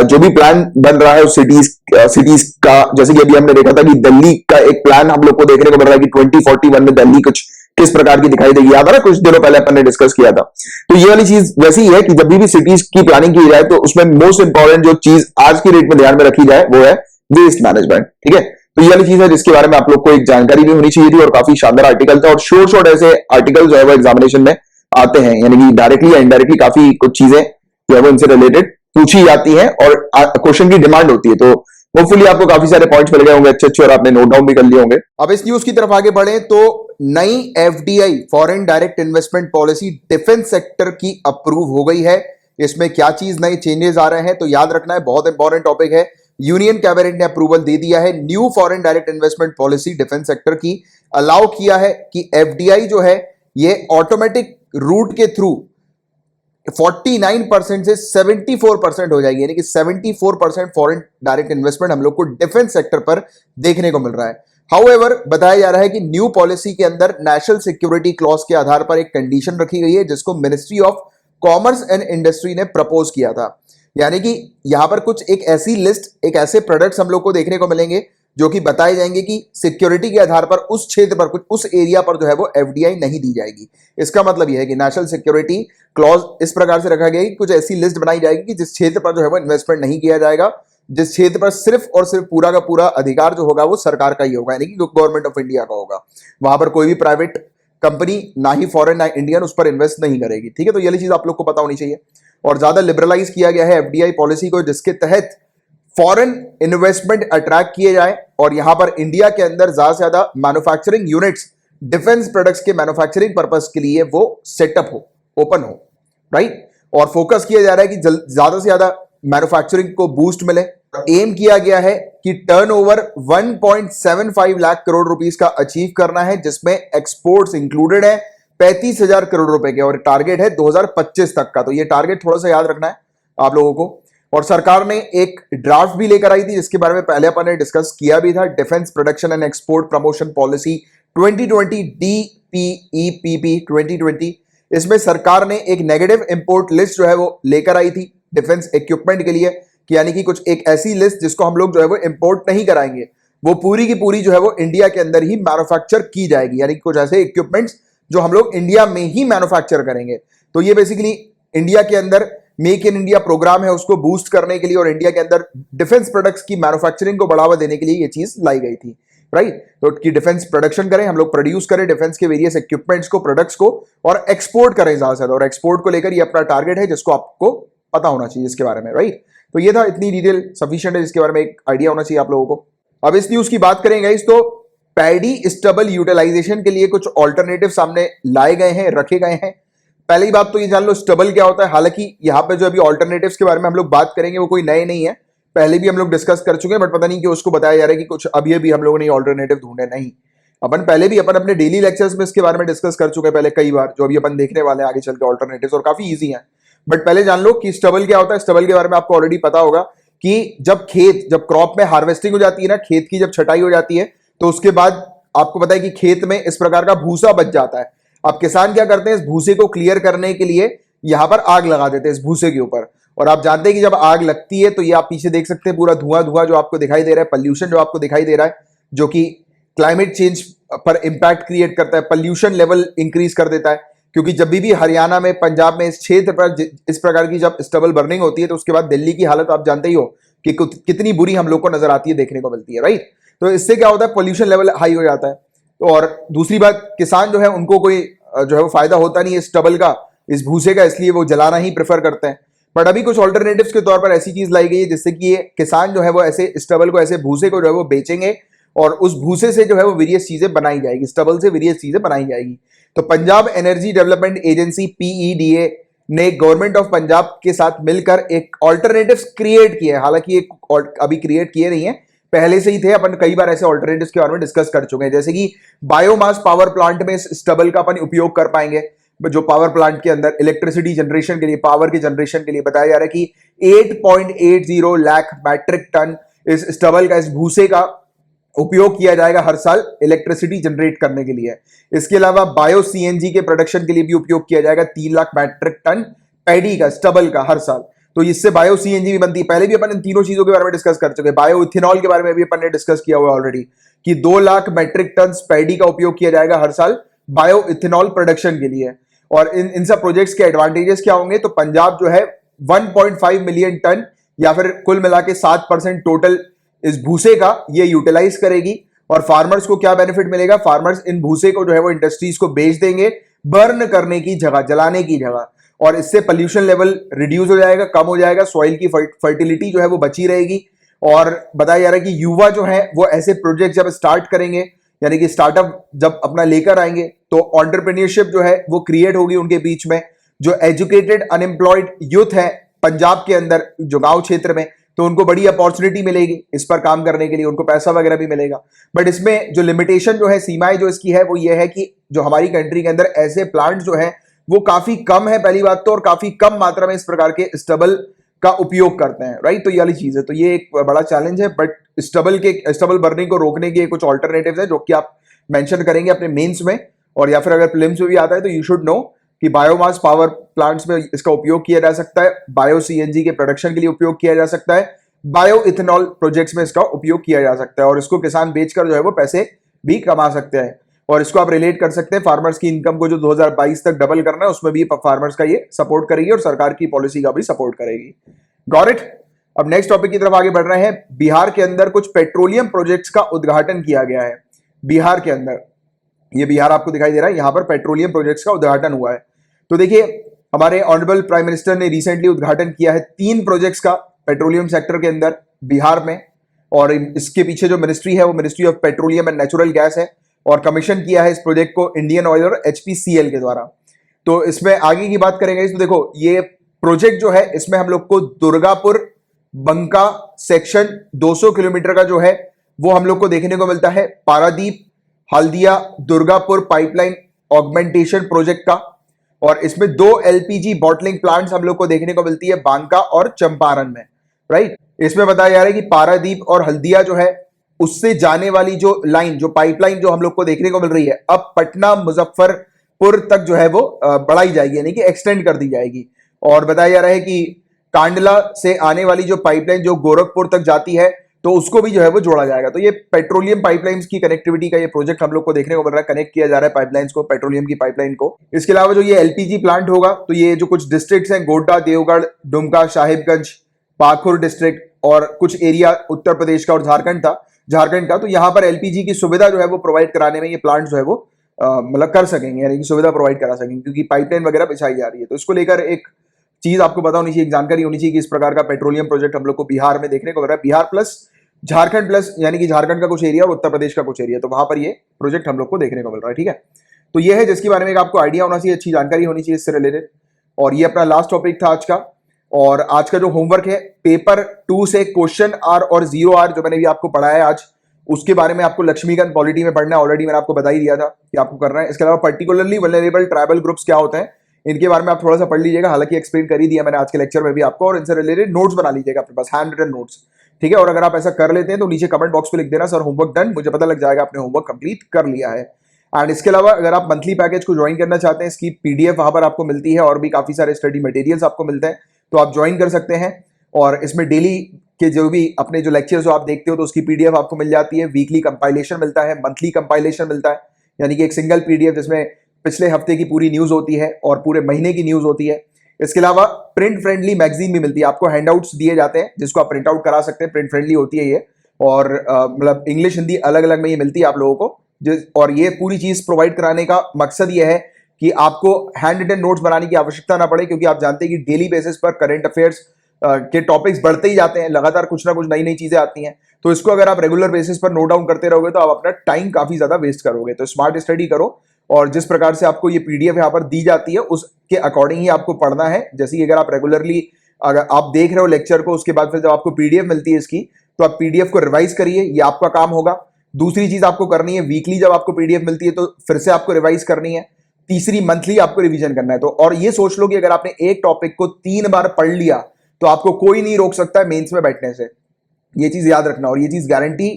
जो भी प्लान बन रहा है उस सिटीज का, जैसे कि अभी हमने देखा था कि दिल्ली का एक प्लान हम लोग को देखने को मिल रहा है कि 2041 में दिल्ली कुछ किस प्रकार की दिखाई देगी, याद है ना, कुछ दिनों पहले अपन ने डिस्कस किया था। तो ये वाली चीज वैसी ही है कि जब भी सिटीज की प्लानिंग की जाए तो उसमें मोस्ट इंपॉर्टेंट जो चीज आज की डेट में ध्यान में रखी जाए वो है वेस्ट मैनेजमेंट, ठीक है। तो ये वाली चीज है जिसके बारे में आप लोग को एक जानकारी भी होनी चाहिए थी, और काफी शानदार आर्टिकल था। और शॉर्ट ऐसे आर्टिकल जो है वो एग्जामिनेशन में आते हैं, यानी कि डायरेक्टली या इनडायरेक्टली काफी कुछ चीजें जो है वो इनसे रिलेटेड पूछी जाती हैं और क्वेश्चन की डिमांड होती है। तो होपफुली आपको काफी सारे पॉइंट्स मिल गए होंगे अच्छे, और आपने नोट डाउन भी कर लिए होंगे। अब इस न्यूज की तरफ आगे बढ़े तो नई FDI foreign direct investment policy defence sector की अप्रूव हो गई है। इसमें क्या चीज नए चेंजेस आ रहे हैं तो याद रखना है, बहुत इंपॉर्टेंट टॉपिक है। यूनियन कैबिनेट ने अप्रूवल दे दिया है, new foreign direct investment policy defence sector की अलाउ किया है कि एफडीआई जो है ये ऑटोमेटिक रूट के थ्रू 49% से 74% हो जाएगी, यानी कि 74% फॉरेन डायरेक्ट इन्वेस्टमेंट हम लोग को डिफेंस सेक्टर पर देखने को मिल रहा है। हाउएवर बताया जा रहा है कि न्यू पॉलिसी के अंदर नेशनल सिक्योरिटी क्लॉज के आधार पर एक कंडीशन रखी गई है जिसको ministry of commerce and industry ने प्रपोज किया था। यानी कि यहां पर कुछ एक ऐसी लिस्ट, एक ऐसे प्रोडक्ट्स हम लोग को देखने को मिलेंगे जो कि बताए जाएंगे कि सिक्योरिटी के आधार पर उस क्षेत्र पर, कुछ उस एरिया पर जो है वो एफडीआई नहीं दी जाएगी। इसका मतलब यह है कि नेशनल सिक्योरिटी क्लॉज इस प्रकार से रखा गया कि कुछ ऐसी लिस्ट बनाई जाएगी कि जिस क्षेत्र पर जो है वो इन्वेस्टमेंट नहीं किया जाएगा, जिस क्षेत्र पर सिर्फ और सिर्फ पूरा का पूरा अधिकार जो होगा वो सरकार का ही होगा, यानी कि गवर्नमेंट ऑफ इंडिया का होगा। वहां पर कोई भी प्राइवेट कंपनी, ना ही फॉरेन ना इंडियन, उस पर इन्वेस्ट नहीं करेगी, ठीक है। तो ये चीज आप लोग को पता होनी चाहिए। और ज्यादा लिबरलाइज किया गया है एफडीआई पॉलिसी को, जिसके तहत फॉरेन इन्वेस्टमेंट अट्रैक्ट किए जाए और यहां पर इंडिया के अंदर ज्यादा से ज्यादा मैन्युफैक्चरिंग यूनिट्स डिफेंस प्रोडक्ट्स के मैन्युफैक्चरिंग पर्पस के लिए वो सेटअप हो, ओपन हो, राइट। और फोकस किया जा रहा है कि ज्यादा से ज्यादा मैन्युफैक्चरिंग को बूस्ट मिले। एम किया गया है कि टर्नओवर 1.75 लाख करोड़ रुपीस का अचीव करना है, जिसमें एक्सपोर्ट्स इंक्लूडेड है 35,000 करोड़ रुपए के, और टारगेट है 2025 तक का। तो ये टारगेट थोड़ा सा याद रखना है आप लोगों को। और सरकार ने एक ड्राफ्ट भी लेकर आई थी जिसके बारे में पहले अपन ने डिस्कस किया भी था, defence production and export promotion policy 2020 DPEPP 2020। इसमें सरकार ने एक नेगेटिव इंपोर्ट लिस्ट जो है वो लेकर आई थी डिफेंस इक्विपमेंट के लिए, कि यानी कि कुछ एक ऐसी लिस्ट जिसको हम लोग जो है वो इंपोर्ट नहीं कराएंगे, वो पूरी की पूरी जो है वो इंडिया के अंदर ही मैन्युफैक्चर की जाएगी, यानी कि कुछ ऐसे इक्विपमेंट्स जो हम लोग इंडिया में ही मैन्युफैक्चर करेंगे। तो ये बेसिकली इंडिया के अंदर मेक इन इंडिया प्रोग्राम है, उसको बूस्ट करने के लिए और इंडिया के अंदर डिफेंस प्रोडक्ट्स की मैन्युफैक्चरिंग को बढ़ावा देने के लिए ये चीज लाई गई थी, राइट। तो कि डिफेंस प्रोडक्शन करें, हम लोग प्रोड्यूस करें डिफेंस के वेरियस इक्विपमेंट्स को, प्रोडक्ट्स को, और एक्सपोर्ट करें ज्यादा से ज्यादा। और एक्सपोर्ट को लेकर ये अपना टारगेट है जिसको आपको पता होना चाहिए इसके बारे में, राइट। तो ये था, इतनी डिटेल सफिशिएंट है जिसके बारे में एक आइडिया होना चाहिए आप लोगों को। अब इस न्यूज की बात करें गाइस, तो पैडी स्टबल यूटिलाइजेशन के लिए कुछ ऑल्टरनेटिव सामने लाए गए हैं, रखे गए हैं। पहली बात तो ये जान लो स्टबल क्या होता है। हालांकि यहाँ पे जो अभी ऑल्टरनेटिव्स के बारे में हम लोग बात करेंगे वो कोई नए नहीं है, पहले भी हम लोग डिस्कस कर चुके हैं, बट पता नहीं कि उसको बताया जा रहा है कि कुछ अभी अभी हम लोगों ने ऑल्टरनेटिव ढूंढे, नहीं। अपन पहले भी अपन अपने डेली लेक्चर्स में इसके बारे में डिस्कस कर चुके हैं पहले कई बार, जो अभी अपन देखने वाले हैं आगे चल के ऑल्टरनेटिव्स, और काफी ईजी है। बट पहले जान लो कि स्टबल क्या होता है। स्टबल के बारे में आपको ऑलरेडी पता होगा कि जब क्रॉप में हार्वेस्टिंग हो जाती है ना, खेत की जब छटाई हो जाती है, तो उसके बाद आपको पता है कि खेत में इस प्रकार का भूसा बच जाता है। अब किसान क्या करते हैं, इस भूसे को क्लियर करने के लिए यहां पर आग लगा देते हैं इस भूसे के ऊपर। और आप जानते हैं कि जब आग लगती है तो ये आप पीछे देख सकते हैं पूरा धुआं धुआं जो आपको दिखाई दे रहा है, पॉल्यूशन जो आपको दिखाई दे रहा है, जो कि क्लाइमेट चेंज पर इंपैक्ट क्रिएट करता है, पॉल्यूशन लेवल इंक्रीज कर देता है। क्योंकि जब भी हरियाणा में, पंजाब में, इस क्षेत्र पर इस प्रकार की जब स्टबल बर्निंग होती है तो उसके बाद दिल्ली की हालत आप जानते ही हो कि कितनी बुरी हम लोग को नजर आती है, देखने को मिलती है, राइट। तो इससे क्या होता है, पोल्यूशन लेवल हाई हो जाता है। तो और दूसरी बात, किसान जो है उनको कोई जो है वो फायदा होता नहीं है स्टबल का, इस भूसे का, इसलिए वो जलाना ही प्रेफर करते हैं। बट अभी कुछ ऑल्टरनेटिव्स के तौर पर ऐसी चीज लाई गई है जिससे कि ये किसान जो है वो ऐसे स्टबल को, ऐसे भूसे को जो है वो बेचेंगे और उस भूसे से जो है वो वेरियस चीजें बनाई जाएगी, स्टबल से वेरियस चीजें बनाई जाएगी। तो पंजाब एनर्जी डेवलपमेंट एजेंसी पीईडीए ने गवर्नमेंट ऑफ पंजाब के साथ मिलकर एक ऑल्टरनेटिव्स क्रिएट किए हैं। हालांकि एक अभी क्रिएट किए नहीं है, पहले से ही थे, अपन कई बार ऐसे ऑल्टरनेटिव्स के बारे में डिस्कस कर चुके हैं। जैसे कि बायोमास पावर प्लांट में स्टबल का अपन उपयोग कर पाएंगे, जो पावर प्लांट के अंदर इलेक्ट्रिसिटी जनरेशन के लिए, पावर के जनरेशन के लिए बताया जा रहा है कि 8.80 लाख मैट्रिक टन इस स्टबल का, इस भूसे का उपयोग किया जाएगा हर साल इलेक्ट्रिसिटी जनरेट करने के लिए। इसके अलावा बायो सीएनजी के प्रोडक्शन के लिए भी उपयोग किया जाएगा 3 लाख मैट्रिक टन पैडी का, स्टबल का हर साल। तो इससे बायो सीएनजी भी बनती है। पहले भी अपन इन तीनों चीजों के बारे में डिस्कस कर चुके हैं। बायो इथेनॉल के बारे में भी अपन ने डिस्कस किया हुआ ऑलरेडी कि 2 लाख मैट्रिक टन पैडी का उपयोग किया जाएगा हर साल बायो इथेनॉल प्रोडक्शन के लिए। और इन सब प्रोजेक्ट्स के एडवांटेजेस क्या होंगे, तो पंजाब जो है 1.5 मिलियन टन या फिर कुल मिला के 7% टोटल इस भूसे का ये यूटिलाइज करेगी। और फार्मर्स को क्या बेनिफिट मिलेगा, फार्मर्स इन भूसे को जो है वो इंडस्ट्रीज को बेच देंगे बर्न करने की जगह, जलाने की जगह। और इससे पोल्यूशन लेवल रिड्यूस हो जाएगा, कम हो जाएगा, सॉइल की फर्टिलिटी जो है वो बची रहेगी। और बताया जा रहा है कि युवा जो है वो ऐसे प्रोजेक्ट जब स्टार्ट करेंगे, यानी कि स्टार्टअप जब अपना लेकर आएंगे, तो एंटरप्रेन्योरशिप जो है वो क्रिएट होगी उनके बीच में। जो एजुकेटेड अनएम्प्लॉयड यूथ है पंजाब के अंदर, जो गांव क्षेत्र में, तो उनको बड़ी अपॉर्चुनिटी मिलेगी इस पर काम करने के लिए, उनको पैसा वगैरह भी मिलेगा। बट इसमें जो लिमिटेशन जो है, सीमाएं जो इसकी है, वो ये है कि जो हमारी कंट्री के अंदर ऐसे प्लांट जो है वो काफी कम है, पहली बात तो, और काफी कम मात्रा में इस प्रकार के स्टबल का उपयोग करते हैं, राइट। तो ये वाली चीज है, तो ये एक बड़ा चैलेंज है। बट स्टबल बर्निंग को रोकने के कुछ ऑल्टरनेटिव्स है जो कि आप मेंशन करेंगे अपने मेंस में, और या फिर अगर प्रीलिम्स में भी आता है तो यू शुड नो कि बायोमास पावर प्लांट्स में इसका उपयोग किया जा सकता है, बायो सीएनजी के प्रोडक्शन के लिए उपयोग किया जा सकता है, बायो इथेनॉल प्रोजेक्ट्स में इसका उपयोग किया जा सकता है। और इसको किसान बेचकर जो है वो पैसे भी कमा सकते हैं। और इसको आप रिलेट कर सकते हैं फार्मर्स की इनकम को, जो 2022 तक डबल करना है, उसमें भी फार्मर्स का ये सपोर्ट करेगी और सरकार की पॉलिसी का भी सपोर्ट करेगी। Got it. अब नेक्स्ट टॉपिक की तरफ आगे बढ़ रहे हैं। बिहार के अंदर कुछ पेट्रोलियम प्रोजेक्ट्स का उद्घाटन किया गया है। बिहार के अंदर, ये बिहार आपको दिखाई दे रहा है, यहां पर पेट्रोलियम प्रोजेक्ट्स का उद्घाटन हुआ है। तो देखिए, हमारे ऑनरेबल प्राइम मिनिस्टर ने रिसेंटली उद्घाटन किया है 3 प्रोजेक्ट्स का पेट्रोलियम सेक्टर के अंदर बिहार में। और इसके पीछे जो मिनिस्ट्री है वो ministry of petroleum and natural gas है, और कमीशन किया है इस प्रोजेक्ट को इंडियन ऑयल और एचपीसीएल के द्वारा। तो इसमें आगे की बात करेंगे तो देखो, ये प्रोजेक्ट जो है इसमें हम लोग को दुर्गापुर बंका सेक्शन 200 किलोमीटर का जो है वो हम लोग को देखने को मिलता है, Paradip Haldia Durgapur pipeline augmentation project का। और इसमें 2 एलपीजी बॉटलिंग प्लांट्स हम लोग को देखने को मिलती है बांका और चंपारण में, राइट। इसमें बताया जा रहा है कि पारादीप और हल्दिया जो है उससे जाने वाली जो लाइन, जो पाइपलाइन जो हम लोग को देखने को मिल रही है, अब पटना मुजफ्फरपुर तक जो है वो बढ़ाई जाएगी, यानी कि एक्सटेंड कर दी जाएगी। और बताया जा रहा है कि कांडला से आने वाली जो पाइपलाइन जो गोरखपुर तक जाती है, तो उसको भी जो है वो जोड़ा जाएगा। तो ये पेट्रोलियम पाइपलाइंस की कनेक्टिविटी का ये प्रोजेक्ट हम लोग को देखने को मिल रहा है, कनेक्ट किया जा रहा है पाइपलाइंस को, पेट्रोलियम की पाइपलाइन को। इसके अलावा जो ये एलपीजी प्लांट होगा, तो ये जो कुछ डिस्ट्रिक्ट्स हैं, गोड्डा, देवगढ़, दुमका, साहिबगंज, पाकुर डिस्ट्रिक्ट, और कुछ एरिया उत्तर प्रदेश का और झारखंड का, तो यहाँ पर एलपीजी की सुविधा जो है वो प्रोवाइड कराने में ये प्लांट जो है वो मतलब कर सकेंगे, यानी कि सुविधा प्रोवाइड करा सकेंगे, क्योंकि पाइपलाइन वगैरह बिछाई जा रही है। तो इसको लेकर एक चीज आपको पता होनी चाहिए, एक जानकारी होनी चाहिए कि इस प्रकार का पेट्रोलियम प्रोजेक्ट हम लोग को बिहार में देखने को मिल रहा है। बिहार प्लस झारखंड प्लस, यानी कि झारखंड का कुछ एरिया और उत्तर प्रदेश का कुछ एरिया, तो वहां पर ये प्रोजेक्ट हम लोग को देखने को मिल रहा है, ठीक है। तो ये है जिसके बारे में आपको आइडिया होना चाहिए, अच्छी जानकारी होनी चाहिए इससे रिलेटेड। और ये अपना लास्ट टॉपिक था आज का। और आज का जो होमवर्क है, पेपर 2 से क्वेश्चन आर और 0R जो मैंने भी आपको पढ़ाया आज, उसके बारे में आपको लक्ष्मीकांत पॉलिटी में पढ़ना है। ऑलरेडी मैंने आपको बता ही दिया था कि आपको करना है। इसके अलावा पर्टिकुलरली वल्नरेबल ट्राइबल ग्रुप्स क्या होते हैं, इनके बारे में आप थोड़ा सा पढ़ लीजिएगा, हालांकि एक्सप्लेन कर ही दिया मैंने आज के लेक्चर में भी आपको, और इनसे रिलेटेड नोट्स बना लीजिएगा अपने पास, हैंड रिटन नोट्स, ठीक है। और अगर आप ऐसा कर लेते हैं तो नीचे कमेंट बॉक्स में लिख देना सर होमवर्क डन, मुझे पता लग जाएगा आपने होमवर्क कंप्लीट कर लिया है। एंड इसके अलावा अगर आप मंथली पैकेज को ज्वाइन करना चाहते हैं, इसकी पीडीएफ वहां पर आपको मिलती है और भी काफी सारे स्टडी मटेरियल्स आपको मिलते हैं, तो आप ज्वाइन कर सकते हैं। और इसमें डेली के जो भी अपने जो लेक्चर्स जो आप देखते हो तो उसकी पीडीएफ आपको मिल जाती है, वीकली कंपाइलेशन मिलता है, मंथली कंपाइलेशन मिलता है, यानी कि एक सिंगल पीडीएफ जिसमें पिछले हफ्ते की पूरी न्यूज होती है और पूरे महीने की न्यूज होती है। इसके अलावा प्रिंट फ्रेंडली मैगजीन भी मिलती है, आपको हैंडआउट्स दिए जाते हैं जिसको आप प्रिंट आउट करा सकते हैं, प्रिंट फ्रेंडली होती है ये, और मतलब इंग्लिश हिंदी अलग अलग में ये मिलती है आप लोगों को। और ये पूरी चीज प्रोवाइड कराने का मकसद ये है कि आपको हैंड रिटन नोट्स बनाने की आवश्यकता ना पड़े, क्योंकि आप जानते हैं कि डेली बेसिस पर करंट अफेयर्स के टॉपिक्स बढ़ते ही जाते हैं, लगातार कुछ ना कुछ नई नई चीजें आती हैं। तो इसको अगर आप रेगुलर बेसिस पर नोट डाउन करते रहोगे तो आप अपना टाइम काफी ज्यादा वेस्ट करोगे। तो स्मार्ट स्टडी करो, और जिस प्रकार से आपको ये पीडीएफ यहाँ पर दी जाती है उसके अकॉर्डिंग ही आपको पढ़ना है। जैसे कि अगर आप रेगुलरली अगर आप देख रहे हो लेक्चर को, उसके बाद फिर जब आपको पीडीएफ मिलती है इसकी, तो आप पीडीएफ को रिवाइज करिए, ये आपका काम होगा। दूसरी चीज आपको करनी है, वीकली जब आपको पीडीएफ मिलती है तो फिर से आपको रिवाइज करनी है। तीसरी, मंथली आपको रिवीजन करना है। तो और ये सोच लो कि अगर आपने एक टॉपिक को 3 बार पढ़ लिया तो आपको कोई नहीं रोक सकता है मेंस में बैठने से, ये चीज याद रखना। और ये चीज गारंटी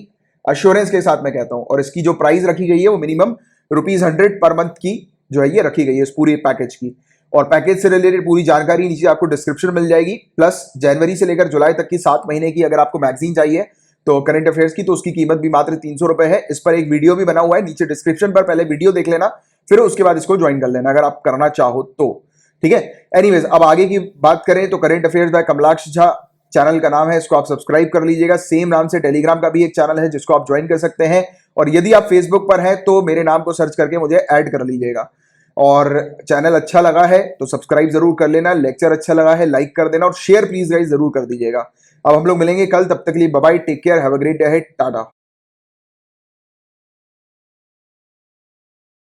अश्योरेंस के साथ मैं कहता हूं। और इसकी जो प्राइस रखी गई है वो मिनिमम ₹100 पर मंथ की जो है ये रखी गई है इस पूरी पैकेज की। और पैकेज से रिलेटेड पूरी जानकारी नीचे आपको डिस्क्रिप्शन मिल जाएगी। प्लस जनवरी से लेकर जुलाई तक की 7 महीने की अगर आपको मैगजीन चाहिए तो करंट अफेयर्स की, तो उसकी कीमत भी मात्र ₹300 है। इस पर एक वीडियो भी बना हुआ है, नीचे डिस्क्रिप्शन पर पहले वीडियो देख लेना, फिर उसके बाद इसको ज्वाइन कर लेना अगर आप करना चाहो तो, ठीक है। एनीवेज, अब आगे की बात करें तो current affairs by Kamalaksh Jha channel का नाम है, इसको आप सब्सक्राइब कर लीजिएगा। सेम नाम से टेलीग्राम का भी एक चैनल है जिसको आप ज्वाइन कर सकते हैं। और यदि आप फेसबुक पर हैं तो मेरे नाम को सर्च करके मुझे ऐड कर लीजिएगा। और चैनल अच्छा लगा है तो सब्सक्राइब जरूर कर लेना, लेक्चर अच्छा लगा है लाइक कर देना, और शेयर प्लीज गाइस जरूर कर दीजिएगा। अब हम लोग मिलेंगे कल, तब तक के लिए bye bye, take care, have a great day ahead, Tata.